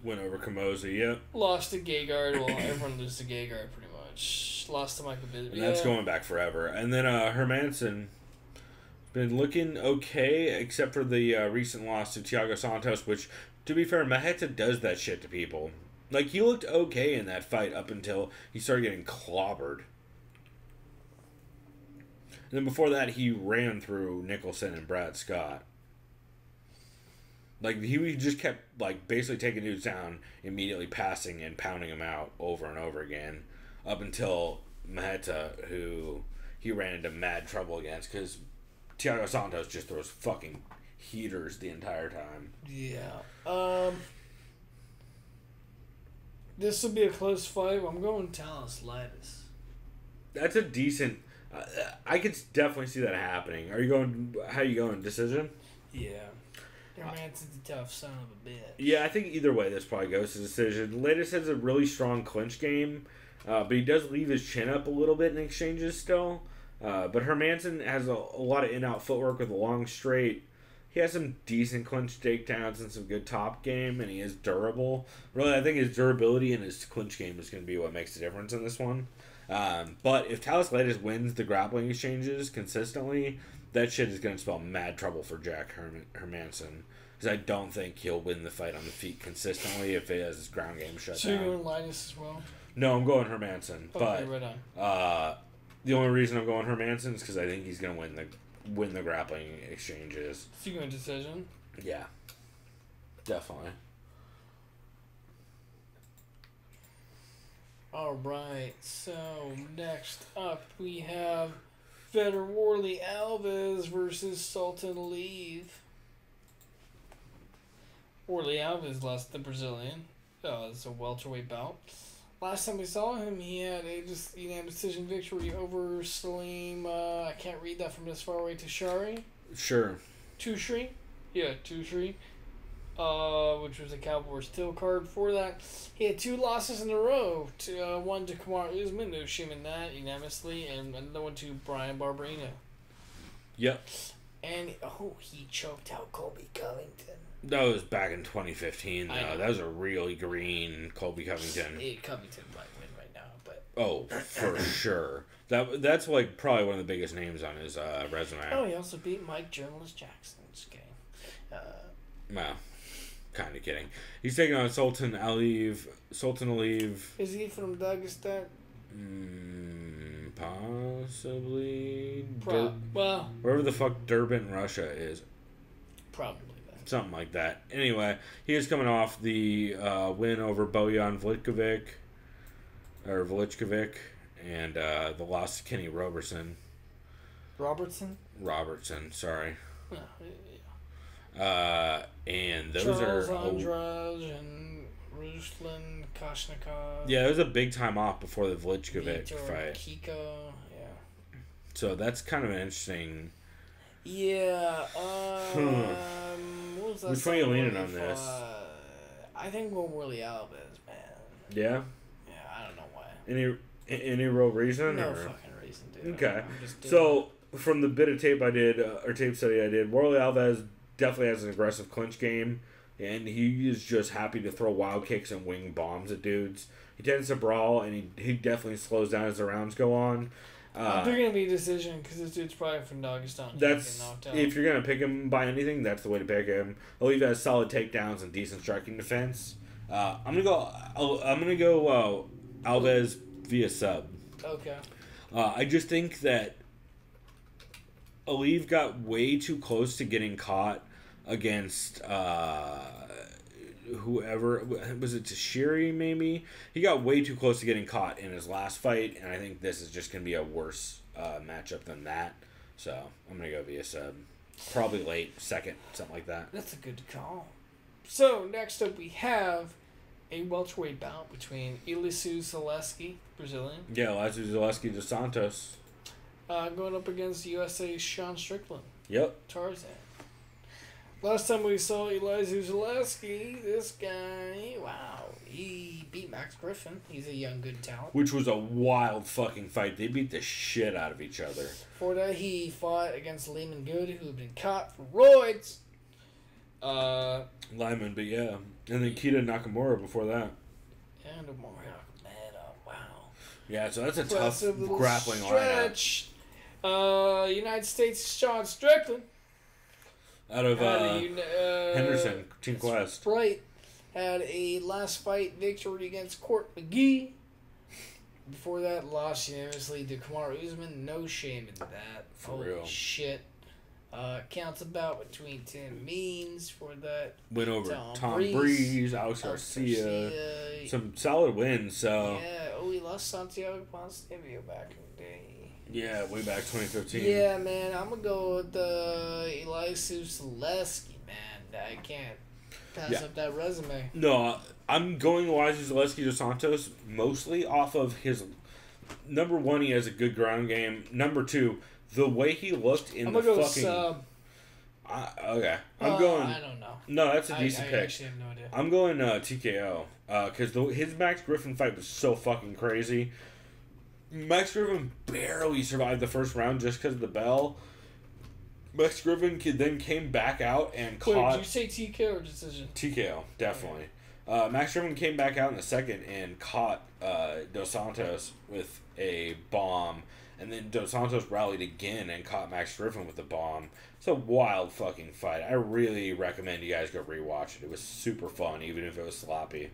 Went over Kamosi, yep. Lost to Gegard. Well, everyone loses to Gegard pretty much. Lost to Michael Bisping. And that's going back forever. And then Hermanson been looking okay, except for the recent loss to Thiago Santos, which, to be fair, Maheta does that shit to people. Like, he looked okay in that fight up until he started getting clobbered. And then before that, he ran through Nicholson and Brad Scott. Like, he just kept, like, basically taking dudes down, immediately passing and pounding them out over and over again, up until Maheta, who he ran into mad trouble against, because Thiago Santos just throws fucking heaters the entire time. Yeah. This will be a close fight. I'm going Talis Litis. That's a decent... I could definitely see that happening. Are you going... How you going? Decision? Yeah. Hermanson's a tough son of a bitch. Yeah, I think either way this probably goes to decision. Latest has a really strong clinch game, but he does leave his chin up a little bit in exchanges still. But Hermanson has a lot of in-out footwork with a long straight. He has some decent clinch takedowns and some good top game, and he is durable. Really, I think his durability and his clinch game is going to be what makes the difference in this one. But if Talis Litis wins the grappling exchanges consistently, that shit is going to spell mad trouble for Jack Hermanson. Because I don't think he'll win the fight on the feet consistently if he has his ground game shut So down. you're going Litis as well? No, I'm going Hermanson. Okay, But right on. the only reason I'm going Hermanson is because I think he's going to win the grappling exchanges. So you're going decision? Yeah. Definitely. Alright, so next up we have Fedor Warley Alves versus Sultan Aliyev. Warley Alves lost the Brazilian. It's a welterweight bout. Last time we saw him, he had a decision victory over Salim. I can't read that from this far away. Tashari? Sure. Tushri? Yeah, Tushri. Which was a Cowboys Steel card. Before that, he had 2 losses in a row. One to Kamar Usman, no shame in that, unanimously, and another one to Brian Barberino. Yep. And, he choked out Colby Covington. That was back in 2015, I though. know. That was a really green Colby Covington. Covington might win right now, but... Oh, for sure. That's like probably one of the biggest names on his resume. Oh, he also beat Mike Journalist Jackson. Just kidding. Well, kind of kidding. He's taking on Sultan Aliyev. Is he from Dagestan? Possibly. Well, Wherever the fuck Durban, Russia is. probably that. Something like that. Anyway, he is coming off the win over Bojan Velichkovic, and the loss to Kenny Robertson, sorry. Oh, yeah. And those Charles are... Andrade and Ruslan Koshnikov. Yeah, it was a big time off before the Velichkovic Vitor fight. Kiko, yeah. So that's kind of an interesting... Yeah, what was that? Which way are you leaning on this? I think we'll Warley Alves, man. Yeah? Yeah, I don't know why. Any real reason? No or? fucking reason, dude. Okay. I'm just doing So, from the bit of tape I did, or tape study I did, Warley Alves definitely has an aggressive clinch game, and he is just happy to throw wild kicks and wing bombs at dudes. He tends to brawl, and he definitely slows down as the rounds go on. I'm picking gonna be a decision because this dude's probably from Dagestan. That's if you're gonna pick him by anything, that's the way to pick him. Oliva has solid takedowns and decent striking defense. I'm gonna go Alves via sub. Okay. I just think that Olive got way too close to getting caught against whoever was it, Tashiri maybe. He got way too close to getting caught in his last fight, and I think this is just gonna be a worse matchup than that. So I'm gonna go via sub, probably late second, something like that. That's a good call. So next up we have a welterweight bout between Elisu Zaleski, Brazilian. Yeah, Elisu Zaleski dos Santos. Going up against USA's Sean Strickland. Yep. Tarzan. Last time we saw Elisu Zaleski, this guy, wow, he beat Max Griffin. He's a young, good talent. Which was a wild fucking fight. They beat the shit out of each other. Before that, he fought against Lehman Good, who had been caught for roids. Lyman, but yeah. And then Kita Nakamura before that. And Nakamura, wow. Yeah, so that's a Impressive tough little grappling stretch. United States, Sean Strickland. Out of Henderson, Team Quest. Right. Had a last fight victory against Court McGee. Before that, lost unanimously to Kamaru Usman. No shame in that. Holy real. shit. Counts about between Tim Means for that. Went over Tom Breeze, Alex Garcia. Some solid wins, so. Yeah, he lost Santiago Ponzinibbio back in the day. Yeah, way back 2015. Yeah, man, I'm gonna go with Elisu Zaleski, man. I can't pass up that resume. No, I'm going Elisu Zaleski dos Santos mostly off of his. Number one, he has a good ground game. Number two, the way he looked in the fucking. Sub. Okay, I'm going. I don't know. No, that's a decent I pick. actually have no idea. I'm going TKO because his Max Griffin fight was so fucking crazy. Max Griffin barely survived the first round just because of the bell. Max Griffin then came back out and caught. Wait, did you say TKO or decision? TKO, definitely. Max Griffin came back out in the second and caught Dos Santos with a bomb. And then Dos Santos rallied again and caught Max Griffin with a bomb. It's a wild fucking fight. I really recommend you guys go rewatch it. It was super fun, even if it was sloppy.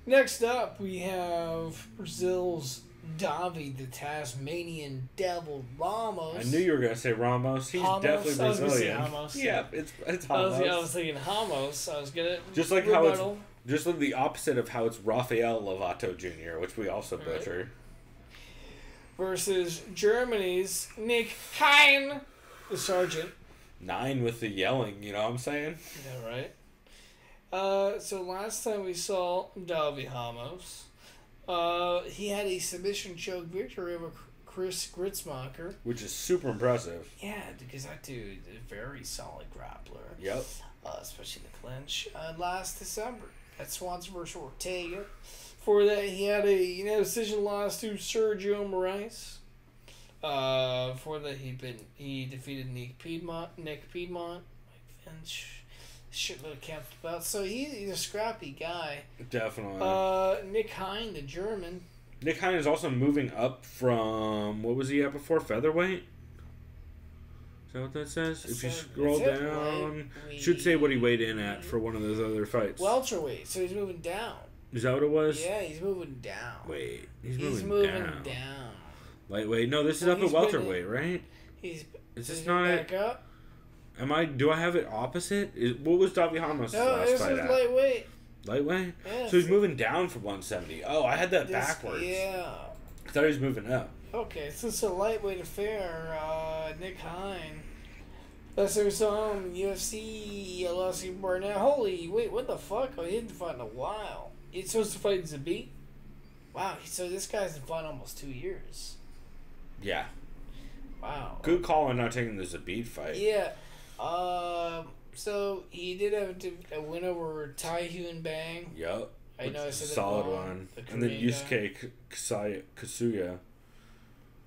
Next up, we have Brazil's Davi, the Tasmanian Devil Ramos. I knew you were going to say Ramos. He's Ramos? definitely I was gonna say Brazilian. Ramos. Yeah, it's Ramos. I was thinking Ramos. I was gonna just like rebuttal. how it's just like the opposite of how it's Rafael Lovato Jr., which we also butcher. Versus Germany's Nick Hein, the sergeant. 9 with the yelling, you know what I'm saying? Yeah, right. So last time we saw Davi Ramos, he had a submission choke victory over Chris Gritzmacher. Which is super impressive. Yeah, because that dude is a very solid grappler. Yep. Especially the clinch. Last December at Swanson versus Ortega. For that, he had a decision loss to Sergio Moraes. For that, he defeated Nick Piedmont, and shitload of camps about. So he's a scrappy guy. Definitely. Nick Hein, the German. Nick Hein is also moving up from, what was he at before? Featherweight? Is that what that says? If you scroll down, should say what he weighed in at for one of those other fights. Welterweight, so he's moving down. Is that what it was? Yeah, he's moving down. Wait, he's moving down. Lightweight? No, this is up at welterweight, right? Is this not back up? Do I have it opposite? What was Davi Ramos' last this fight is at? lightweight. Lightweight? Yeah, so he's moving down from 170. Oh, I had that backwards. Yeah. I thought he was moving up. Okay, so it's a lightweight affair. Nick Hein. Last time we saw him, UFC, LSU Barnett. Holy, wait, what the fuck? Oh, he didn't fight in a while. He's supposed to fight Zabit? Wow, so this guy's been fighting almost 2 years. Yeah. Wow. Good call on not taking the Zabit fight. Yeah. So he did have a win over Tai Hyun Bang. Yup. I know I said that solid wrong. one. And then Yusuke Kasuya.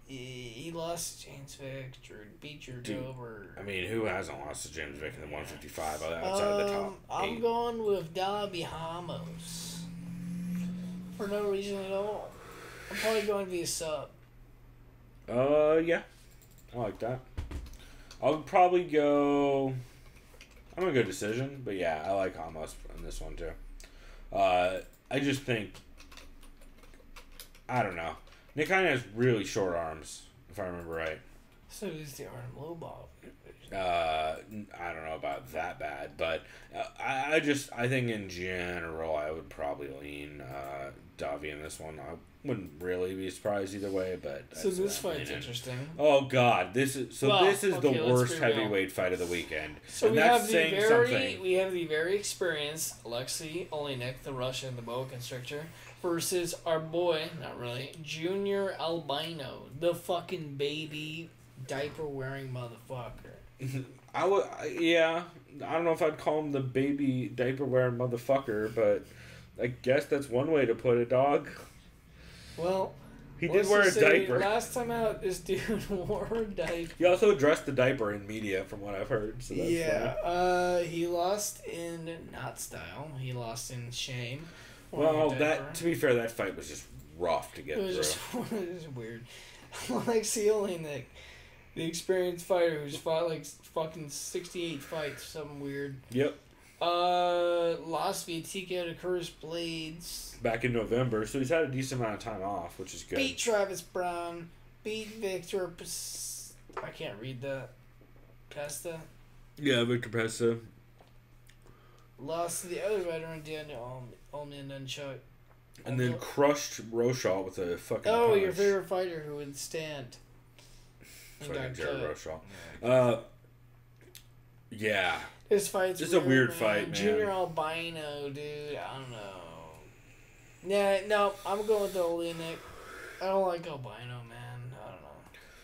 he lost to James Vick, beat Drew Dober. I mean, who hasn't lost to James Vick in the 155 outside of the top 8? I'm going with Darby Ramos. For no reason at all. I'm probably going via sub. Yeah. I like that. I'll probably go... I'm going to go decision, but yeah, I like Ramos in this one too. I just think... I don't know. Nick kind of has really short arms, if I remember right. So is the Artem Lobov. I don't know about that bad, but I think in general I would probably lean Davi in this one. I wouldn't really be surprised either way, but so this fight's interesting. Oh God, this is the worst heavyweight fight of the weekend. So and we that's have saying something. We have the very experienced Alexei Oleinik, the Russian, the boa constrictor, versus our boy, not really, Junior Albino, the fucking baby diaper wearing motherfucker. I don't know if I'd call him the baby diaper wearing motherfucker, but I guess that's one way to put it, dog. Well, he did wear a diaper. Last time out, this dude wore a diaper. He also addressed the diaper in media, from what I've heard. So that's funny. He lost in not style. He lost in shame. Well, to be fair, that fight was just rough to get through. It was just weird. Like Oleinik, the experienced fighter who's fought like fucking 68 fights, something weird. Yep. Lost via TKO to Curtis Blades. Back in November, so he's had a decent amount of time off, which is good. Beat Travis Brown. Beat Victor I can't read that. Pesta. Yeah, Victor Pesta. Lost to the other veteran, Daniel Allman Nunchuk. And then crushed Rochal with a fucking punch. Your punch. favorite fighter who would stand. Fucking Jared Rochal. Yeah. This fight's a weird fight, man. Junior Albino, dude. I don't know. Yeah, no, I'm going with the Oleinik. I don't like Albino, man. I don't know.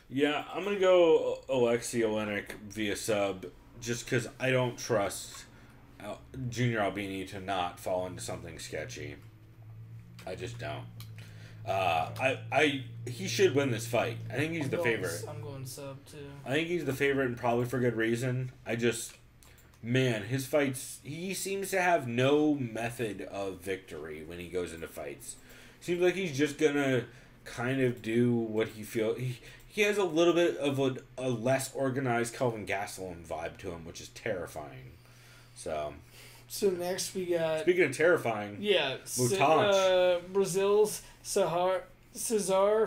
Yeah, I'm going to go Alexei Oleinik via sub just because I don't trust Junior Albini to not fall into something sketchy. I just don't. He should win this fight. I think he's the favorite. I'm going sub too. I think he's the favorite and probably for good reason. Man, his fights, he seems to have no method of victory when he goes into fights. Seems like he's just gonna kind of do what he feels. He has a little bit of a less organized Kelvin Gastelum vibe to him, which is terrifying. So next we got... Speaking of terrifying, Mutant. Brazil's Cesar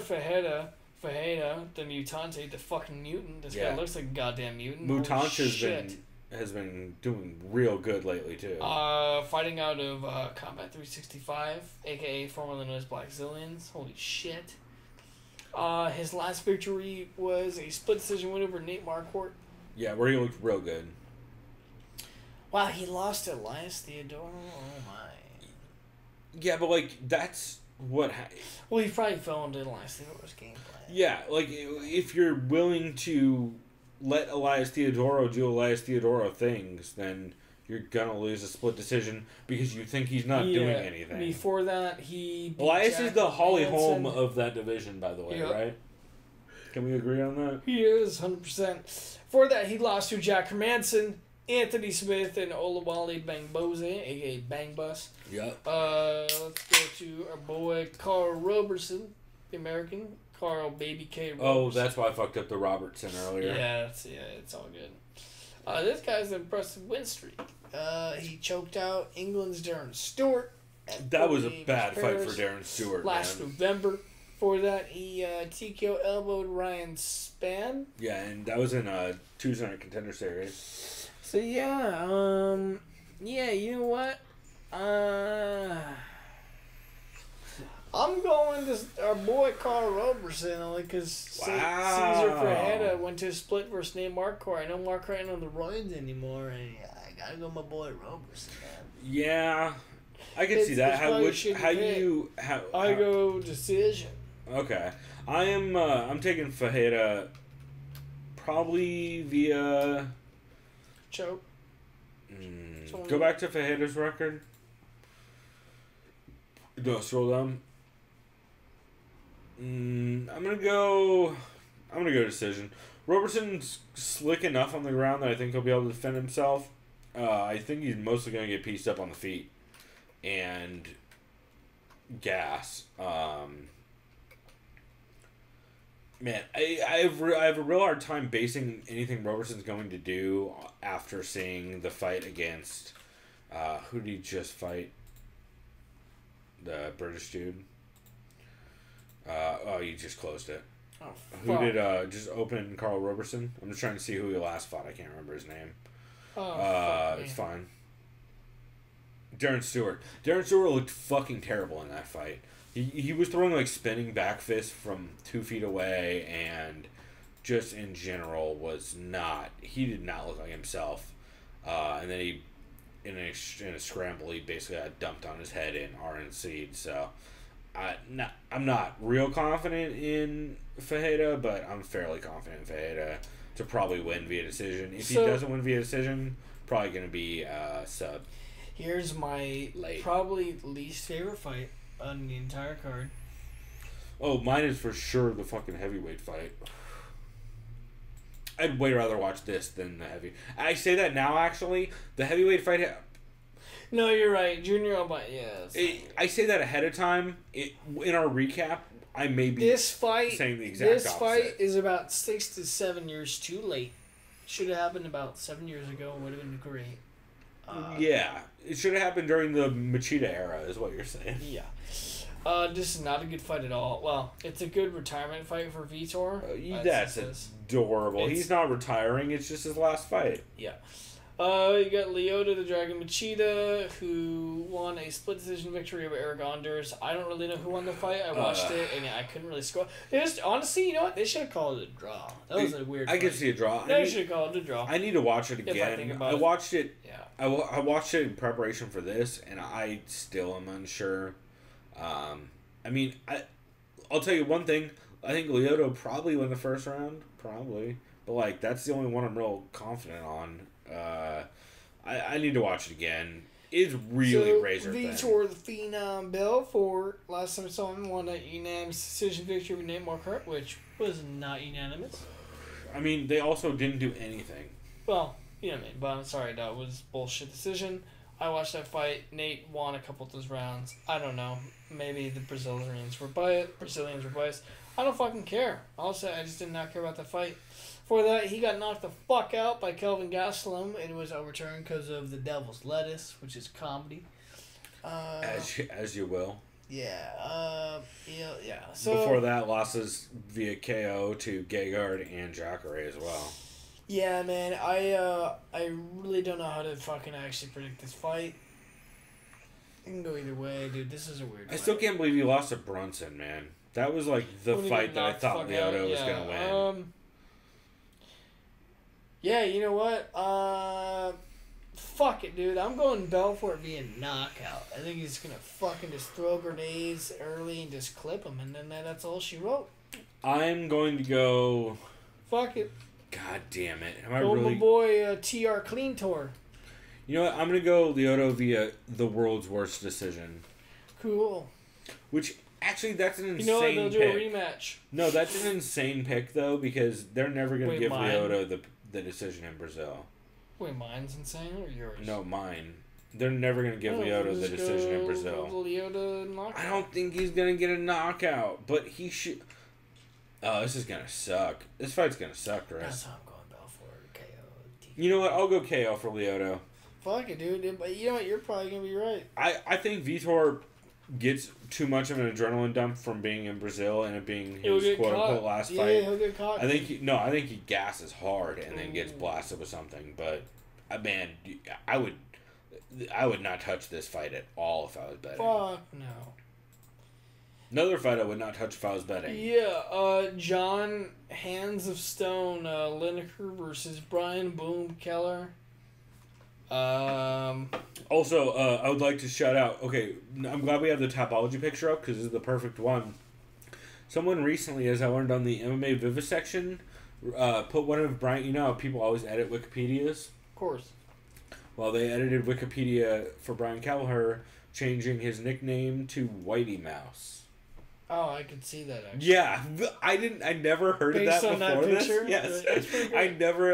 Ferreira, the Mutante, the fucking mutant. This guy looks like a goddamn mutant. Mutant has been doing real good lately too. Fighting out of Combat 365, aka formerly known as Black Zillions. Holy shit. His last victory was a split decision win over Nate Marquardt. Yeah, where he looked real good. Wow, he lost to Elias Theodorou? Oh my. Yeah, but that's what... Well, he probably fell into Elias Theodorou's game plan. Yeah, if you're willing to let Elias Theodorou do Elias Theodorou things, then you're gonna lose a split decision because you think he's not doing anything. Before that, he beat Elias Jack is the Holly Manson. Holm of that division, by the way, right? Can we agree on that? He is, 100%. Before that, he lost to Jack Hermanson, Anthony Smith, and Olawale Bangbose, a.k.a. Bang Bus. Yep. Let's go to our boy Carl Roberson, the American. Carl Baby K. Roberson. Oh, that's why I fucked up the Robertson earlier. Yeah, it's all good. This guy's an impressive win streak. He choked out England's Darren Stewart. That was a bad fight for Darren Stewart, last November. Before that, he TKO elbowed Ryan Spann. Yeah, and that was in a Tuesday Night Contender Series. So yeah, you know what? I'm going to our boy Carl Roberson only because Cesar Ferreira went to a split versus Nate Marquardt. I know Marquardt ain't on the roids anymore, and I gotta go my boy Roberson, man. Yeah, I can see that. I go decision. Okay, I'm taking Ferreira probably via choke. Go back to Ferreira's record. No, scroll down. I'm gonna go decision. Roberson's slick enough on the ground that I think he'll be able to defend himself. I think he's mostly gonna get pieced up on the feet and gas. Man, I have a real hard time basing anything Roberson's going to do after seeing the fight against who did he just fight? The British dude. You just closed it. Oh, who did just open Carl Roberson? I'm just trying to see who he last fought. I can't remember his name. It's fine. Darren Stewart. Darren Stewart looked fucking terrible in that fight. He was throwing like spinning back fists from 2 feet away, and just in general he did not look like himself. And then he, in a scramble, he basically got dumped on his head in RNC. So I'm not real confident in Fajeda, but I'm fairly confident in Fajeda to probably win via decision. If he doesn't win via decision, probably going to be sub. Here's my probably least favorite fight on the entire card. Oh, mine is for sure the fucking heavyweight fight. I'd way rather watch this than the heavy. I say that now, actually. The heavyweight fight... No, you're right. Junior Albite, yes. I say that ahead of time. In our recap, I may be saying the exact opposite. This fight is about 6 to 7 years too late. Should have happened about 7 years ago. Would have been great. Yeah. It should have happened during the Machida era, is what you're saying. Yeah. This is not a good fight at all. Well, it's a good retirement fight for Vitor. That's adorable. He's not retiring. It's just his last fight. Yeah. You got Lyoto the Dragon Machida, who won a split decision victory over Eric Anders. I don't really know who won the fight. I watched it, and I couldn't really score. Honestly, you know what? They should have called it a draw. That was a weird fight. I could see a draw. They should have called it a draw. I need to watch it again. If I think about I watched it. Yeah. I watched it in preparation for this, and I still am unsure. I mean, I'll tell you one thing. I think Lyoto probably won the first round. Probably. But, like, that's the only one I'm real confident on. I need to watch it again. It's really razor thin. Vitor the Phenom Belfort, last time I saw him, won a unanimous decision victory with Nate Marquardt, which was not unanimous. I mean, they also didn't do anything. Well, you know what I mean. But I'm sorry, that was bullshit decision. I watched that fight. Nate won a couple of those rounds. I don't know. Maybe the Brazilians were biased. I don't fucking care. Also, I just did not care about the fight. For that, he got knocked the fuck out by Kelvin Gastelum. It was overturned because of the Devil's Lettuce, which is comedy. As you will. Yeah. Yeah. So before that, losses via KO to Gegard and Jacare as well. Yeah, man. I really don't know how to fucking actually predict this fight. It can go either way, dude. This is a weird fight. I still can't believe you lost to Brunson, man. That was like the fight that I thought Lyoto was going to win. Yeah, you know what? Fuck it, dude. I'm going Belfort via knockout. I think he's going to fucking just throw grenades early and just clip him, and then that's all she wrote. I'm going to go... Fuck it. God damn it. My boy TR Clean Tour. You know what? I'm going to go Lyoto via the world's worst decision. Cool. Which... Actually, that's an insane pick. You know what? They'll do a rematch. No, that's an insane pick, though, because they're never going to give Lyoto the decision in Brazil. Wait, mine's insane or yours? No, mine. They're never going to give Lyoto the decision in Brazil. Lyoto knockout. I don't think he's going to get a knockout, but he should... Oh, this is going to suck. This fight's going to suck, Chris. That's how I'm going Belfort, KO. You know what? I'll go KO for Lyoto. Fuck it, dude. But you know what? You're probably going to be right. I think Vitor gets too much of an adrenaline dump from being in Brazil and it being his quote-unquote last fight. Yeah, he'll get caught. I think he gasses hard and then gets blasted with something. But, man, I would not touch this fight at all if I was betting. Fuck no. Another fight I would not touch if I was betting. Yeah, John Hands of Stone Lineker versus Brian Boom Keller. Also, I would like to shout out. Okay, I'm glad we have the Topology picture up because this is the perfect one. Someone recently, as I learned on the MMA Vivisection, put one of Brian. You know how people always edit Wikipedias? Of course. Well, they edited Wikipedia for Brian Kelleher, changing his nickname to Whitey Mouse. Oh, I could see that actually. Yeah, I never heard of Based that on that before this. picture? Yes, That's pretty good.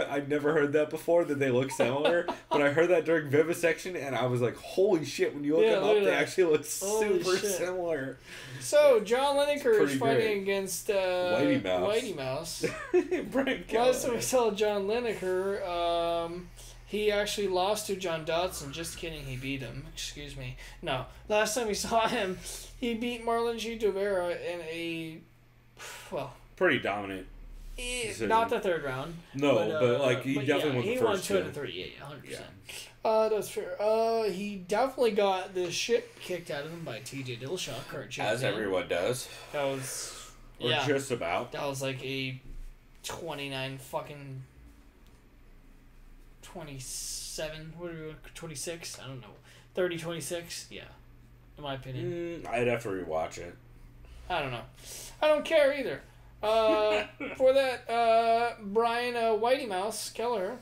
I never heard that before that they look similar. But I heard that during Vivisection, and I was like, "Holy shit!" When you look them look up, at they that. actually look Holy super shit. similar. So John Lineker is Pretty fighting great. against Whitey Mouse. Last Brian time Callahan. we saw John Lineker, he actually lost to John Dodson. Just kidding, he beat him. Excuse me. No, last time we saw him, he beat Marlon Chito Vera in a, well, Pretty dominant. not the third round. No, but like he but definitely he won won the first 2 out of two. 3. Yeah, 100%. That's fair. He definitely got the shit kicked out of him by T.J. Dillashaw, current champion. As everyone does. That was, Or yeah. just about. That was like a 29 fucking 27, what are we, 26? I don't know. 30, 26? Yeah. In my opinion. I'd have to rewatch it. I don't know. I don't care either. For that, Brian Whitey Mouse Keller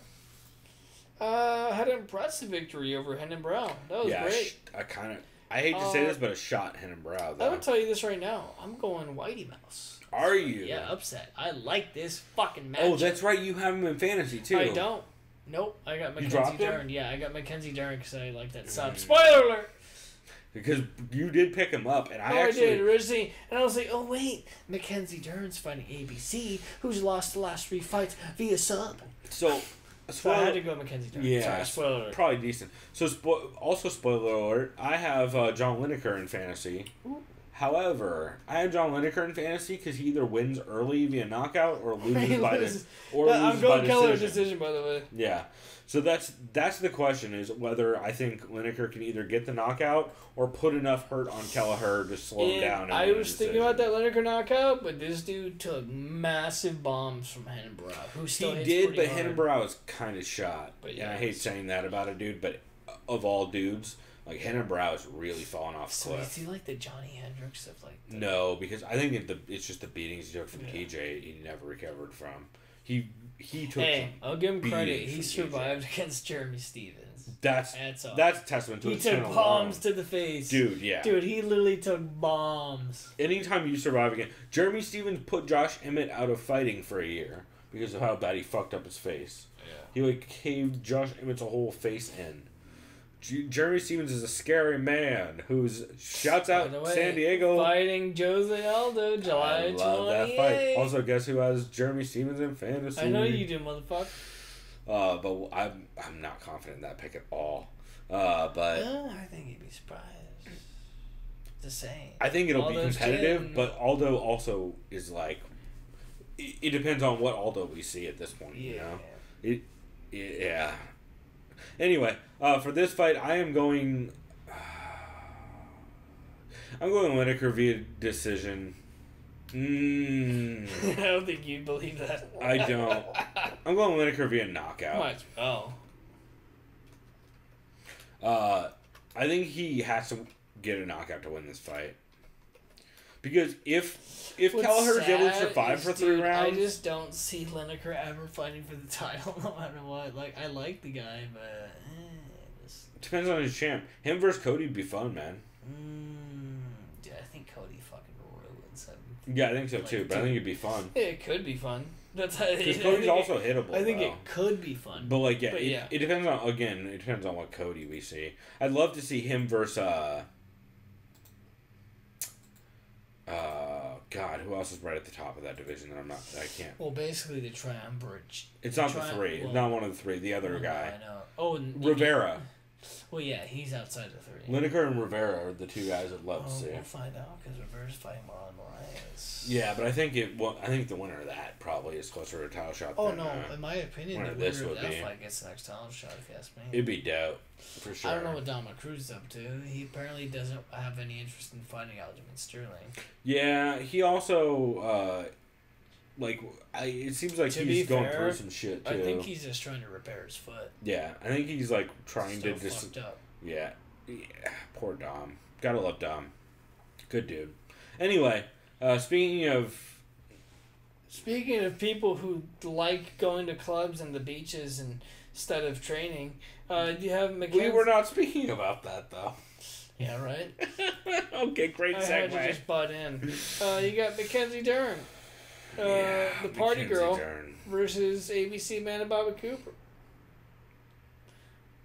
had an impressive victory over Hendon Brown. That was great. I hate to say this, but a shot Hendon Brow, though. I will tell you this right now. I'm going Whitey Mouse. Are you? Yeah, upset. I like this fucking match. Oh, that's right. You have him in fantasy, too. I don't. Nope. I got You Mackenzie dropped him? Dern. Yeah, I got Mackenzie Dern because I like that sub. Spoiler alert! Because you did pick him up, and I did originally, and I was like, oh wait, Mackenzie Dern's fighting ABC, who's lost the last 3 fights via sub. So I had to go Mackenzie Dern. Yeah, Sorry, spoiler alert. probably decent. So, also spoiler alert, I have John Lineker in fantasy. However, I have John Lineker in fantasy because he either wins early via knockout or loses by I'm going Keller decision. decision, by the way. Yeah. So that's the question, is whether I think Lineker can either get the knockout or put enough hurt on Kelleher to slow him down. and I win the was thinking decision. about that Lineker knockout, but this dude took massive bombs from Hennenbrow, who still He hits did, pretty but hard. Hennenbrow is kind of shot. But And yeah, I hate saying that about a dude, but of all dudes, like Hennenbrow is really falling off the So cliff. is he like the Johnny Hendricks of like... No, because I think it's just the beatings he took from TJ he never recovered from. He took. Hey, I'll give him credit. beatings He from survived against Jeremy Stevens. That's all. a testament to He his took talent bombs alone. to the face. Dude, yeah. Dude, he literally took bombs. Anytime you survive again, Jeremy Stevens put Josh Emmett out of fighting for a year because of how bad he fucked up his face. Yeah. He like caved Josh Emmett's whole face in. Jeremy Stevens is a scary man who shouts out By the way, San Diego. Fighting Jose Aldo, July I love that 28th. fight. Also, guess who has Jeremy Stevens in fantasy? I know you do, motherfucker. But I'm not confident in that pick at all. But I think you'd be surprised. The same. I think it'll be Aldo's competitive. getting- But Aldo also is like, it depends on what Aldo we see at this point. You know, yeah. Anyway, for this fight, I'm going Lineker via decision. I don't think you'd believe that. I don't. I'm going Lineker via knockout. Might well. I think he has to get a knockout to win this fight. Because if What's Kelleher's able to sad survive is, for 3 dude, rounds, I just don't see Lineker ever fighting for the title, no matter what. Like, I like the guy, but just, depends on his champ. Him versus Cody would be fun, man. dude, I think Cody fucking ruins him. Yeah, I think so Like, too. But I think it'd be fun. It could be fun. That's Because Cody's also hittable. I think though. it could be fun. But like, yeah, But yeah. It depends on it depends on what Cody we see. I'd love to see him versus God, who else is right at the top of that division that I can't. Well, basically the triumvirate. It's not the 3. well, Not one of the 3. The other I guy, know. Oh, and Rivera. Well, yeah, he's outside the 3. Lineker and Rivera are the 2 guys I'd love to see. We'll find out because Rivera's fighting Marlon Moraes. Yeah, but I think I think the winner of that probably is closer to a title shot. Oh than, no! In my opinion, winner the of this winner of would that be. fight gets the next title shot. If you ask me, It'd be dope for sure. I don't know what Dominic Cruz is up to. He apparently doesn't have any interest in fighting Aljamain Sterling. Yeah, he also it seems like To he's be going fair, through some shit too. I think he's just trying to repair his foot. Yeah, I think he's like trying Still to just. fucked up. Yeah, poor Dom. Gotta love Dom. Good dude. Anyway, speaking of people who like going to clubs and the beaches instead of training, do you have Mackenzie? we were not speaking about that though. Yeah, right? Okay, great I had to segue. just butt in. You got Mackenzie Dern. The party Mackenzie girl Dern. versus ABC Amanda Bobby Cooper.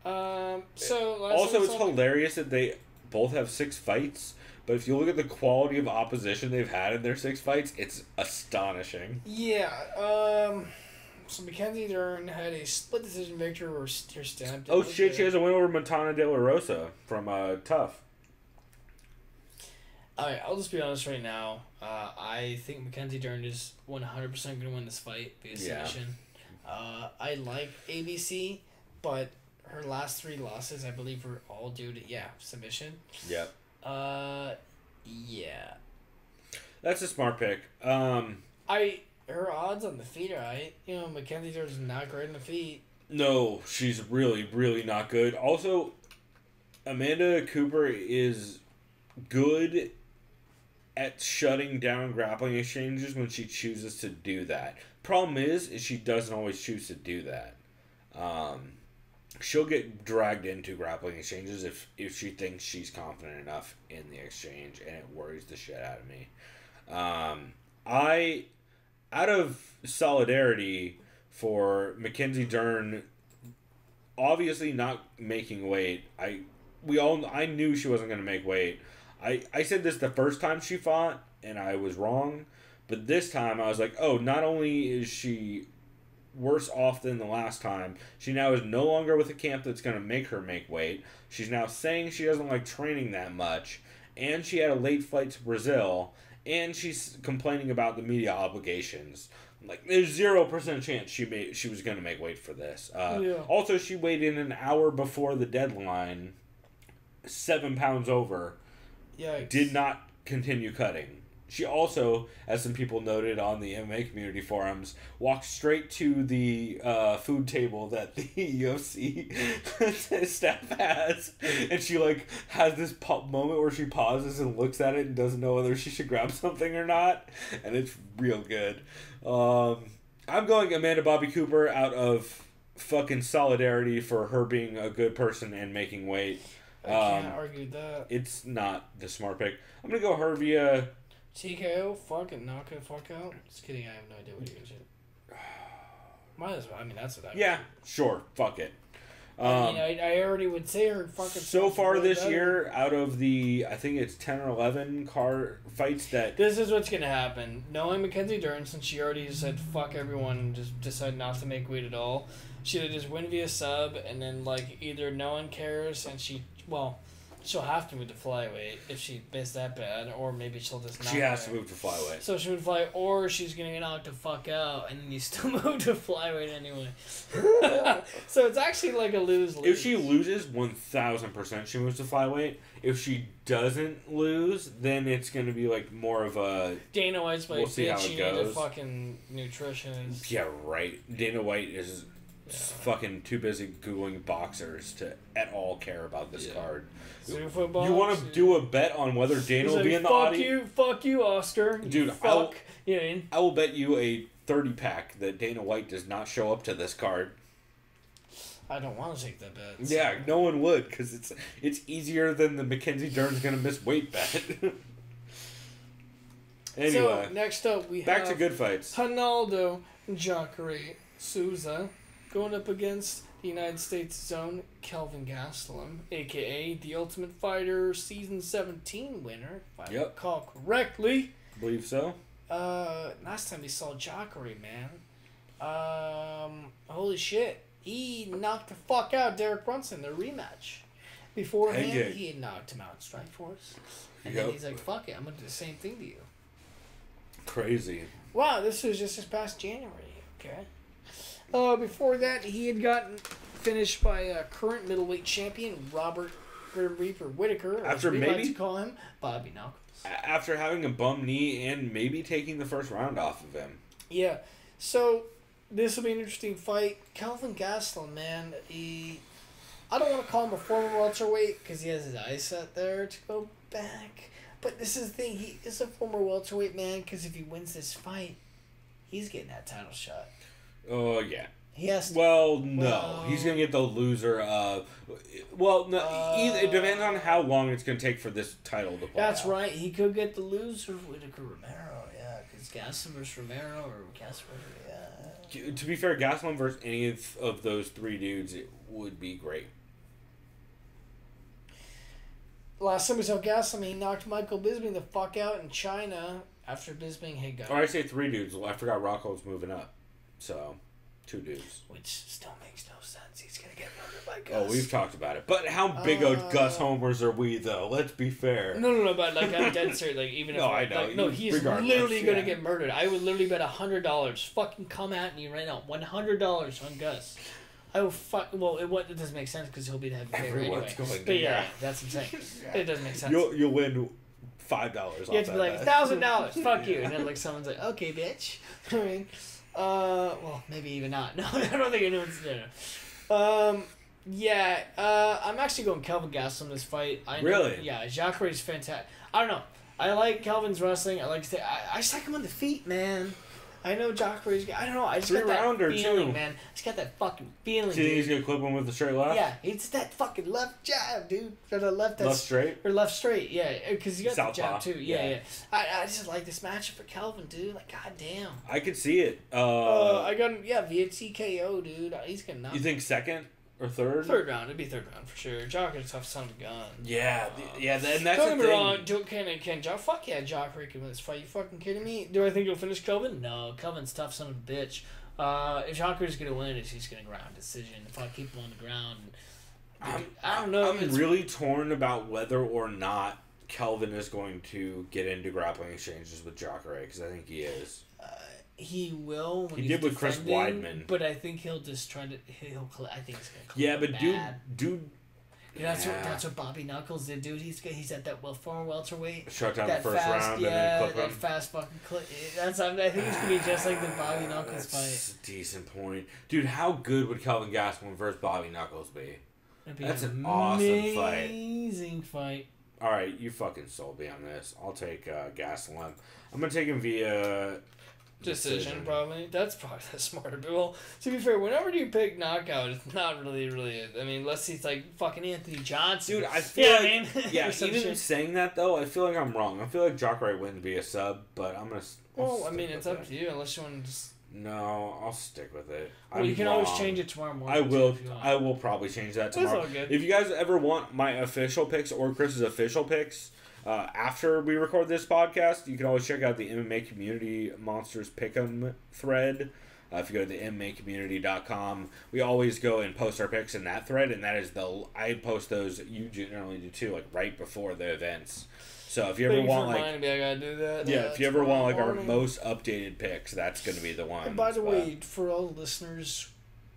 Also, it's hilarious that they both have 6 fights, but if you look at the quality of opposition they've had in their 6 fights, it's astonishing. Yeah, so Mackenzie Dern had a split decision victory over Steer Stamp. Oh shit, she has a win over Montana De La Rosa from Tough. Alright, I'll just be honest right now. I think Mackenzie Dern is 100% going to win this fight via submission. I like ABC, but her last 3 losses, I believe, were all due to, submission. Yep. Yeah. That's a smart pick. Her odds on the feet are right. Mackenzie Dern's not great on the feet. No, she's really, really not good. Also, Amanda Cooper is good at shutting down grappling exchanges when she chooses to do that. Problem is she doesn't always choose to do that. She'll get dragged into grappling exchanges if she thinks she's confident enough in the exchange, and it worries the shit out of me. Out of solidarity for Mackenzie Dern, obviously not making weight, I knew she wasn't going to make weight. I said this the first time she fought, and I was wrong. But this time, I was like, oh, not only is she worse off than the last time, she now is no longer with a camp that's going to make her make weight. She's now saying she doesn't like training that much. And she had a late flight to Brazil. And she's complaining about the media obligations. Like, there's 0% chance she was going to make weight for this. Also, she weighed in an hour before the deadline, 7 pounds over. Yikes. Did not continue cutting. She also, as some people noted on the MMA community forums, walked straight to the food table that the UFC staff has, and she has this moment where she pauses and looks at it and doesn't know whether she should grab something or not, and it's real good. I'm going Amanda Bobby Cooper out of fucking solidarity for her being a good person and making weight. I can't argue that. It's not the smart pick. I'm gonna go her via TKO, fucking knock it the fuck out. Just kidding, I have no idea what you're gonna do. Might as well. I mean, that's what I would do. Sure, fuck it. I already would say her fucking. So far this year, out of the, I think it's 10 or 11 fights that. This is what's gonna happen. Knowing Mackenzie Dern, since she already said fuck everyone and just decided not to make weight at all, she'll just win via sub, and then either no one cares and she'll have to move to flyweight if she missed that bad, or maybe she'll just not. She has to move to flyweight. So she would fly, or she's gonna get knocked the fuck out, and then you still move to flyweight anyway. So it's actually like a lose-lose. If she loses, 1,000% she moves to flyweight. If she doesn't lose, then it's gonna be more of a. Dana White's like, we'll see how bitch, it you need a goes. fucking nutritionist. Yeah, right. Dana White is fucking too busy Googling boxers to at all care about this card. Football, you want to do a bet on whether Dana will be in the audience? Fuck you, Oscar. Dude, fuck. I will bet you a 30-pack that Dana White does not show up to this card. I don't want to take that bet. Yeah, no one would, because it's easier than the Mackenzie Dern's gonna miss weight bet. Anyway, so next up we back have to good fights. Ronaldo Jacare Souza going up against the United States' own Kelvin Gastelum, a.k.a. The Ultimate Fighter Season 17 winner, if I recall correctly. Believe so. Last time we saw Jacare, man. Holy shit. He knocked the fuck out Derek Brunson, their rematch. Beforehand, he had knocked him out in Strikeforce. And then he's like, fuck it, I'm going to do the same thing to you. Crazy. Wow, this was just this past January. Okay. Before that, he had gotten finished by current middleweight champion Robert Reaper Whitaker, as we like to call him, Bobby Knuckles. After having a bum knee and maybe taking the first round off of him. Yeah. So, this will be an interesting fight. Kelvin Gastelum, man, I don't want to call him a former welterweight because he has his eyes set there to go back. But this is the thing, he is a former welterweight, man, because if he wins this fight, he's getting that title shot. Oh, yeah. He has to. Well, no. He's going to get the loser of... Well, no, it depends on how long it's going to take for this title to play That's out. right. He could get the loser of Whitaker Romero, yeah. Because Gastelum versus Romero or Gastelum, yeah. To be fair, Gastelum versus any of those three dudes, it would be great. Last time we saw Gastelum, he knocked Michael Bisping the fuck out in China after Bisping had got... Or I say three dudes. Well, I forgot Rocco's moving up. So, two dudes. Which still makes no sense. He's going to get murdered by Gus. Oh, we've talked about it. But how big of Gus homers are we, though? Let's be fair. No, but like I'm dead serious. Like even if No, I know. Like, no, he's Regardless, literally going to yeah. get murdered. I would literally bet $100. Fucking come at me right now. $100 on Gus. I will fuck. Well, it doesn't make sense because he'll be the heavy favorite anyway. Going But yeah, that's what I'm saying. It doesn't make sense. You'll win $5 off You have to be like bet. $1,000. Fuck you, and then like someone's like, okay, bitch. I mean, well, maybe even not. No, I don't think anyone's there. Yeah, I'm actually going Kelvin Gastelum this fight. I know, Really? Yeah, Jacare's fantastic. I don't know. I like Kelvin's wrestling. I just like him on the feet, man. I know Jacare's. I don't know. I just got that 3-rounder, feeling, too. man. I just got that fucking feeling. Do you think he's Dude. going to clip him with the straight left? Yeah, it's that fucking left jab, dude. Or the left. That's, Left straight? Or left straight, yeah. Because you got Southpaw. the jab too. Yeah. Yeah. I just like this matchup for Kelvin, dude. Like, goddamn. I could see it. I got him, via TKO, dude. He's gonna knock. You think second or third? Third round? It'd be third round for sure. Jacare, tough son of a gun. Yeah, and that's Don't the get me thing. wrong. Can Jacare? Fuck yeah, Jacare can win this fight. You fucking kidding me? Do I think he'll finish Kelvin? No, Kelvin's tough son of a bitch. If Jacare's gonna win, he's gonna ground decision. If I keep him on the ground, I don't know. I'm really torn about whether or not Kelvin is going to get into grappling exchanges with Jacare, because I think he is. He will. When He he's did with Chris defending, Weidman. But I think he'll just try to. I think he's gonna. Yeah, but bad. dude. That's what Bobby Knuckles did, dude. He's at that former welterweight. Shut down That the first fast, round yeah, and then that clip him. fast fucking clip. I think it's gonna be just like the Bobby Knuckles That's fight. a decent point. Dude, how good would Kelvin Gastelum versus Bobby Knuckles be? It'd be That's an awesome fight. Amazing fight. Alright, you fucking sold me on this. I'll take Gastelum. I'm going to take him via Decision, probably. That's probably the smarter. But, well, to be fair, whenever you pick knockout, it's not really. I mean, unless he's like fucking Anthony Johnson. Dude, I feel like... I mean? Yeah, Or some even shit. saying that, though, I feel like I'm wrong. I feel like Jacare wouldn't be a sub, but I'm going to... Well, I mean, it's up to you, unless you want to just. No, I'll stick with it. Well, you can always change it tomorrow morning. I will. If you want. I will probably change that tomorrow. all good. If you guys ever want my official picks or Chris's official picks after we record this podcast, you can always check out the MMA Community Monsters Pick'em thread. If you go to the MMAcommunity.com, we always go and post our picks in that thread, and that is I post those. You generally do too, like right before the events. So if you ever Thank you want for like reminding me I gotta do that. yeah, if you ever want like our tomorrow morning. most updated picks, that's going to be the one. And by the way, for all the listeners,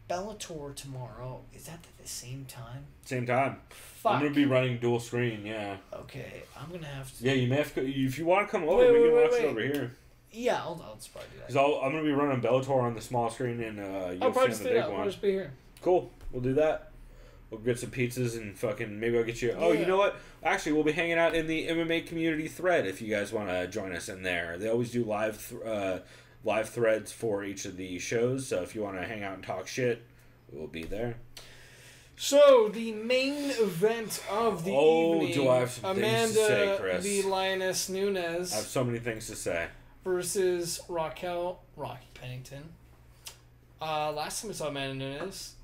Bellator tomorrow, is that at the same time? Same time. Fuck. I'm going to be running dual screen, yeah. Okay, I'm gonna have to. Yeah, you may have to. If you want to come over, Wait, we can wait, watch wait. it over here. Yeah, I'll just probably do that. Because I'm going to be running Bellator on the small screen and UFC I'll probably on just the do big that. We'll one. just be here. Cool. We'll do that. We'll get some pizzas and fucking maybe I'll get you. Oh, Yeah. you know what? Actually, we'll be hanging out in the MMA community thread if you guys want to join us in there. They always do live threads for each of the shows. So if you want to hang out and talk shit, we'll be there. So the main event of the evening. Do I have some things to say, Chris? the Lioness I have Nunes so many things to say. versus Rocky Pennington. Last time we saw Amanda Nunes,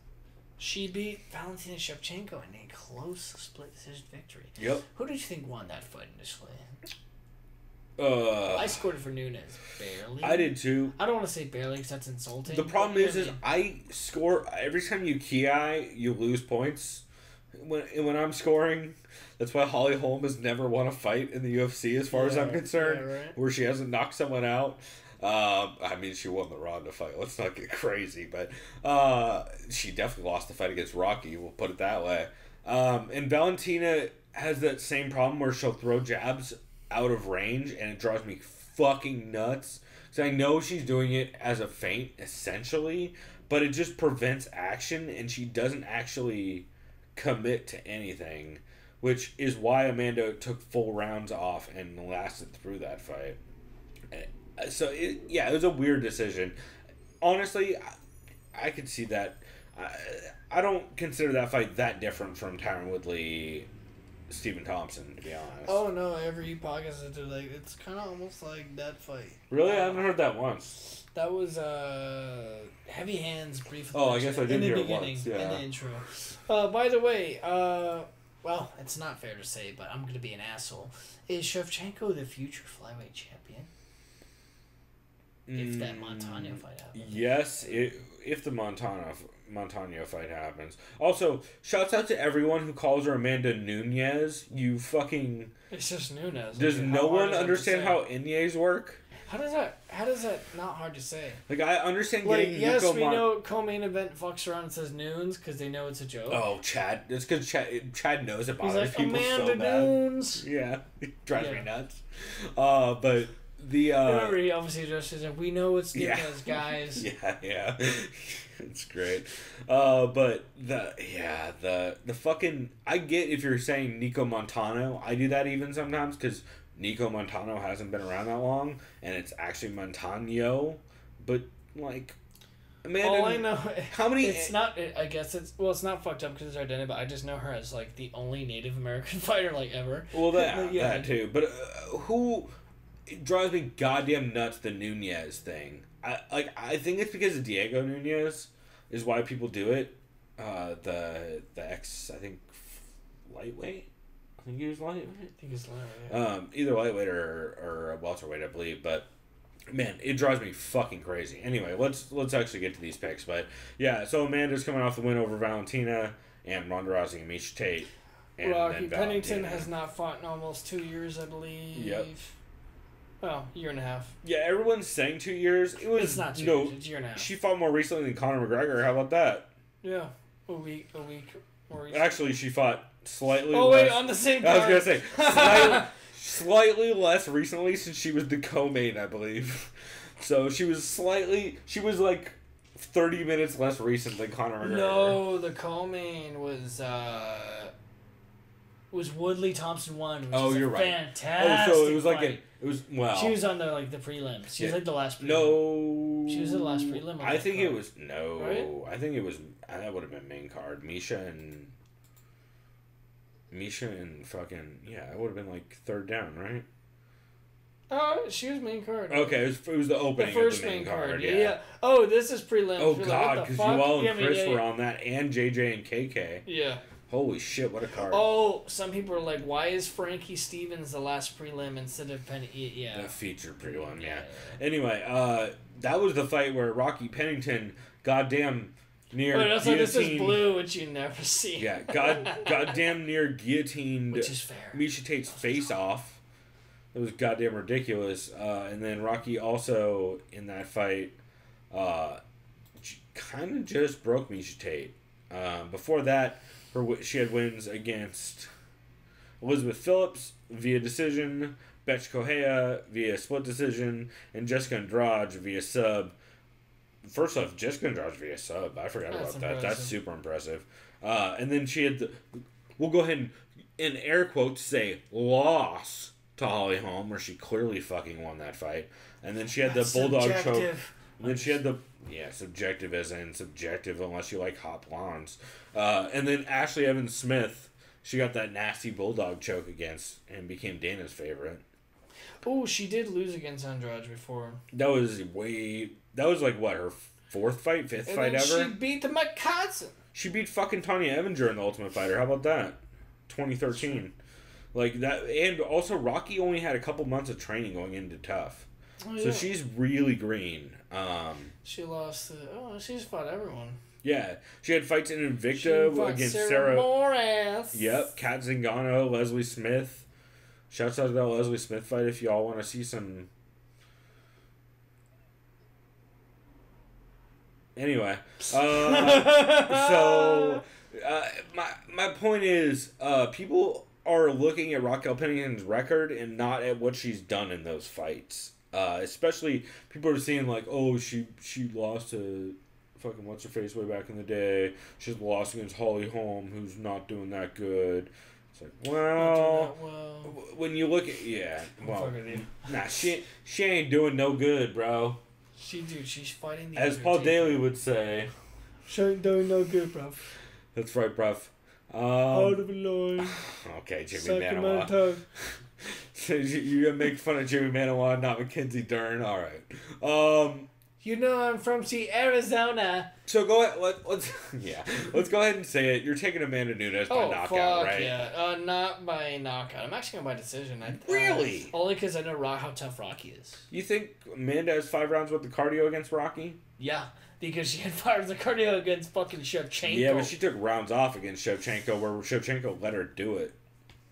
she beat Valentina Shevchenko in a close split decision victory. Yep. Who did you think won that fight initially? I I scored it for Nunes. Barely. I did too. I don't want to say barely because that's insulting. The problem but, is I score every time you ki, you lose points. When I'm scoring, that's why Holly Holm has never won a fight in the UFC, as far as I'm concerned, yeah, right. where she hasn't knocked someone out. I mean, she won the Ronda fight. Let's not get crazy, but she definitely lost the fight against Rocky. We'll put it that way. And Valentina has that same problem where she'll throw jabs out of range, and it drives me fucking nuts. So I know she's doing it as a feint, essentially, but it just prevents action, and she doesn't actually commit to anything, which is why Amanda took full rounds off and lasted through that fight. So, it was a weird decision. Honestly, I could see that. I don't consider that fight that different from Tyron Woodley, Stephen Thompson, to be honest. Oh no! Every podcast is like it's kind of almost like that fight. Really, I haven't heard that once. That was heavy hands briefly. Oh, I guess I did hear it once. Yeah. In the intro. By the way, well, it's not fair to say, but I'm gonna be an asshole. Is Shevchenko the future flyweight champion? If that Montano fight happens. Yes, if the Montano fight happens. Also, shouts out to everyone who calls her Amanda Nunes. You fucking... It's just Nunes. Does no one understand how Inye's work? How does that not hard to say? Like, I understand like, getting yes, we know co-main event fucks around and says Nunes because they know it's a joke. Oh, Chad. It's because Chad knows it bothers like, people Amanda so bad. Nunes. Yeah. It drives me nuts. But... Remember, he obviously just said, "We know it's Nunes, guys." Yeah, it's great. But the fucking, I get if you're saying Nico Montano. I do that even sometimes because Nico Montano hasn't been around that long, and it's actually Montano. But like, Amanda, all I know, how many? It's not. I guess it's not fucked up because it's her identity, but I just know her as like the only Native American fighter like ever. Well, that too. But who? It drives me goddamn nuts, the Nunes thing. I think it's because of Diego Nunes is why people do it. The ex, I think, lightweight? I think he was lightweight. I think he's lightweight, yeah. Either lightweight or a welterweight, I believe. But, man, it drives me fucking crazy. Anyway, let's actually get to these picks. But, yeah, so Amanda's coming off the win over Valentina and Ronda Rousey and Miesha Tate. And Rocky Pennington has not fought in almost 2 years, I believe. Yep. Well, year and a half. Yeah, everyone's saying 2 years. It's not 2 years. It's a year and a half. She fought more recently than Conor McGregor. How about that? Yeah, a week more recently. Actually, she fought slightly. Oh wait, on the same card. I was gonna say slightly less recently since she was the co-main, I believe. So she was like 30 minutes less recent than Conor McGregor. No, the co-main was Woodley Thompson 1, which is fantastic. Oh, so it was like fight. She was on the prelims. She was like the last prelim. No. She was the last prelim. I think card. it was Right? I think it was that would have been main card. Miesha and fucking it would have been like third down, right? She was main card. Okay, it was the opening the first of the main card. Yeah. Oh, this is prelims. Oh You're God, like, because Joel and Chris were on that, and JJ and KK. Yeah. Holy shit, what a card. Oh, some people are like, why is Frankie Stevens the last prelim instead of Penny? Yeah. The featured prelim, yeah. Anyway, that was the fight where Rocky Pennington, goddamn near guillotined. Like this is blue, which you never see. Yeah, goddamn near guillotined which is fair. Miesha Tate's face off. It was goddamn ridiculous. And then Rocky also, in that fight, kind of just broke Miesha Tate. Before that, she had wins against Elizabeth Phillips via decision, Betch Correia via split decision, and Jessica Andrade via sub. First off, Jessica Andrade via sub. I forgot about that. That's super impressive. And then she had we'll go ahead and, in air quotes, say loss to Holly Holm, where she clearly fucking won that fight. And then she had the bulldog choke. And then she had subjective as in subjective unless you like hot blondes. And then Ashley Evans Smith, she got that nasty bulldog choke against and became Dana's favorite. Oh, she did lose against Andrade before. That was like what, her fifth fight ever? She beat the McCutson. She beat fucking Tanya Evinger in the Ultimate Fighter. How about that? 2013. Like that, and also Rocky only had a couple months of training going into Tough. Oh, so she's really green. She lost she's fought everyone. Yeah. She had fights in Invicta against Sarah Morris. Yep. Kat Zingano, Leslie Smith. Shouts out to that Leslie Smith fight if y'all want to see some. Anyway. My point is, people are looking at Raquel Pennington's record and not at what she's done in those fights. Especially people are seeing like, oh, she lost to fucking what's her face way back in the day. She's lost against Holly Holm, who's not doing that good. It's like, well, when you look at she ain't doing no good, bro. She's fighting the as Paul Daly would say. Shut down no good, bruv. That's right, bruv. Out of line. Okay, Jimmy Second man Manawa. tongue. So you're gonna make fun of Jimmy Manawa, not Mackenzie Dern. All right. You know I'm from Arizona. So go ahead. Let's go ahead and say it. You're taking Amanda Nunes by knockout, right? Yeah. Not by knockout. I'm actually going by decision. Really? Only because I know how tough Rocky is. You think Amanda has 5 rounds worth of cardio against Rocky? Yeah, because she had 5 rounds of cardio against fucking Shevchenko. Yeah, but she took rounds off against Shevchenko, where Shevchenko let her do it.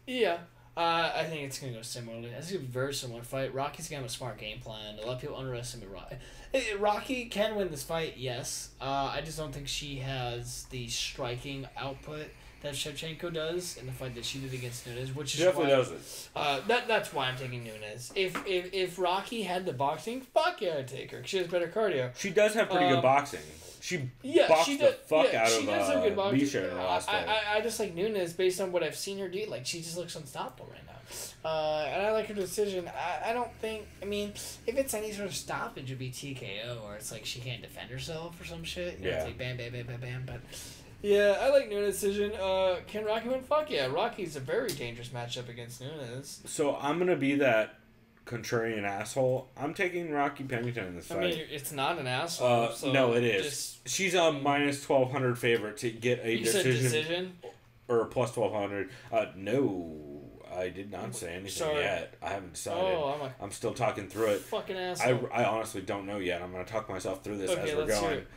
Yeah. I think it's going to go similarly. I think it's going to be a very similar fight. Rocky's going to have a smart game plan. A lot of people underestimate Rocky. Rocky can win this fight, yes. I just don't think she has the striking output that Shevchenko does in the fight that she did against Nunes, which is Definitely why, doesn't. That's why I'm taking Nunes. If Rocky had the boxing, fuck yeah, I'd take her. She has better cardio. She does have pretty good boxing. She boxed the fuck out of Misha in her last fight. I just like Nunes based on what I've seen her do. Like, she just looks unstoppable right now. And I like her decision. I don't think... I mean, if it's any sort of stoppage, it'd be TKO, or it's like she can't defend herself or some shit. You know, it's like bam, bam, bam, bam, bam. But, yeah, I like Nunes' decision. Can Rocky win? Fuck yeah. Rocky's a very dangerous matchup against Nunes. So I'm going to be that contrarian asshole. I'm taking Rocky Pennington in this fight. I mean, it's not an asshole. No, it is. She's a minus 1,200 favorite to get a decision. You said decision? Or plus 1,200. No, I did not say anything yet. I haven't decided. Oh, I'm still talking through it. Fucking asshole. I honestly don't know yet. I'm going to talk myself through this as we're let's going. hear it.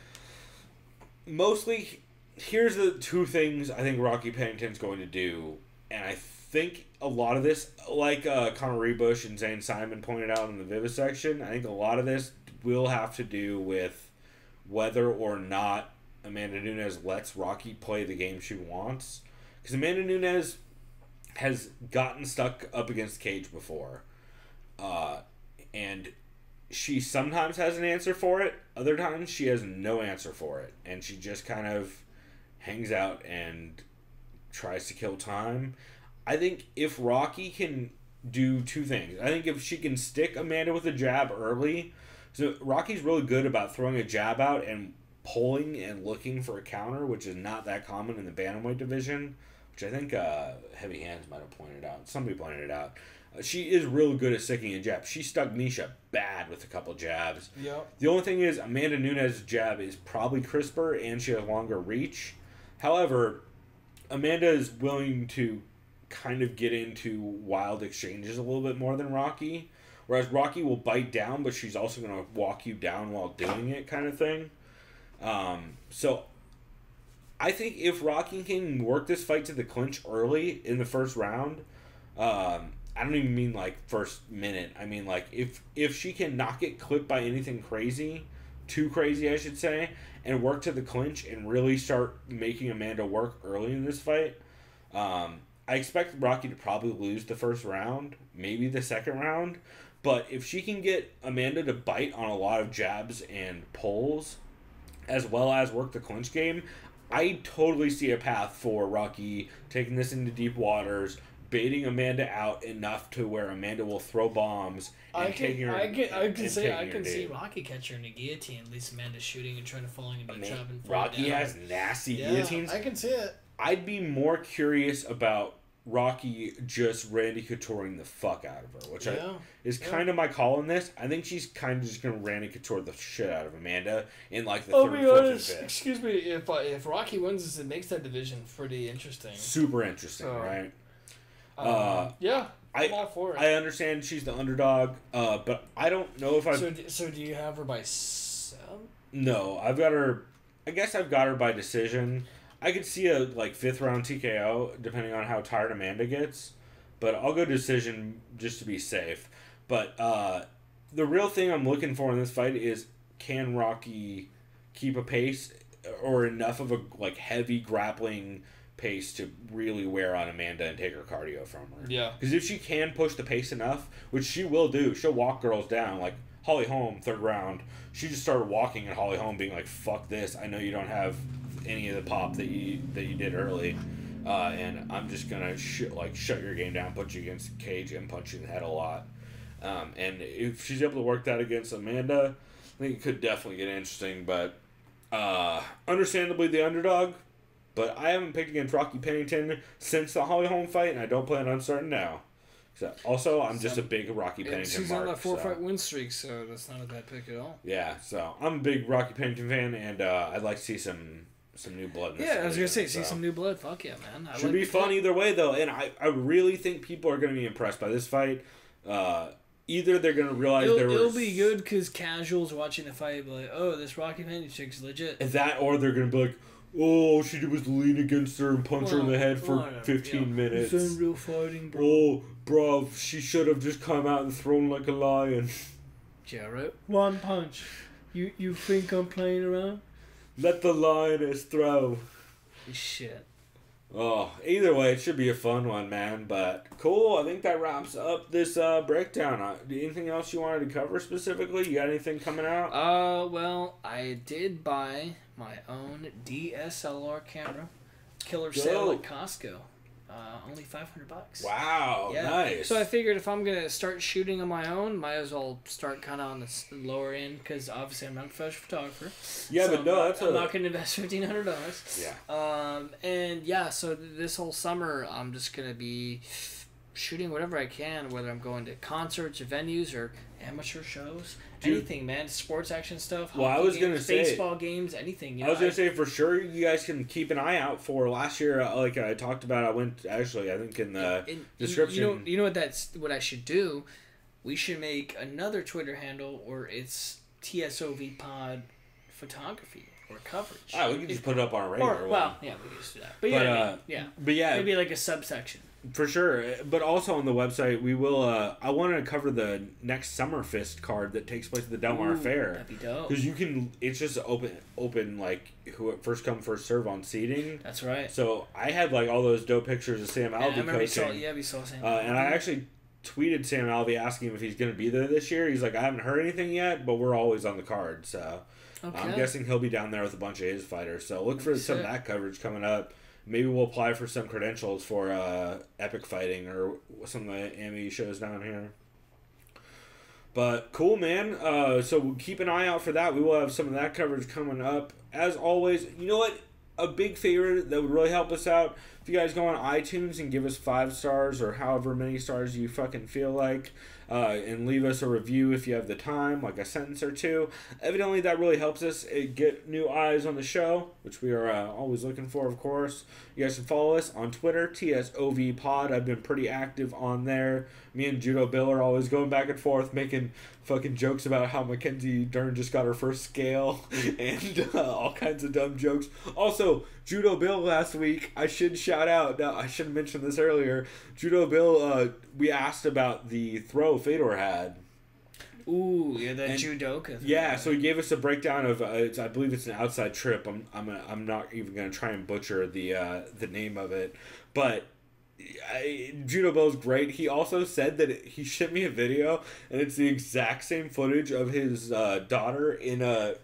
Mostly, here's the 2 things I think Rocky Pennington's going to do, and I think a lot of this, like Conor Rebush and Zane Simon pointed out in the vivisection, I think a lot of this will have to do with whether or not Amanda Nunes lets Rocky play the game she wants. Because Amanda Nunes has gotten stuck up against Cage before. And she sometimes has an answer for it. Other times she has no answer for it. And she just kind of hangs out and tries to kill time. I think if Rocky can do 2 things. I think if she can stick Amanda with a jab early. So Rocky's really good about throwing a jab out and pulling and looking for a counter, which is not that common in the bantamweight division, which I think Heavy Hands might have pointed out. Somebody pointed it out. She is really good at sticking a jab. She stuck Misha bad with a couple jabs. Yep. The only thing is Amanda Nunes' jab is probably crisper and she has longer reach. However, Amanda is willing to kind of get into wild exchanges a little bit more than Rocky. Whereas Rocky will bite down, but she's also going to walk you down while doing it kind of thing. So I think if Rocky can work this fight to the clinch early in the first round, I don't even mean like first minute. I mean like if she can not get clipped by anything crazy, too crazy I should say, and work to the clinch and really start making Amanda work early in this fight, I expect Rocky to probably lose the first round, maybe the second round. But if she can get Amanda to bite on a lot of jabs and pulls, as well as work the clinch game, I totally see a path for Rocky taking this into deep waters, baiting Amanda out enough to where Amanda will throw bombs and taking her. I can see Rocky catch her in a guillotine. At least Amanda's shooting and trying to falling into a trap and fall Rocky down. has nasty guillotines. I can see it. I'd be more curious about Rocky just Randy Couturing the fuck out of her, which is kind of my call in this. I think she's kind of just going to Randy Couture the shit out of Amanda in like the third, fourth, and fifth. Excuse me, if Rocky wins this, it makes that division pretty interesting. Super interesting, right? Yeah, I'm all for it. I understand she's the underdog, but I don't know if I. So do you have her by 7? No, I've got her. I guess I've got her by decision. I could see a 5th round TKO depending on how tired Amanda gets, but I'll go decision just to be safe. But the real thing I'm looking for in this fight is, can Rocky keep a pace or enough of a heavy grappling pace to really wear on Amanda and take her cardio from her? Yeah. Because if she can push the pace enough, which she will do, she'll walk girls down. Like Holly Holm, 3rd round, she just started walking at Holly Holm being like, fuck this, I know you don't have any of the pop that you did early, and I'm just gonna shut your game down, put you against the cage, and punch you in the head a lot. And if she's able to work that against Amanda, I think it could definitely get interesting. But understandably the underdog, but I haven't picked against Rocky Pennington since the Holly Holm fight, and I don't plan on starting now. So, also, I'm just a big Rocky Pennington He's mark. on that 4-fight win streak, so that's not a bad pick at all. Yeah, so I'm a big Rocky Pennington fan, and I'd like to see some new blood in this Yeah, I was going to say, division, see some new blood. Fuck yeah, man. Should be fun either way, though, and I really think people are going to be impressed by this fight. Either they're going to realize it'll be good because casuals watching the fight will be like, oh, this Rocky Pennington chick's legit. That, or they're going to be like, oh, she was lean against her and punch her in the head for 15 minutes. This ain't real fighting, bro. Oh, bro, she should have just come out and thrown like a lion. Jarrett, one punch. You think I'm playing around? Let the lioness throw. Shit. Oh, either way, it should be a fun one, man. But cool, I think that wraps up this breakdown. Anything else you wanted to cover specifically? You got anything coming out? Well, I did buy my own DSLR camera. Killer sale at Costco. Only $500. Wow, yeah. Nice. So I figured if I'm gonna start shooting on my own, might as well start kind of on the lower end because obviously I'm not a professional photographer. Yeah, so but no, I'm not gonna invest $1,500. Yeah. And yeah, so this whole summer I'm just gonna be shooting whatever I can, whether I'm going to concerts or venues or amateur shows, anything, man. Sports action stuff. Well, I was going to say baseball games, anything. I was going to say for sure you guys can keep an eye out for last year. Like I talked about, I went actually. I think in the description. You know what I should do. We should make another Twitter handle where it's TSOV Pod Photography or coverage. Oh, we can just put it up on a regular one. Well, yeah, we can just do that. But yeah, I mean, yeah. But yeah, maybe like a subsection. For sure, but also on the website we will. I want to cover the next Summerfest card that takes place at the Delmar Fair. That'd be dope. Because you can, it's just open like who first come first serve on seating. That's right. So I had like all those dope pictures of Sam Alvey coaching. We saw Sam. And I actually tweeted Sam Alvey asking him if he's going to be there this year. He's like, I haven't heard anything yet, but we're always on the card. So I'm guessing he'll be down there with a bunch of his fighters. So look for some of that coverage coming up. Maybe we'll apply for some credentials for Epic Fighting or some of the MMA shows down here. But cool, man. So keep an eye out for that. We will have some of that coverage coming up. As always, you know what? A big favor that would really help us out, if you guys go on iTunes and give us 5 stars or however many stars you fucking feel like, and leave us a review if you have the time, like a sentence or two. Evidently, that really helps us get new eyes on the show, which we are always looking for, of course. You guys can follow us on Twitter, TSOV Pod. I've been pretty active on there. Me and Judo Bill are always going back and forth, making fucking jokes about how Mackenzie Dern just got her first scale and all kinds of dumb jokes. Also, Judo Bill last week, I should shout out, now I should have mentioned this earlier, Judo Bill, we asked about the throw Fedor had. Ooh, yeah, that judoka. Yeah, so he gave us a breakdown of, I believe it's an outside trip. I'm not even going to try and butcher the name of it, but Judo Bill's great. He also said that he sent me a video, and it's the exact same footage of his daughter in a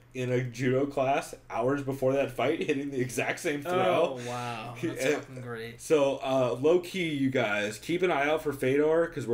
judo class hours before that fight, hitting the exact same throw. Oh wow, that's fucking great. So low key, you guys keep an eye out for Fedor because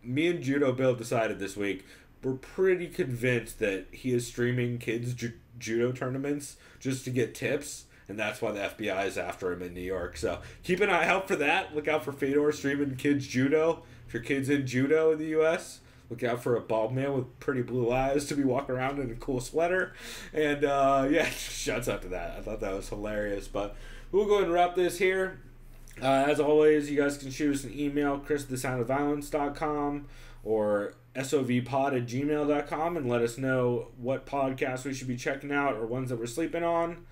me and Judo Bill decided this week we're pretty convinced that he is streaming kids judo tournaments just to get tips. And that's why the FBI is after him in New York. So keep an eye out for that. Look out for Fedor streaming kids judo. If your kid's in judo in the U.S., look out for a bald man with pretty blue eyes to be walking around in a cool sweater. And yeah, shouts out to that. I thought that was hilarious. But we'll go ahead and wrap this here. As always, you guys can shoot us an email, chris@thesoundofviolence.com or sovpod@gmail.com, and let us know what podcasts we should be checking out or ones that we're sleeping on.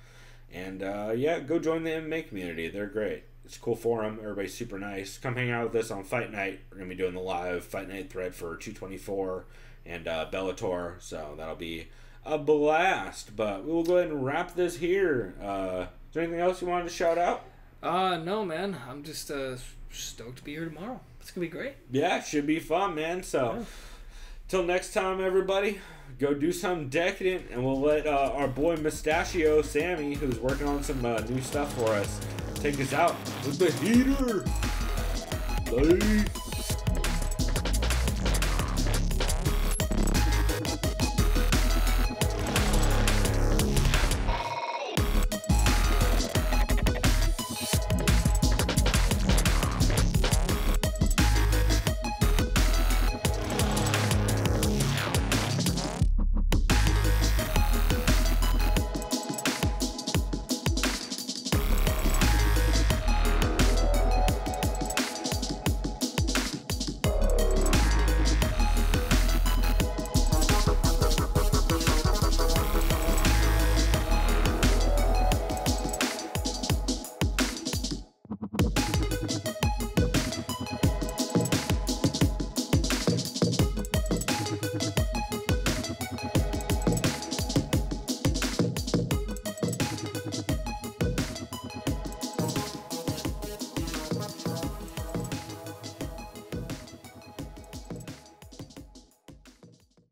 And, yeah, go join the MMA community. They're great. It's a cool forum. Everybody's super nice. Come hang out with us on Fight Night. We're going to be doing the live Fight Night thread for 224 and Bellator. So that'll be a blast. But we will go ahead and wrap this here. Is there anything else you wanted to shout out? No, man. I'm just stoked to be here tomorrow. It's going to be great. Yeah, it should be fun, man. So, till next time, everybody. Go do something decadent, and we'll let our boy Mustachio Sammy, who's working on some new stuff for us, take us out with the heater. Bye.